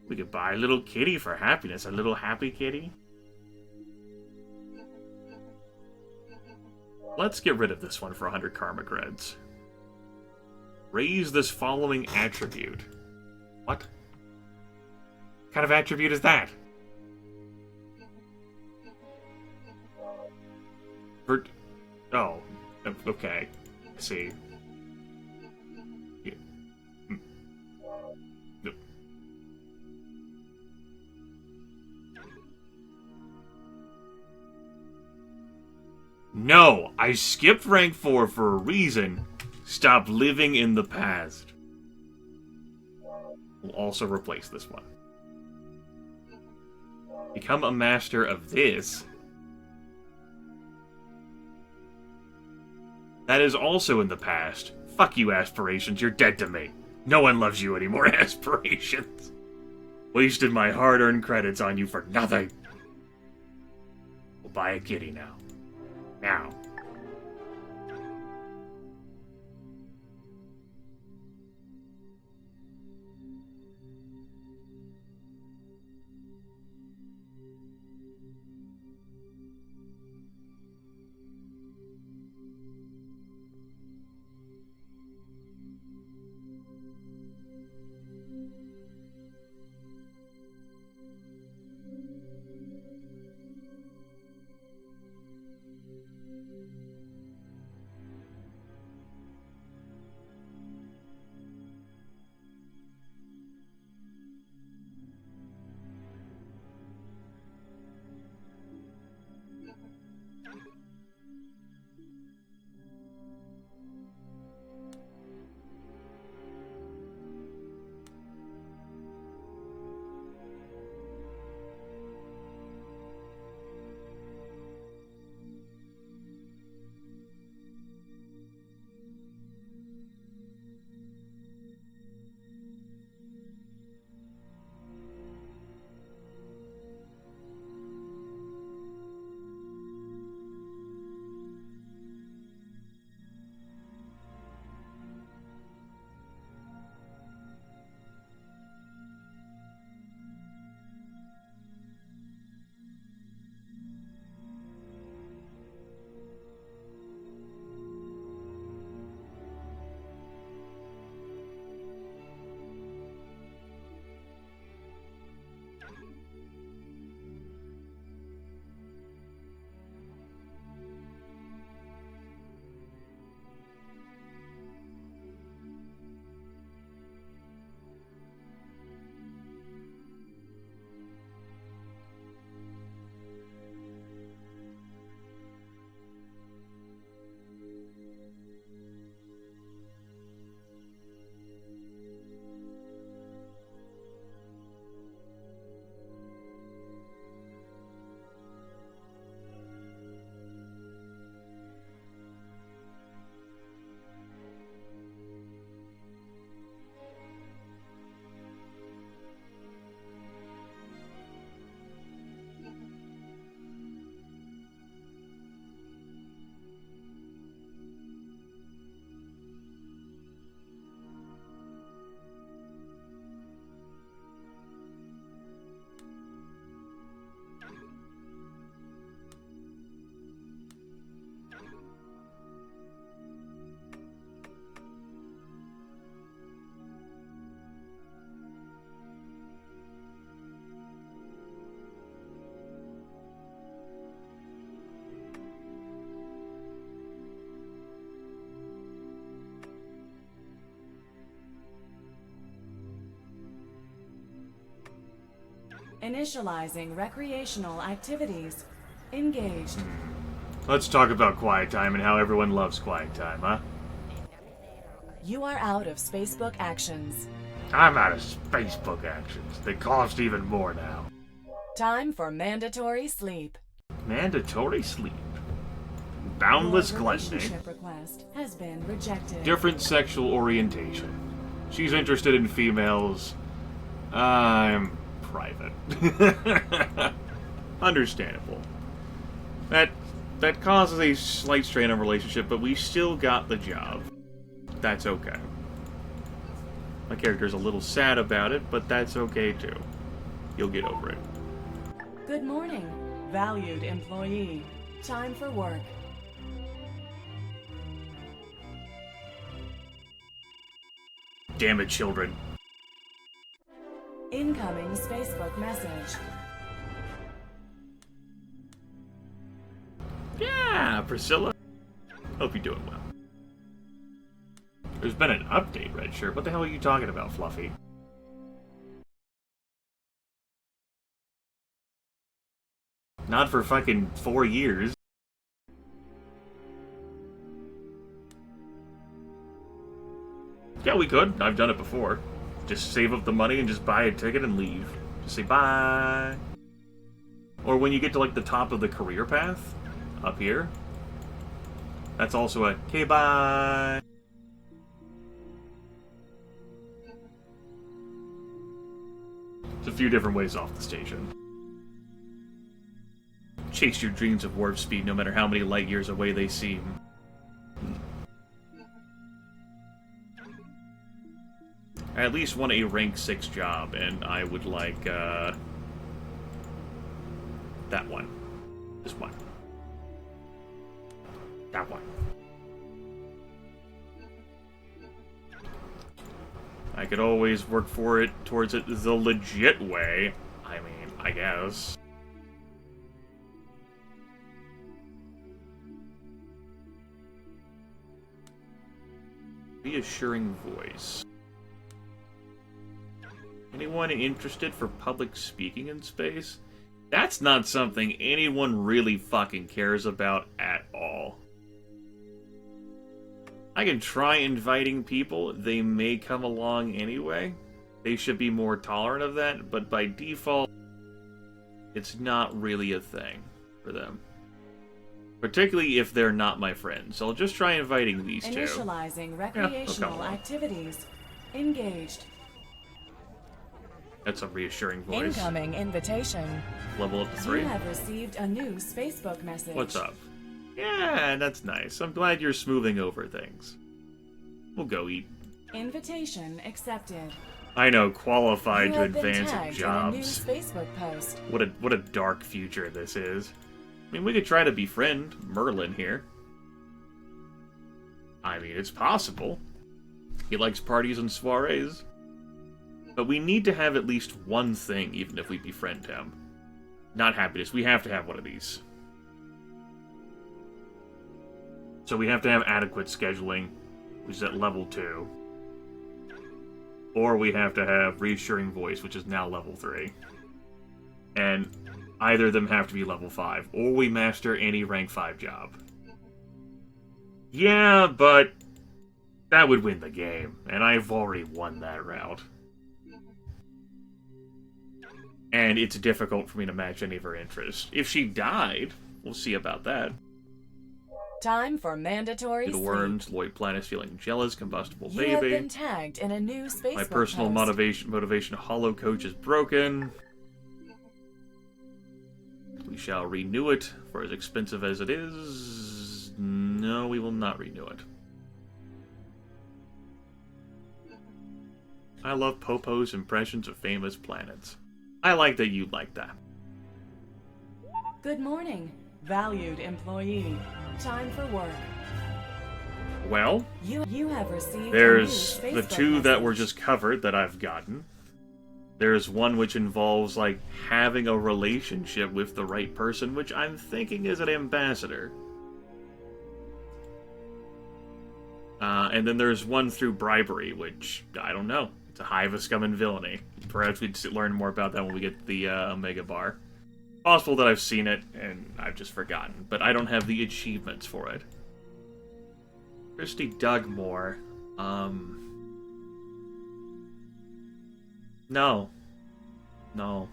We could buy a little kitty for happiness. A little happy kitty. Let's get rid of this one for 100 karma creds. Raise this following attribute. What? What kind of attribute is that? Oh, okay. I see. No, I skipped rank 4 for a reason. Stop living in the past. We'll also replace this one. Become a master of this. That is also in the past. Fuck you, Aspirations, you're dead to me. No one loves you anymore, Aspirations. Wasted my hard-earned credits on you for nothing. We'll buy a kitty now. Now. Initializing recreational activities. Engaged. Let's talk about quiet time and how everyone loves quiet time, huh? You are out of Spacebook actions. I'm out of Facebook actions. They cost even more now. Time for mandatory sleep. Mandatory sleep. Boundless Your gluttony. relationship request has been rejected. Different sexual orientation. She's interested in females. I'm private. Understandable. That causes a slight strain on relationship, but we still got the job. That's okay. My character's a little sad about it, but that's okay too. You'll get over it. Good morning, valued employee. Time for work. Damn it, children. Incoming Spacebook message. Yeah, Priscilla. Hope you're doing well. There's been an update, Redshirt. What the hell are you talking about, Fluffy? Not for fucking 4 years. Yeah, we could. I've done it before. Just save up the money and just buy a ticket and leave. Just say bye. Or when you get to like the top of the career path, up here, that's also a okay, bye. It's a few different ways off the station. Chase your dreams of warp speed no matter how many light years away they seem. I at least want a rank 6 job, and I would like, that one. This one. That one. I could always work for it towards it the legit way. I mean, I guess. Reassuring voice. Anyone interested for public speaking in space? That's not something anyone really fucking cares about at all. I can try inviting people. They may come along anyway. They should be more tolerant of that, but by default, it's not really a thing for them. Particularly if they're not my friends. So I'll just try inviting these two. Initializing recreational activities. Engaged. That's a reassuring voice. Incoming invitation. Level up to 3. You have received a new Spacebook message. What's up? Yeah, that's nice. I'm glad you're smoothing over things. We'll go eat. Invitation accepted. I know, qualified to You have been advance tagged jobs. in a new Spacebook post. What a dark future this is. I mean, we could try to befriend Merlin here. I mean, it's possible. He likes parties and soirees. But we need to have at least one thing, even if we befriend him. Not happiness. We have to have one of these. So we have to have adequate scheduling, which is at level 2. Or we have to have reassuring voice, which is now level 3. And either of them have to be level 5. Or we master any rank 5 job. Yeah, but that would win the game. And I've already won that route. And it's difficult for me to match any of her interests. If she died, we'll see about that. Time for mandatory The worms, Lloyd Planet feeling jealous, combustible You have baby. been tagged in a new Spacebook My personal post. motivation hollow coach is broken. We shall renew it for as expensive as it is. No, we will not renew it. I love Popo's impressions of famous planets. I like that you like that. Good morning, valued employee. Time for work. Well, You have received there's a new the Spacebook two that were message. just covered that I've gotten. There's one which involves, like, having a relationship with the right person, which I'm thinking is an ambassador. And then there's one through bribery, which, I don't know. It's a hive of scum and villainy. Perhaps we'd learn more about that when we get to the Omega Bar. Possible that I've seen it, and I've just forgotten. But I don't have the achievements for it. Christy Dugmore. No. No.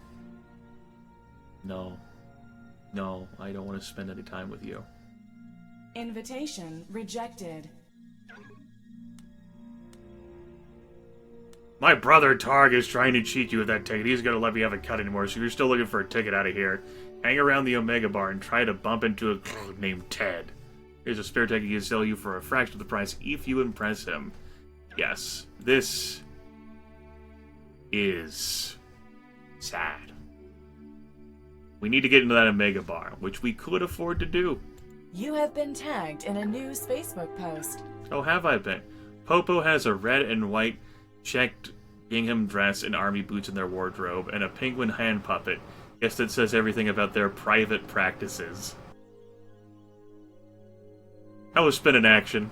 No. No, I don't want to spend any time with you. Invitation rejected. My brother Targ is trying to cheat you with that ticket. He's gonna let me have a cut anymore, so you're still looking for a ticket out of here. Hang around the Omega Bar and try to bump into a named Ted. Here's a spare ticket he can sell you for a fraction of the price if you impress him. Yes, this is sad. We need to get into that Omega Bar, which we could afford to do. You have been tagged in a new Spacebook post. Oh, have I been? Popo has a red and white checked gingham dress and army boots in their wardrobe, and a penguin hand puppet. Guess that says everything about their private practices. How was spin in action?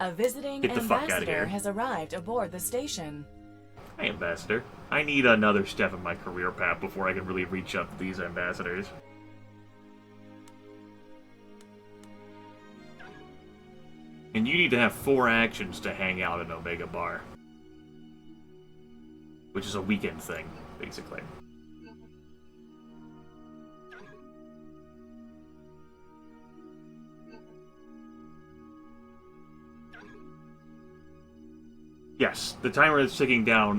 A visiting Get the fuck outta ambassador here. has arrived aboard the station. Hey, Ambassador. I need another step in my career path before I can really reach up to these ambassadors. And you need to have 4 actions to hang out in Omega Bar. Which is a weekend thing, basically. Yes, the timer that's ticking down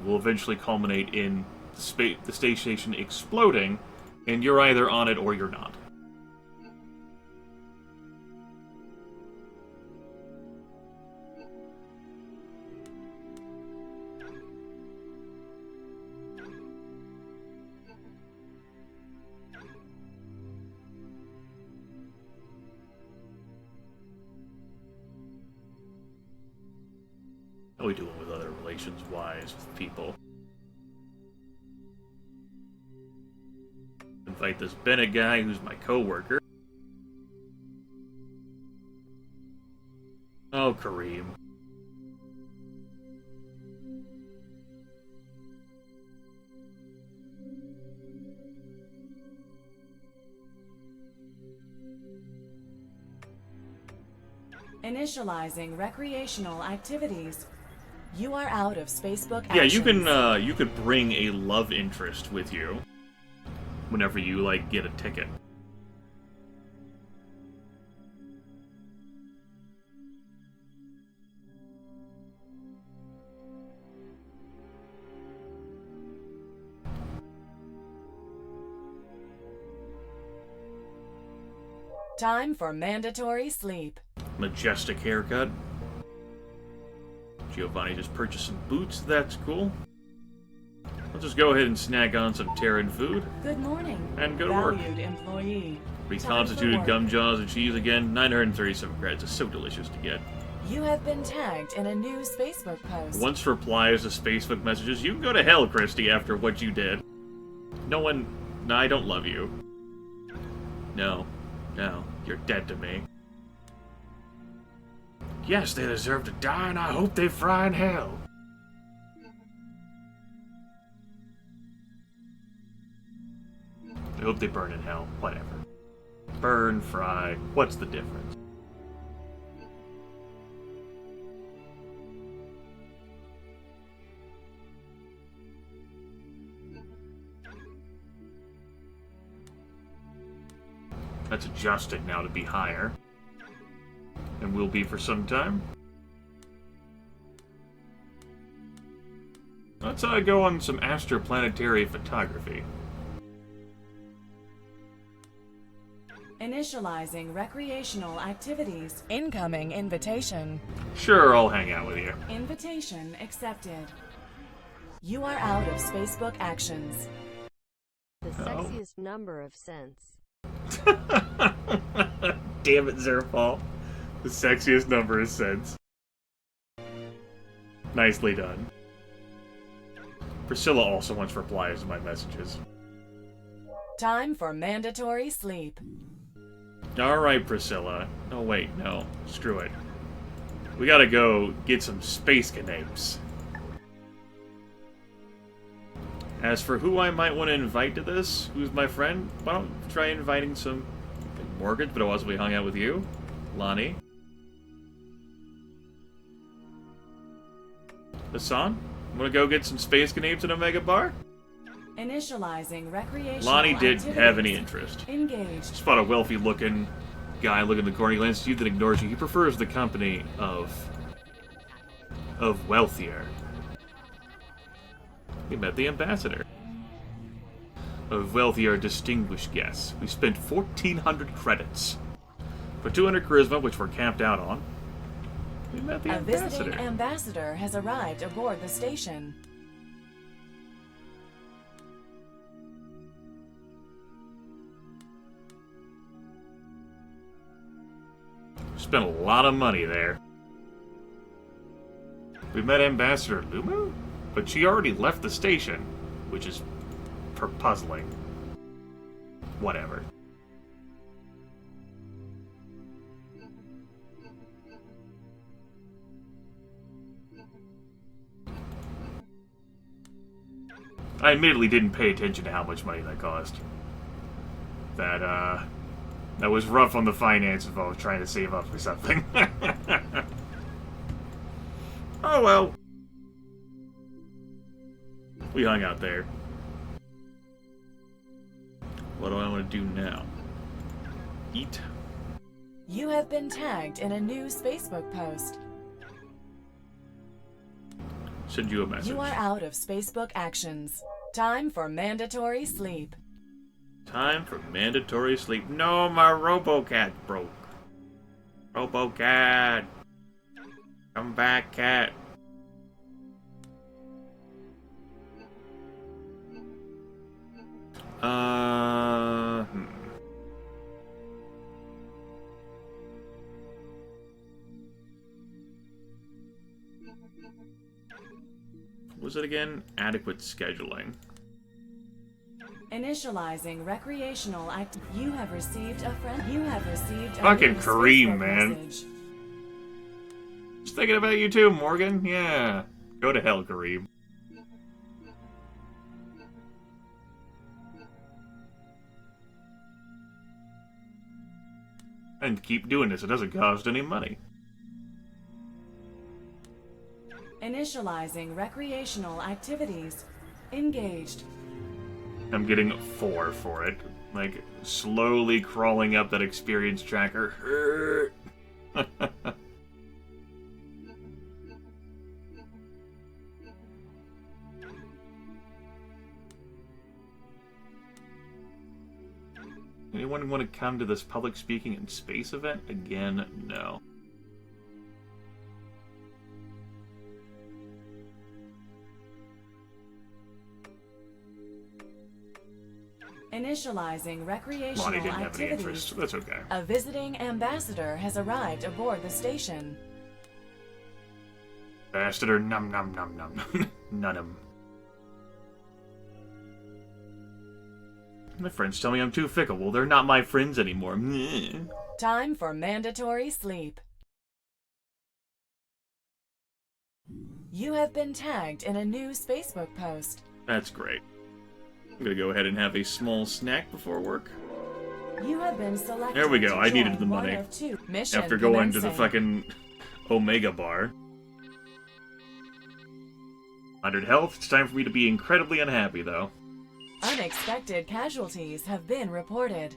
will eventually culminate in the space station exploding, and you're either on it or you're not. How are we doing with other relations-wise with people? Invite this Bennett guy who's my co-worker. Oh, Kareem. Initializing recreational activities. You are out of Spacebook Yeah, actions. you could bring a love interest with you whenever you, like, get a ticket. Time for mandatory sleep. Majestic haircut. Giovanni just purchased some boots, that's cool. I'll just go ahead and snack on some Terran food. Good morning. And go to work. Valued employee. Reconstituted Time for gum work. jaws and cheese again. 937 credits. It's so delicious to get. You have been tagged in a new Spacebook post. Once replies to Facebook messages, you can go to hell, Christy, after what you did. No, I don't love you. No, you're dead to me. Yes, they deserve to die, and I hope they fry in hell. I hope they burn in hell. Whatever. Burn, fry, what's the difference? That's adjusted now to be higher. And will be for some time. Let's go on some astroplanetary photography. Initializing recreational activities. Incoming invitation. Sure, I'll hang out with you. Invitation accepted. You are out of Spacebook actions. The sexiest number of cents. Damn it, Zerfall. The sexiest number of cents. Nicely done. Priscilla also wants replies to my messages. Time for mandatory sleep. Alright, Priscilla. Oh, wait, no. Screw it. We gotta go get some space canapes. As for who I might want to invite to this, who's my friend, why don't we try inviting some Morgan, but also we hung out with you, Lonnie. Hassan, wanna go get some space canapes in Omega Bar? Initializing recreational Lonnie didn't activities. have any interest. Engaged. Spot a wealthy-looking guy looking in the corner. He glances at you, then ignores you. He prefers the company of wealthier. We met the ambassador. Of wealthier, distinguished guests. We spent 1,400 credits. For 200 charisma, which we're capped out on. We met the A ambassador. visiting ambassador has arrived aboard the station. Spent a lot of money there. We met Ambassador Lumu? But she already left the station, which is puzzling. Whatever. I admittedly didn't pay attention to how much money that cost. That That was rough on the finances while I was trying to save up for something. Oh well. We hung out there. What do I want to do now? Eat? You have been tagged in a new Spacebook post. Send you a message. You are out of Spacebook actions. Time for mandatory sleep. Time for mandatory sleep. No, my RoboCat broke. RoboCat. Come back, cat. What was it again? Adequate scheduling. Initializing recreational act. You have received a friend. You have received a Fucking new Kareem, Facebook man. message. Just thinking about you too, Morgan. Yeah. Go to hell, Kareem. And keep doing this. It doesn't cost any money. Initializing recreational activities. Engaged. I'm getting 4 for it. Like, slowly crawling up that experience tracker. Anyone want to come to this public speaking in space event? Again, no. Initializing recreational Lonnie didn't have any activities. interest. That's okay. A visiting ambassador has arrived aboard the station. Bastard or num num num num num. Nunum. My friends tell me I'm too fickle. Well, they're not my friends anymore. Meh. Time for mandatory sleep. You have been tagged in a new Spacebook post. That's great. I'm gonna go ahead and have a small snack before work. You have been selected. There we go. to I needed join the one money. of 2. Mission After going to the commencing. fucking Omega Bar. 100 health. It's time for me to be incredibly unhappy, though. Unexpected casualties have been reported.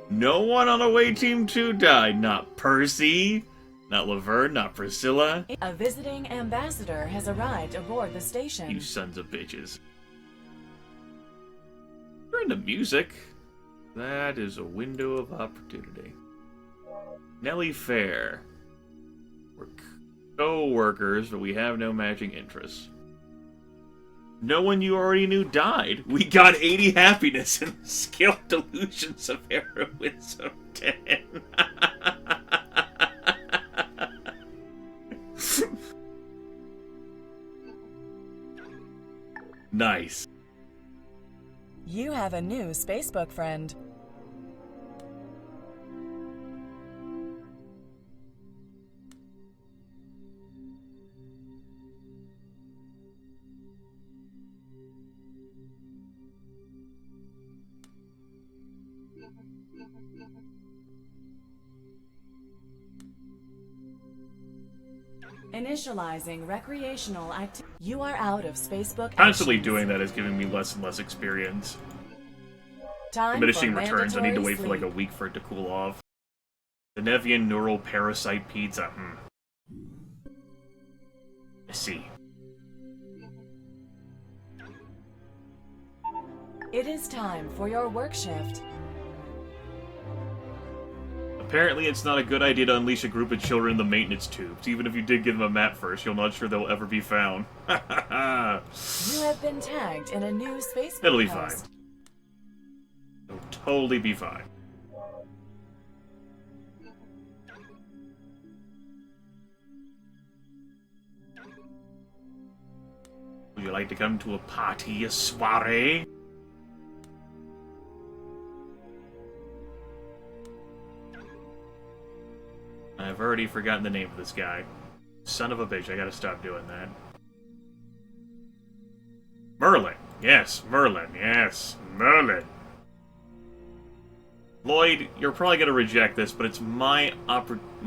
No one on Away Team 2 died. Not Percy, not Laverne, not Priscilla. A visiting ambassador has arrived aboard the station. You sons of bitches. You're into music. That is a window of opportunity. Nellie Fair. We're co-workers, but we have no matching interests. No one you already knew died. We got 80 happiness and skill delusions of heroism 10. Nice. You have a new Spacebook friend. Initializing recreational activity. You are out of Spacebook Constantly actions. doing that is giving me less and less experience. Time Diminishing for returns, I need to wait mandatory for like a sleep. week for it to cool off. The Nevian Neural Parasite Pizza, I see. It is time for your work shift. Apparently it's not a good idea to unleash a group of children in the maintenance tubes. Even if you did give them a map first, you're not sure they'll ever be found. You have been tagged in a new Spacebook It'll be post. fine. It'll totally be fine. Would you like to come to a party, a soiree? I've already forgotten the name of this guy. Son of a bitch, I gotta stop doing that. Merlin. Yes, Merlin. Yes, Merlin. Lloyd, you're probably gonna reject this, but it's my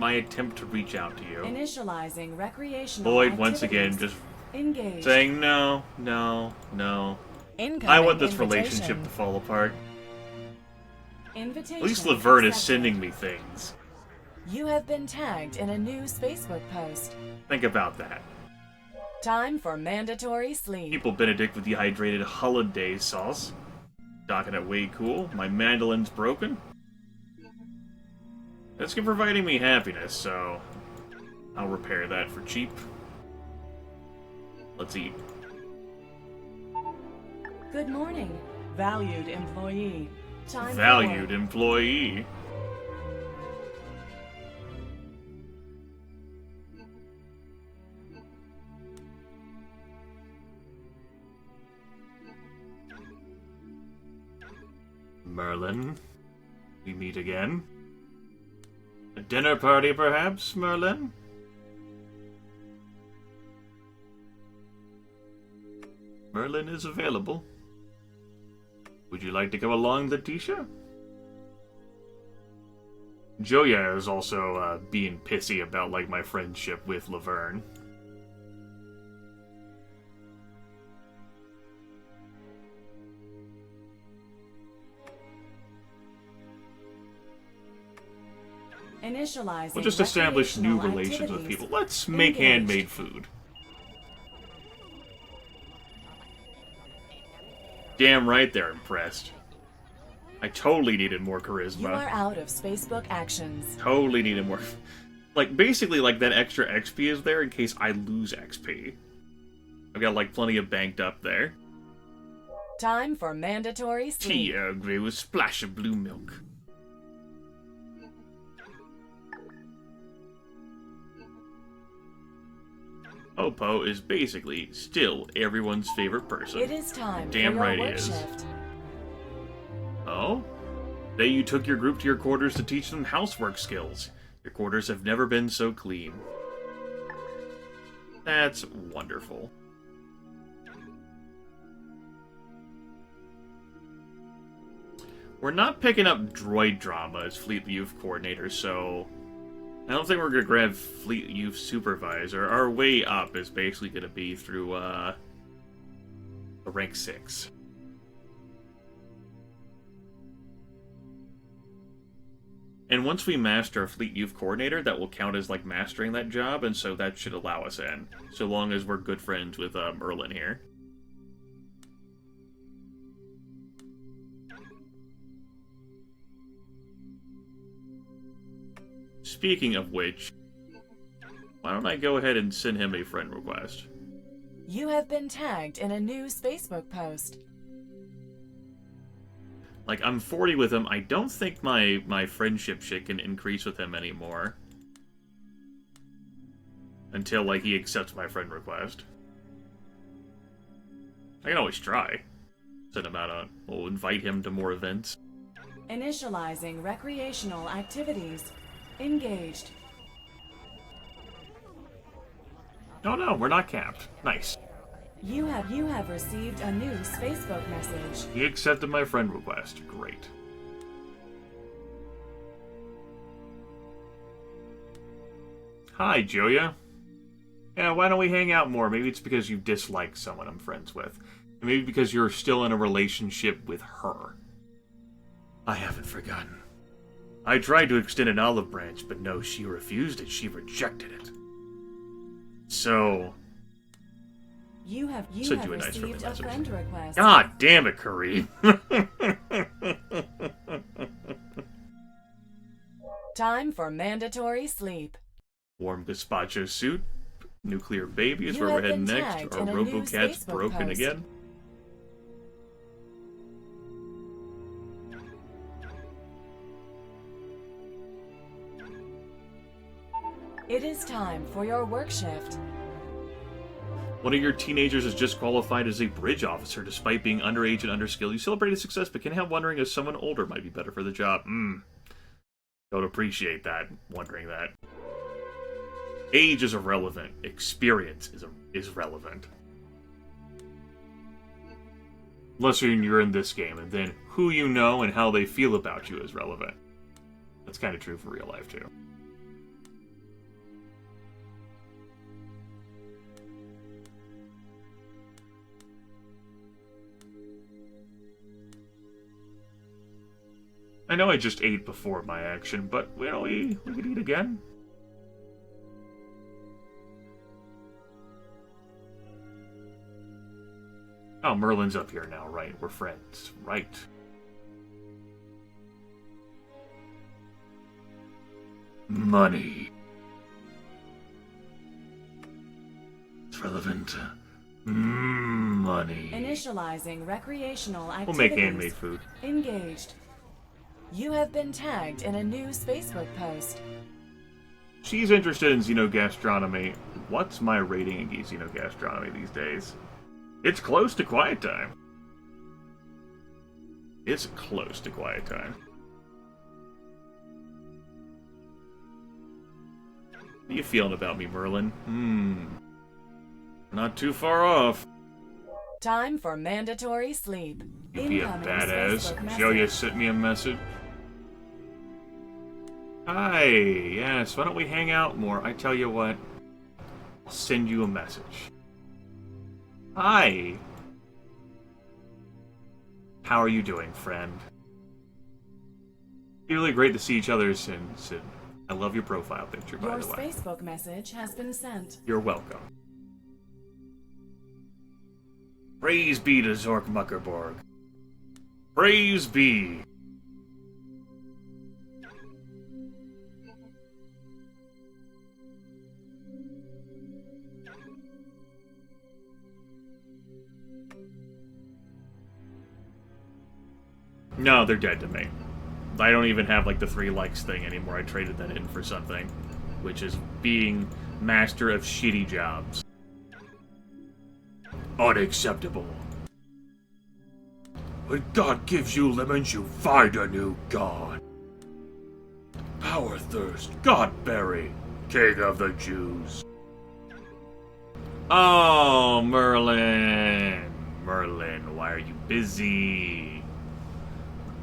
attempt to reach out to you. Initializing recreational Lloyd, once activities. again, just Engaged. saying no, no, no. Incoming I want this invitation. relationship to fall apart. Invitation At least Laverne is accepted. sending me things. You have been tagged in a new Facebook post. Think about that. Time for mandatory sleep. People Benedict with dehydrated hollandaise sauce. Docking it way cool. My mandolin's broken. It's providing me happiness, so I'll repair that for cheap. Let's eat. Good morning, valued employee. Time Valued for employee. Merlin, we meet again. A dinner party, perhaps, Merlin? Merlin is available. Would you like to come along, Letitia? Joya is also being pissy about, like, my friendship with Laverne. initializing. We'll just establish new recreational relations with activities. people. Let's make Engaged. handmade food. Damn right they're impressed. I totally needed more You are charisma. out of Spacebook actions. Totally needed more. Like, basically, like, that extra XP is there in case I lose XP. I've got, like, plenty of banked up there. Time for mandatory Tea sleep. Earl Grey with splash of blue milk. Oppo is basically still everyone's favorite person. It is time Damn for your right he work is. shift. Oh? Day you took your group to your quarters to teach them housework skills. Your quarters have never been so clean. That's wonderful. We're not picking up droid drama as Fleet Youth Coordinator, so I don't think we're going to grab Fleet Youth Supervisor. Our way up is basically going to be through the rank 6. And once we master a Fleet Youth Coordinator, that will count as, like, mastering that job, and so that should allow us in. So long as we're good friends with Merlin here. Speaking of which, why don't I go ahead and send him a friend request? You have been tagged in a new Spacebook post. Like, I'm 40 with him. I don't think my friendship shit can increase with him anymore. Until, like, he accepts my friend request. I can always try. Send him out we'll invite him to more events. Initializing recreational activities. Engaged. Oh no, we're not capped. Nice. You have received a new Spacebook message. He accepted my friend request. Great. Hi, Joya. Yeah, why don't we hang out more? Maybe it's because you dislike someone I'm friends with. And maybe because you're still in a relationship with her. I haven't forgotten. I tried to extend an olive branch, but no, she refused it. She rejected it. So... You have Send you a nice received friendly a message. friend request. God damn it, Kareem. Time for mandatory sleep. Warm gazpacho soup. Nuclear baby is You where we're have heading been next. tagged Our in a new RoboCat's Facebook broken post. again. It is time for your work shift. One of your teenagers is just qualified as a bridge officer despite being underage and underskilled. You celebrated success, but can't help wondering if someone older might be better for the job. Don't appreciate that, wondering that. Age is irrelevant. Experience is relevant. Unless you're in this game, and then who you know and how they feel about you is relevant. That's kind of true for real life, too. I know I just ate before my action, but, you know, we could eat again. Oh, Merlin's up here now, right? We're friends, right? Money. It's relevant. Money. Initializing recreational activities. We'll make handmade food. Engaged. You have been tagged in a new Facebook post. She's interested in xenogastronomy. What's my rating in xenogastronomy these days? It's close to quiet time. It's close to quiet time. What are you feeling about me, Merlin? Not too far off. Time for mandatory sleep. You be a badass. Joya sent me a message. Hi, yes, why don't we hang out more? I tell you what, I'll send you a message. Hi. How are you doing, friend? It's really great to see each other since I love your profile picture, by the way. Your Facebook message has been sent. You're welcome. Praise be to Zork Muckerborg. Praise be. No, they're dead to me. I don't even have, like, the 3 likes thing anymore. I traded that in for something, which is being master of shitty jobs. Unacceptable. When God gives you lemons, you find a new god. Power thirst, Godberry, king of the Jews. Oh, Merlin. Merlin, why are you busy?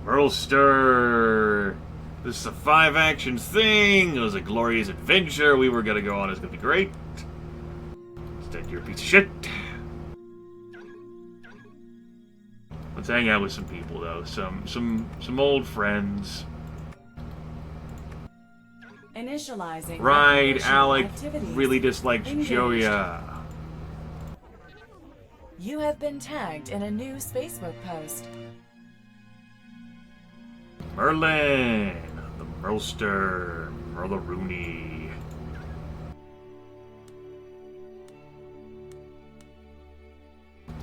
Merlster! This is a 5-action thing! It was a glorious adventure we were gonna go on. It's gonna be great. Instead, you're a piece of shit. Let's hang out with some people, though. Some old friends. Initializing. Right, Alec activities. really dislikes Engaged. Joya. You have been tagged in a new Facebook post. Merlin, the Merlster, Merlarooney.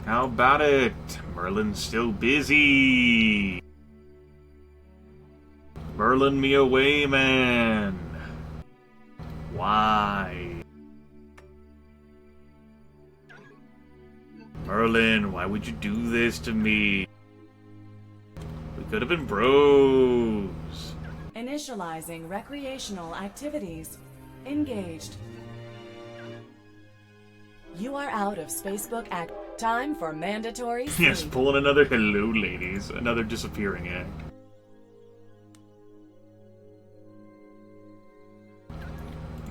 How about it? Merlin's still busy. Merlin me away, man. Why? Merlin, why would you do this to me? We could have been bros. Initializing recreational activities. Engaged. You are out of Facebook act. Time for mandatory sleep. Yes, pulling another hello, ladies. Another disappearing act.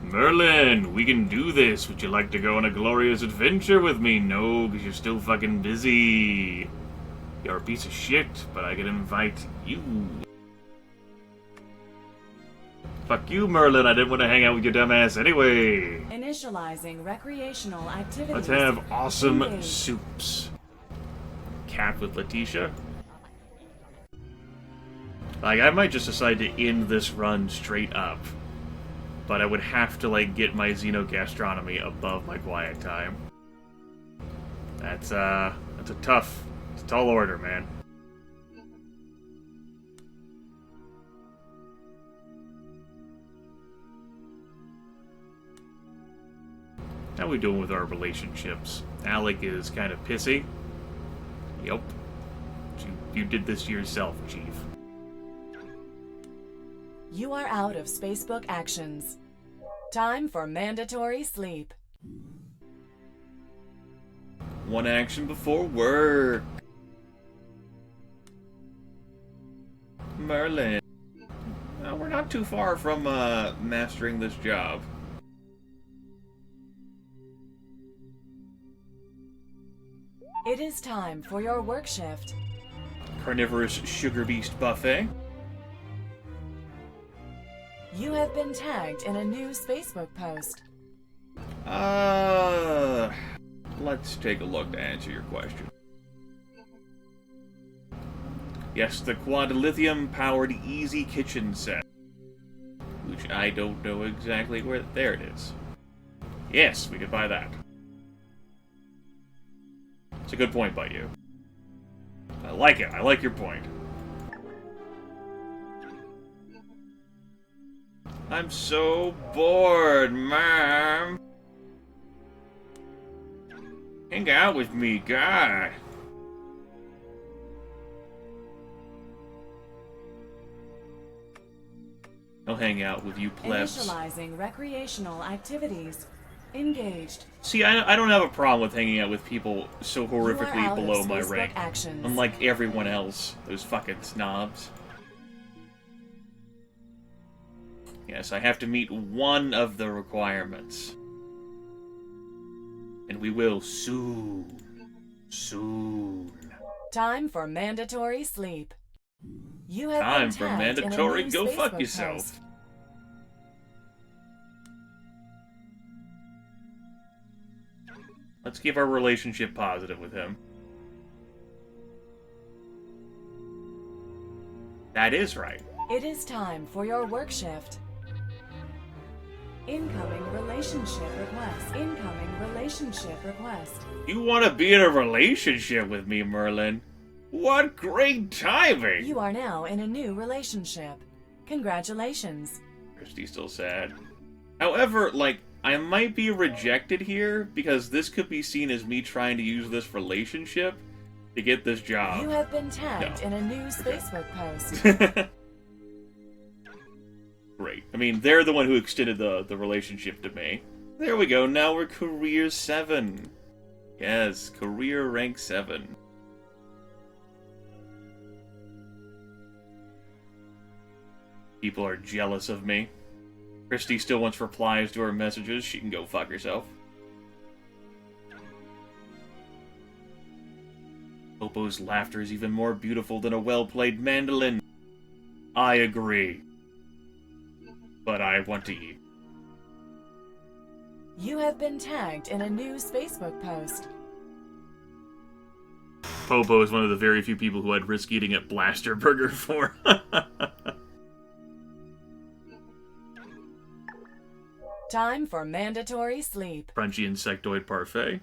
Merlin, we can do this. Would you like to go on a glorious adventure with me? No, because you're still fucking busy. You're a piece of shit, but I can invite you. Fuck you, Merlin. I didn't want to hang out with your dumb ass anyway. Initializing recreational activities. Let's have awesome Engaged. soups. Cat with Letitia. Like, I might just decide to end this run straight up. But I would have to, like, get my xenogastronomy above my quiet time. That's a tall order, man. How we doing with our relationships? Alec is kind of pissy. Yep. You did this to yourself, Chief. You are out of Facebook actions. Time for mandatory sleep. One action before work. Merlin. We're not too far from mastering this job. It is time for your work shift. Carnivorous Sugar Beast Buffet. You have been tagged in a new Spacebook post. Let's take a look to answer your question. Yes, the Quad-Lithium-powered Easy Kitchen set. Which I don't know exactly where... There it is. Yes, we could buy that. It's a good point by you. I like it. I like your point. I'm so bored, Mom. Hang out with me, God. I'll hang out with you, plebs. Initializing recreational activities. Engaged. See, I don't have a problem with hanging out with people so horrifically below my rank. Actions. Unlike everyone else. Those fucking snobs. Yes, I have to meet one of the requirements. And we will soon. Soon. Time for mandatory sleep. You have Time been for tagged in a mandatory new go fuck Facebook yourself. post. Let's keep our relationship positive with him. That is right. It is time for your work shift. Incoming relationship request. Incoming relationship request. You want to be in a relationship with me, Merlin? What great timing! You are now in a new relationship. Congratulations. Christy's still sad. However, like, I might be rejected here because this could be seen as me trying to use this relationship to get this job. You have been tagged in a new Facebook post. Great. I mean, they're the one who extended the relationship to me. There we go. Now we're career 7. Yes, career rank 7. People are jealous of me. Christy still wants replies to her messages. She can go fuck herself. Popo's laughter is even more beautiful than a well-played mandolin. I agree. But I want to eat. You have been tagged in a new Facebook post. Popo is one of the very few people who I'd risk eating at Blaster Burger for. Time for mandatory sleep. Crunchy insectoid parfait.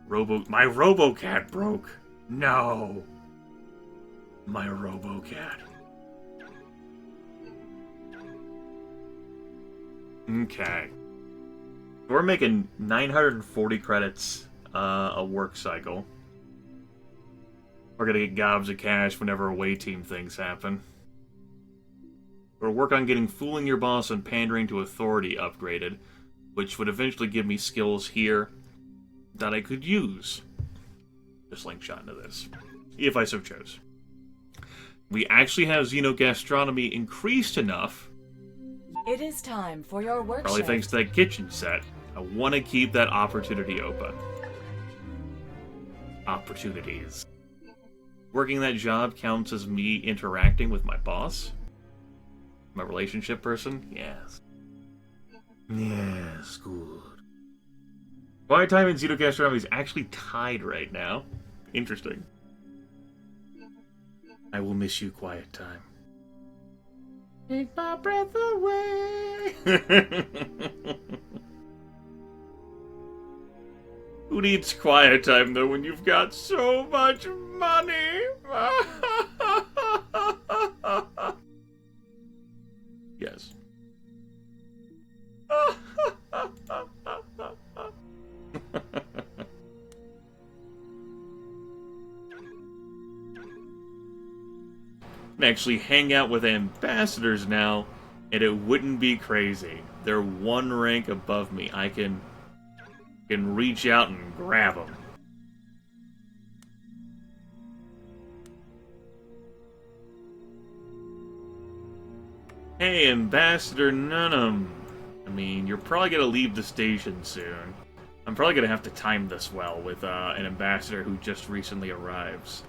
My RoboCat broke. No. My RoboCat. Okay. We're making 940 credits a work cycle. We're gonna get gobs of cash whenever away team things happen. We'll work on getting Fooling Your Boss and Pandering to Authority upgraded, which would eventually give me skills here that I could use to slingshot into this, if I so chose. We actually have Xenogastronomy increased enough. It is time for your work Probably shift. thanks to that kitchen set. I want to keep that opportunity open. Opportunities. Working that job counts as me interacting with my boss? My relationship person? Yes. Yes, good. Quiet Time and Xenogastronomy is actually tied right now. Interesting. I will miss you, Quiet Time. Take my breath away. Who needs quiet time, though, when you've got so much money? Yes. Can actually hang out with ambassadors now, and it wouldn't be crazy. They're one rank above me. I can reach out and grab them. Hey, Ambassador Nunham. I mean, you're probably gonna leave the station soon. I'm probably gonna have to time this well with an ambassador who just recently arrives.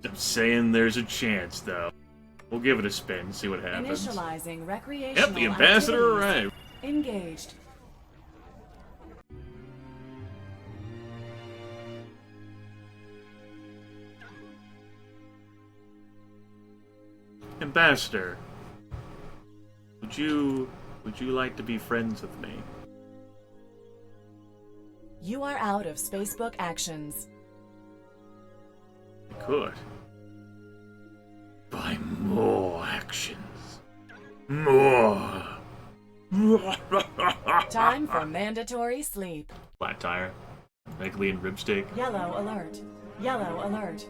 I'm saying there's a chance, though. We'll give it a spin, see what happens. Initializing recreational Yep, the ambassador activities. arrived. Engaged. Ambassador, would you like to be friends with me? You are out of Spacebook actions. I could. Buy more actions. More. Time for mandatory sleep. Flat tire. Megalian ribstick. Yellow alert. Yellow alert.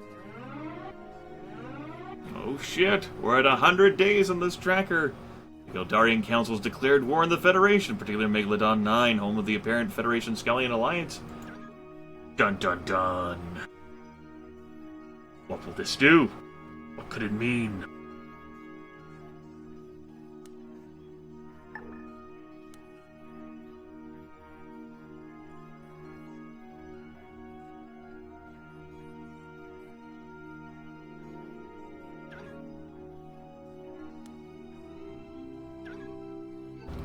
Oh shit, we're at 100 days on this tracker. The Eldarian Council's declared war on the Federation, particularly Megalodon 9, home of the apparent Federation Scallion Alliance. Dun dun dun. What will this do? What could it mean?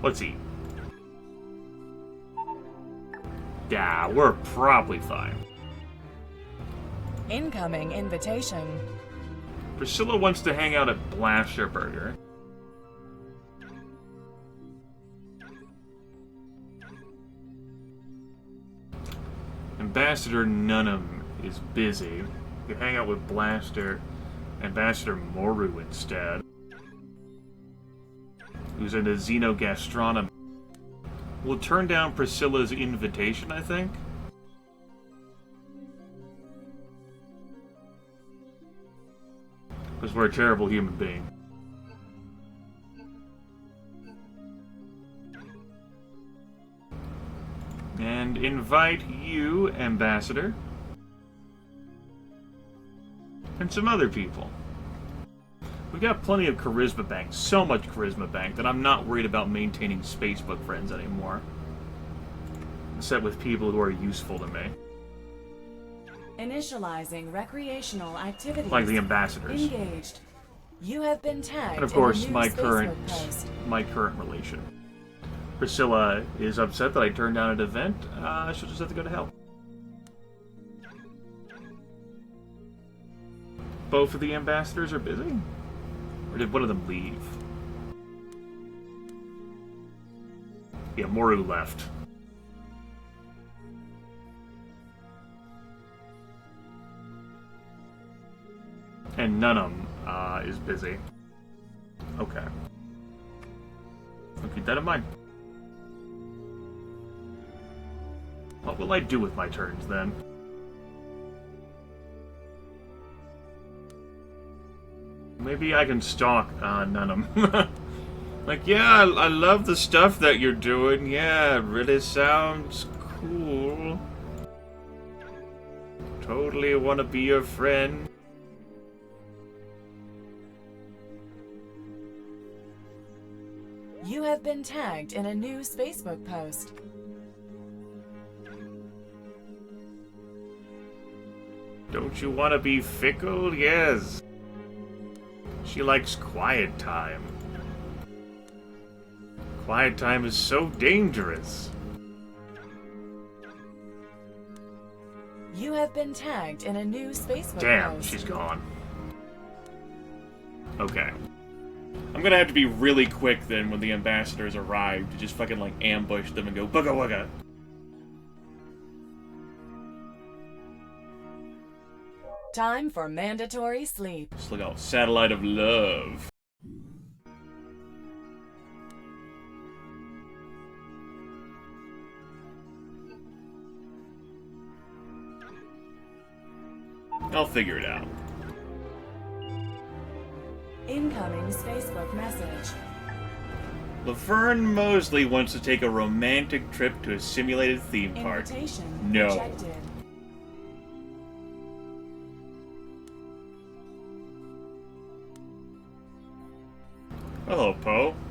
Let's eat. Yeah, we're probably fine. Incoming invitation. Priscilla wants to hang out at Blaster Burger. Ambassador Nunham is busy. We hang out with Ambassador Moru instead, who's into xenogastronomy. We'll turn down Priscilla's invitation, I think. Because we're a terrible human being. And invite you, Ambassador. And some other people. We've got plenty of charisma bank, so much charisma bank, that I'm not worried about maintaining Spacebook friends anymore. Except with people who are useful to me. Initializing recreational activities. Like the ambassadors. Engaged. You have been tagged. And of course, in a new my Spacebook current relation. Priscilla is upset that I turned down an event. She'll just have to go to hell. Both of the ambassadors are busy? Or did one of them leave? Yeah, Moru left. And Nunham is busy. Okay. I'll keep that in mind. What will I do with my turns, then? Maybe I can stalk Nunham. Like, yeah, I love the stuff that you're doing. Yeah, it really sounds cool. Totally want to be your friend. You have been tagged in a new Spacebook post. Don't you want to be fickle? Yes. She likes quiet time. Quiet time is so dangerous. You have been tagged in a new Spacebook Damn, post. she's gone. Okay. I'm gonna have to be really quick then when the ambassadors arrive to just fucking like ambush them and go bugga wugga. Time for mandatory sleep. Just look out, Satellite of Love. I'll figure it out. Incoming Spacebook message. Laverne Mosley wants to take a romantic trip to a simulated theme park. Invitation No. rejected.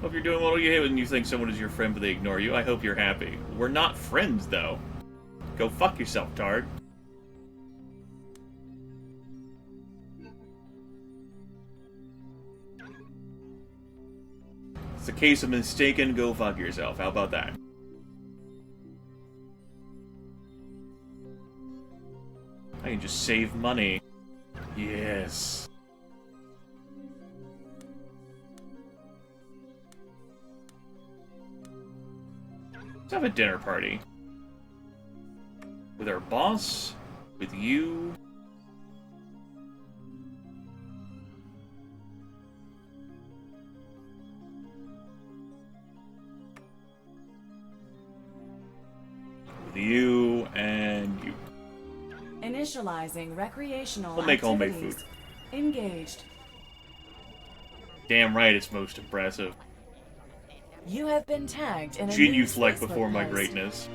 Hope you're doing well. You hate when you think someone is your friend but they ignore you. I hope you're happy. We're not friends, though. Go fuck yourself, Tard. It's a case of mistaken, go fuck yourself. How about that? I can just save money. Yes. Let's have a dinner party. With our boss, with you. With you and you. Initializing recreational We'll make homemade activities. food. Engaged. Damn right it's most impressive. You have been tagged in a new Genuflect Facebook before my post. greatness.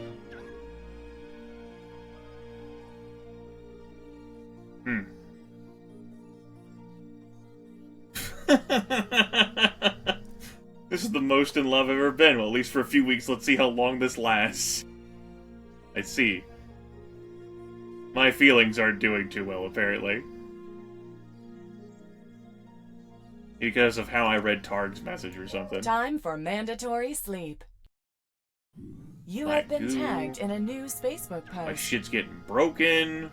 This is the most in love I've ever been. Well, at least for a few weeks. Let's see how long this lasts. I see. My feelings aren't doing too well, apparently. Because of how I read Targ's message or something. Time for mandatory sleep. You have been tagged in a new Facebook post. My shit's getting broken.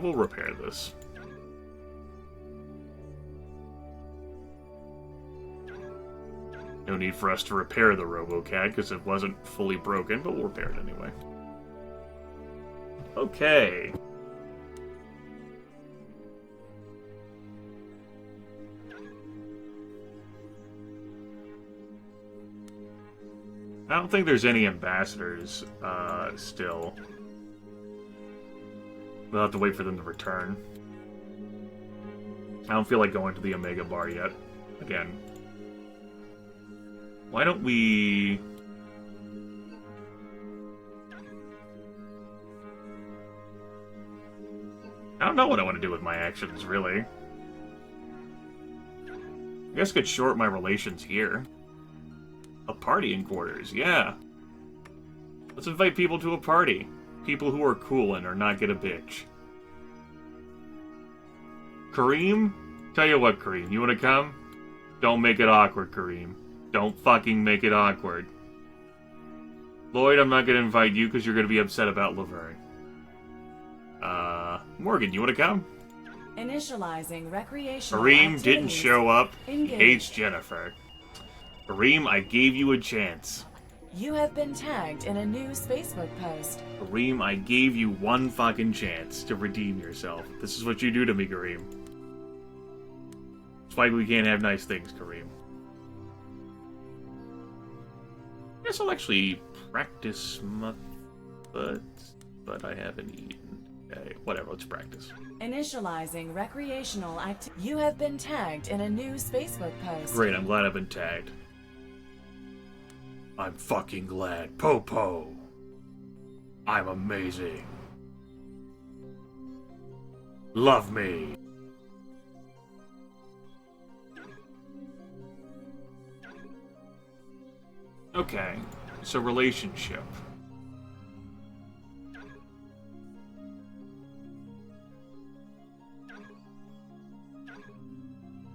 We'll repair this. No need for us to repair the RoboCat, because it wasn't fully broken, but we'll repair it anyway. Okay. I don't think there's any ambassadors, still. We'll have to wait for them to return. I don't feel like going to the Omega Bar yet. Again. Why don't we... I don't know what I want to do with my actions, really. I guess I could short my relations here. A party in quarters, yeah. Let's invite people to a party. People who are cool and are not gonna bitch. Kareem? Tell you what, Kareem, you wanna come? Don't make it awkward, Kareem. Don't fucking make it awkward. Lloyd, I'm not gonna invite you because you're gonna be upset about Laverne. Morgan, you wanna come? Initializing recreational Kareem activities. didn't show up. He Engage. hates Jennifer. Kareem, I gave you a chance. You have been tagged in a new Facebook post. Kareem, I gave you one fucking chance to redeem yourself. This is what you do to me, Kareem. That's why we can't have nice things, Kareem. I guess I'll actually practice my butt, but I haven't eaten. Okay, whatever, let's practice. Initializing recreational activity. You have been tagged in a new Facebook post. Great, I'm glad I've been tagged. I'm fucking glad. Popo. I'm amazing. Love me. Okay, so relationship.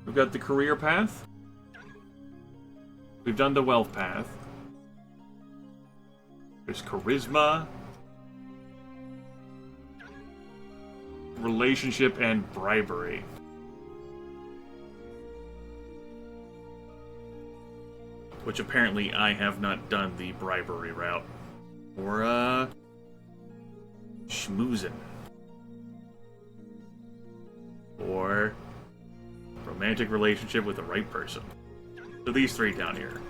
We've got the career path. We've done the wealth path. There's charisma, relationship, and bribery. Which apparently I have not done the bribery route. Or, schmoozin'. Or romantic relationship with the right person. So these three down here.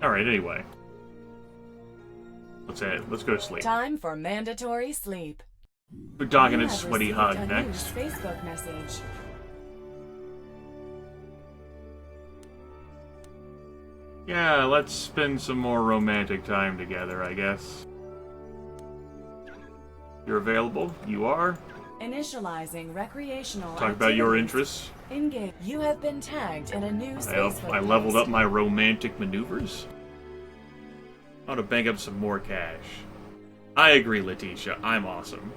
Alright, anyway. Let's go to sleep. Time for mandatory sleep. We're dogging You a have sweaty received hug a next. new Facebook message. Yeah, let's spend some more romantic time together, I guess. You're available? You are? Initializing recreational Talk about your activities. interests. Engage. You have been tagged in a new Facebook I leveled post. up my romantic maneuvers. I want to bank up some more cash. I agree, Letitia. I'm awesome.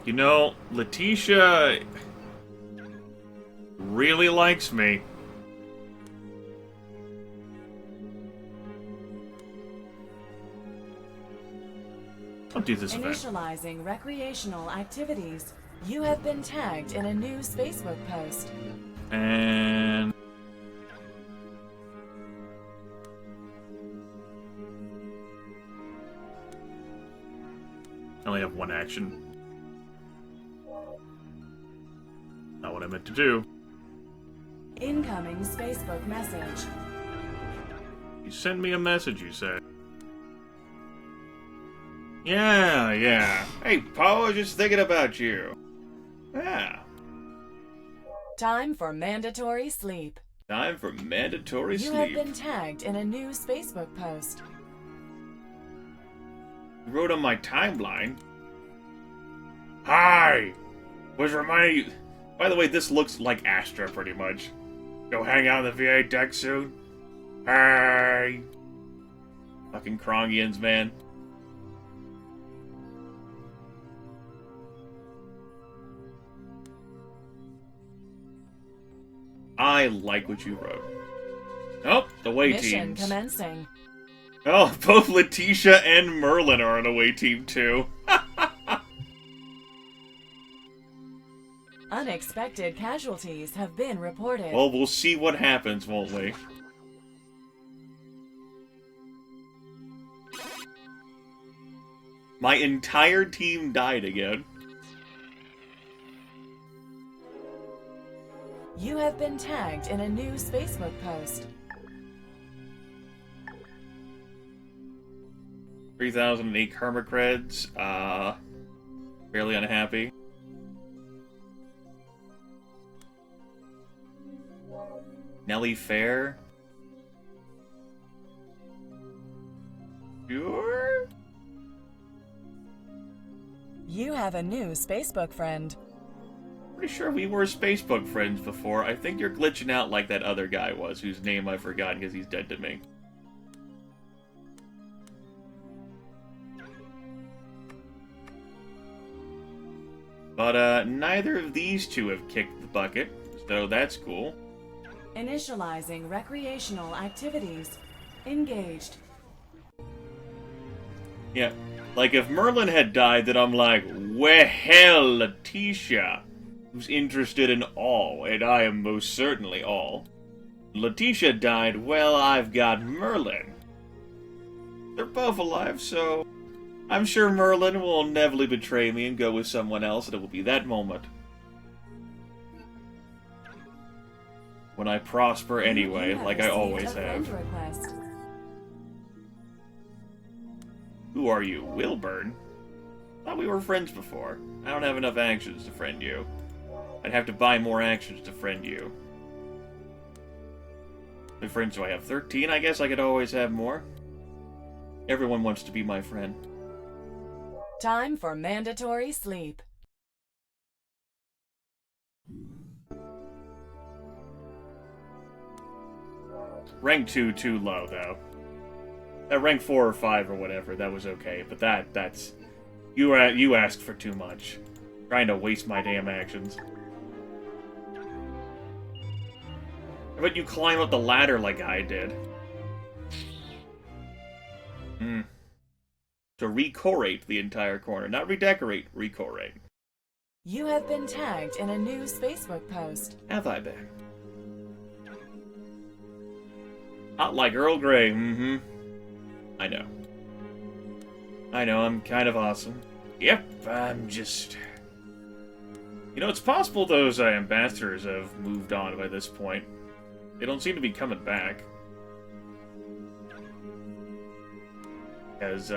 You know, Letitia really likes me. I'll do this event. Initializing recreational activities. You have been tagged in a new Facebook post. And... I only have one action. Not what I meant to do. Incoming Facebook message. You sent me a message, you said. Yeah. Hey, Poe, just thinking about you. Yeah. Time for mandatory sleep. Time for mandatory You sleep. have been tagged in a new Facebook post. You wrote on my timeline. Hi! Was reminding you... By the way, this looks like Astra, pretty much. Go hang out in the VA deck soon? Hi! Fucking Krongians, man. I like what you wrote. Oh, the away Mission teams. commencing. Oh, both Letitia and Merlin are on away team too. Unexpected casualties have been reported. Well, we'll see what happens, won't we? My entire team died again. You have been tagged in a new Facebook post. 3,008 karma creds. Fairly unhappy. Nelly Fair. Sure? You have a new Facebook friend. Pretty sure we were Facebook friends before. I think you're glitching out like that other guy was, whose name I've forgotten because he's dead to me. But, neither of these two have kicked the bucket, so that's cool. Initializing recreational activities. Engaged. Yeah, like if Merlin had died, then I'm like, well, Letitia, who's interested in all, and I am most certainly all. Letitia died, well, I've got Merlin. They're both alive, so I'm sure Merlin will inevitably betray me and go with someone else, and it will be that moment. When I prosper anyway, You have like I received always a friend have. request. Who are you, Wilburn? Thought we were friends before. I don't have enough actions to friend you. I'd have to buy more actions to friend you. How many friends do I have? 13? I guess I could always have more. Everyone wants to be my friend. Time for mandatory sleep. Rank 2 too low, though. At rank 4 or 5 or whatever, that was okay. But that's... You asked for too much. Trying to waste my damn actions. How about you climb up the ladder like I did? To recorate the entire corner. Not redecorate, recorate. You have been tagged in a new Facebook post. Have I been? Hot like Earl Grey, I know. I know, I'm kind of awesome. Yep, I'm just... You know, it's possible those ambassadors have moved on by this point. They don't seem to be coming back. Because,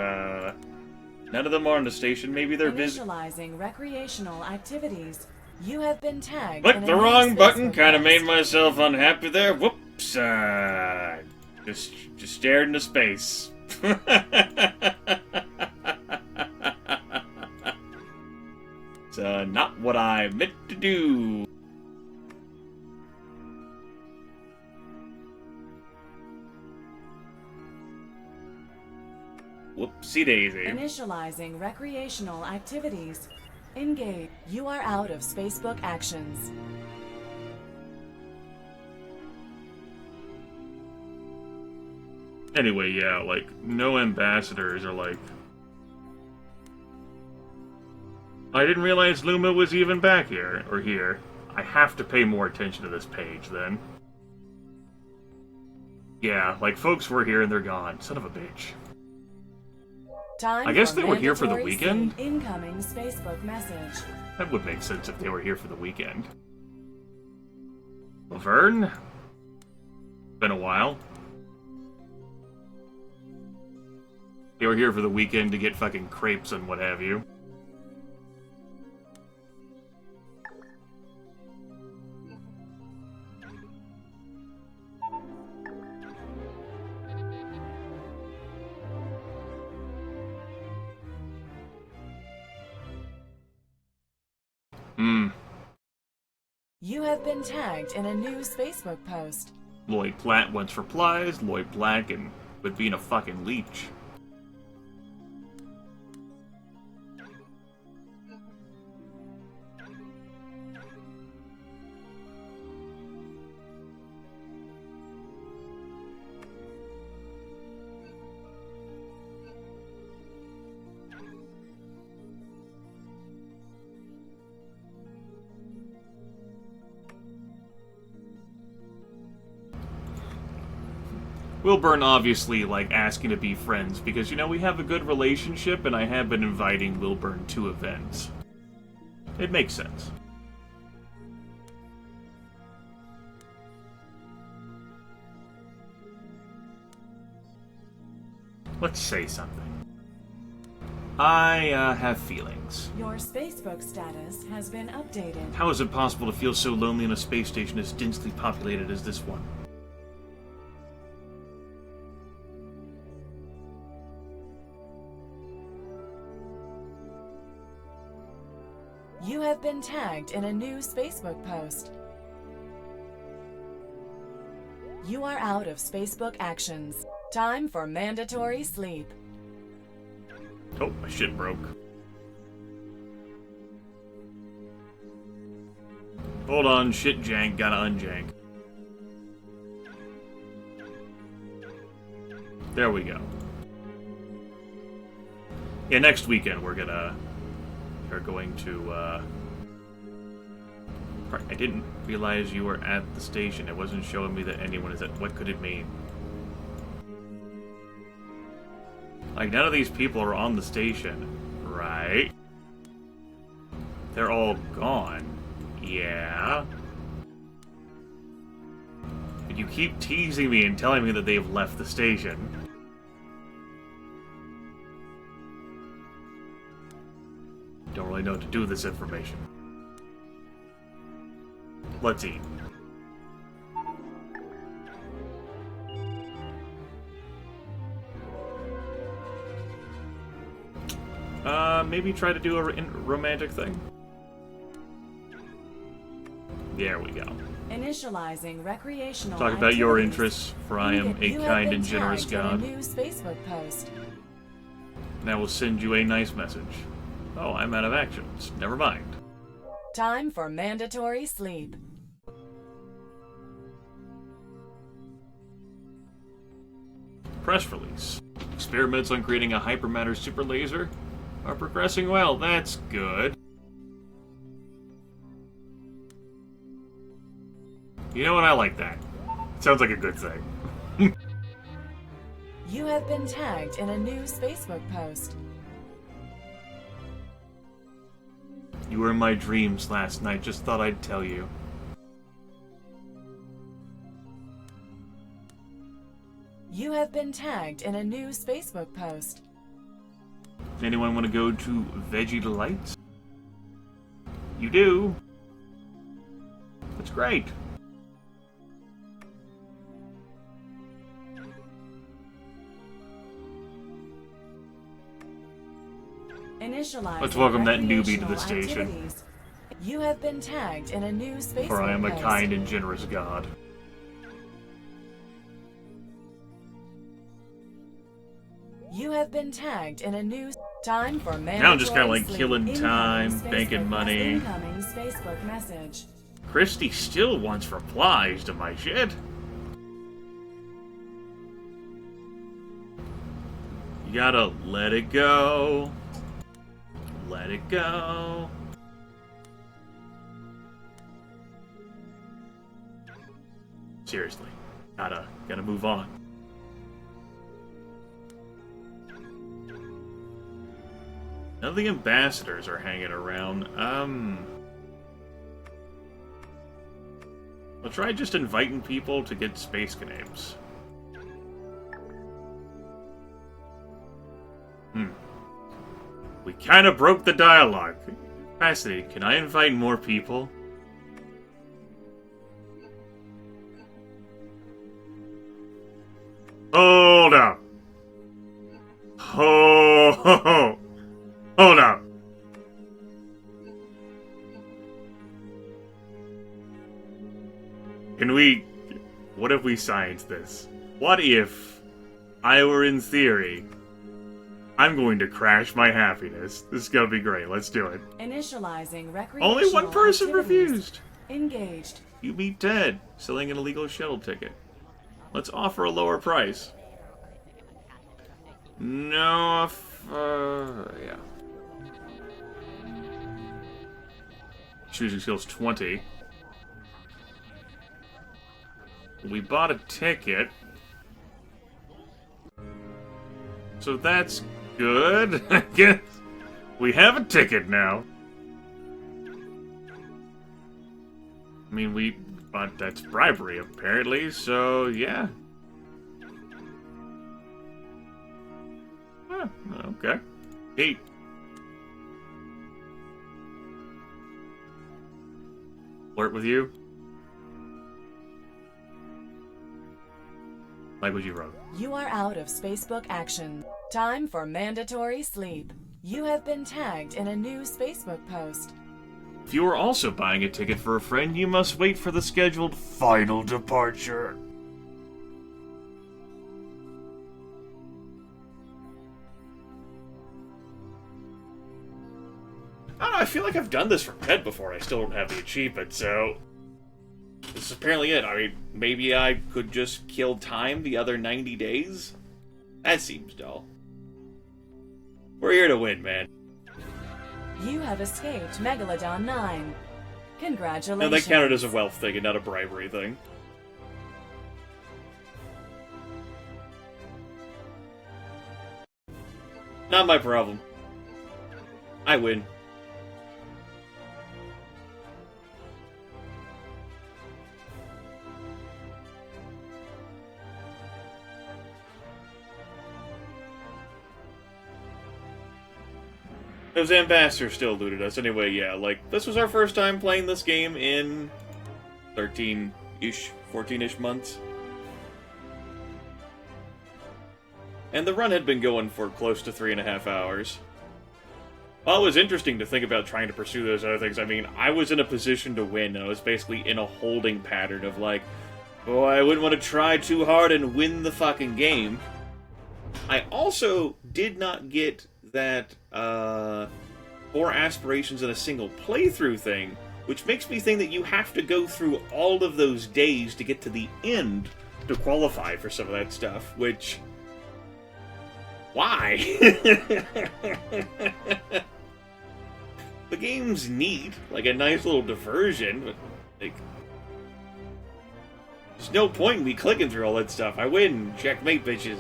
none of them are on the station. Maybe they're busy. Initializing recreational activities. You have been tagged. Click in a the new wrong button. Facebook Kind of made post. myself unhappy there. Whoops. Just stared into space. It's not what I meant to do. Whoopsie daisy. Initializing recreational activities. Engage. You are out of Spacebook actions. Anyway, yeah, like, no ambassadors are like... I didn't realize Luma was even back here, or here. I have to pay more attention to this page, then. Yeah, like, folks were here and they're gone. Son of a bitch. Time I guess for they were here for the mandatory weekend? sleep. Incoming Spacebook message. That would make sense if they were here for the weekend. Laverne? Been a while. They were here for the weekend to get fucking crepes and what have you. You have been tagged in a new Spacebook post. Lloyd Platt wants replies, Lloyd Black, and with being a fucking leech. Wilburn obviously, like, asking to be friends because, you know, we have a good relationship and I have been inviting Wilburn to events. It makes sense. Let's say something. I have feelings. Your Spacebook status has been updated. How is it possible to feel so lonely in a space station as densely populated as this one? You have been tagged in a new Spacebook post. You are out of Spacebook actions. Time for mandatory sleep. Oh, my shit broke. Hold on, shit jank, gotta unjank. There we go. Yeah, next weekend we're going to, I didn't realize you were at the station. It wasn't showing me that anyone is at... What could it mean? Like, none of these people are on the station, right? They're all gone. Yeah. But you keep teasing me and telling me that they've left the station. Don't really know what to do with this information. Let's eat. Maybe try to do a romantic thing? There we go. Initializing recreational Talk about your activities. interests, for I am a You have kind been and generous tagged in God. a new Spacebook post. And I will send you a nice message. Oh, I'm out of actions. Never mind. Time for mandatory sleep. Press release. Experiments on creating a hypermatter super laser are progressing well. That's good. You know what? I like that. Sounds like a good thing. You have been tagged in a new Spacebook post. You were in my dreams last night. Just thought I'd tell you. You have been tagged in a new Spacebook post. Anyone want to go to Veggie Delights? You do? That's great. Initializing Let's welcome that newbie to the recreational station. activities. You have been tagged in a new space. For I am a post. kind and generous god. You have been tagged in a new time for mandatory Now I'm just kinda like sleep. killing Incoming time, Facebook banking money. Incoming Facebook message. Christy still wants replies to my shit. You gotta let it go. Let it go. Seriously. Gotta move on. None of the ambassadors are hanging around. I'll try just inviting people to get space names. We kind of broke the dialogue. Fascinating. Can I invite more people? Hold up. Hold up. Can we... What if we science this? What if I were in theory... I'm going to crash my happiness. This is gonna be great. Let's do it. Initializing recreational Only one person activities. refused. Engaged. You meet Ted, selling an illegal shuttle ticket. Let's offer a lower price. No, yeah. Choosing skills 20. We bought a ticket. So that's good. I guess we have a ticket now. I mean, but that's bribery apparently, so yeah. Huh, okay. Hey. Flirt with you? Like what you wrote. You are out of Spacebook action. Time for mandatory sleep. You have been tagged in a new Spacebook post. If you are also buying a ticket for a friend, you must wait for the scheduled final departure. I don't know, I feel like I've done this for Ted before. I still don't have the achievement, so... This is apparently it. I mean, maybe I could just kill time the other 90 days? That seems dull. We're here to win, man. You have escaped Megalodon 9. Congratulations. No, that counted as a wealth thing and not a bribery thing. Not my problem. I win. Those ambassadors still looted us. Anyway, yeah, like, this was our first time playing this game in 13-ish, 14-ish months. And the run had been going for close to 3.5 hours. Well, it was interesting to think about trying to pursue those other things. I mean, I was in a position to win, and I was basically in a holding pattern of like, oh, I wouldn't want to try too hard and win the fucking game. I also did not get that 4 aspirations in a single playthrough thing, which makes me think that you have to go through all of those days to get to the end to qualify for some of that stuff, which... Why? The game's neat, like a nice little diversion, but, like... There's no point in me clicking through all that stuff. I win. Checkmate, bitches.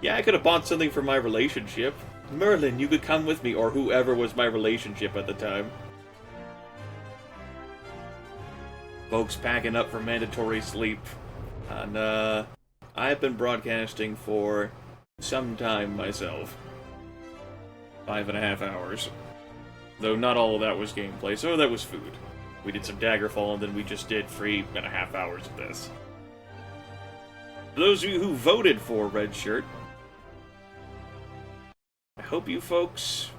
Yeah, I could have bought something for my relationship. Merlin, you could come with me, or whoever was my relationship at the time. Folks packing up for mandatory sleep. And, I've been broadcasting for some time myself. 5.5 hours. Though not all of that was gameplay, some of that was food. We did some Daggerfall, and then we just did 3.5 hours of this. For those of you who voted for Redshirt, I hope you folks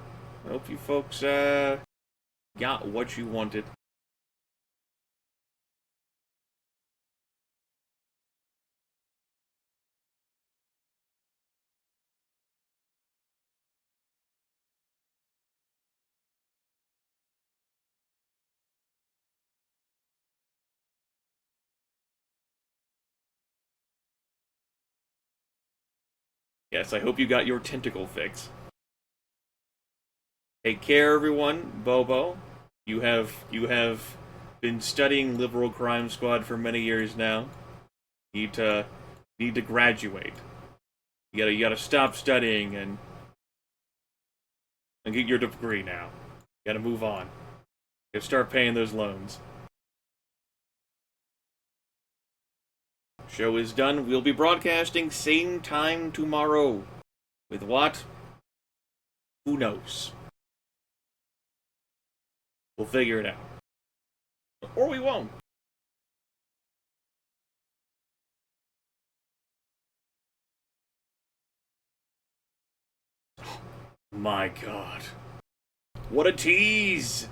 got what you wanted. Yes, I hope you got your tentacle fix. Take care, everyone. Bobo, you have been studying Liberal Crime Squad for many years now. Need to graduate. You gotta stop studying and get your degree now. You gotta move on. You gotta start paying those loans. Show is done. We'll be broadcasting same time tomorrow. With what? Who knows? We'll figure it out. Or we won't. My God. What a tease!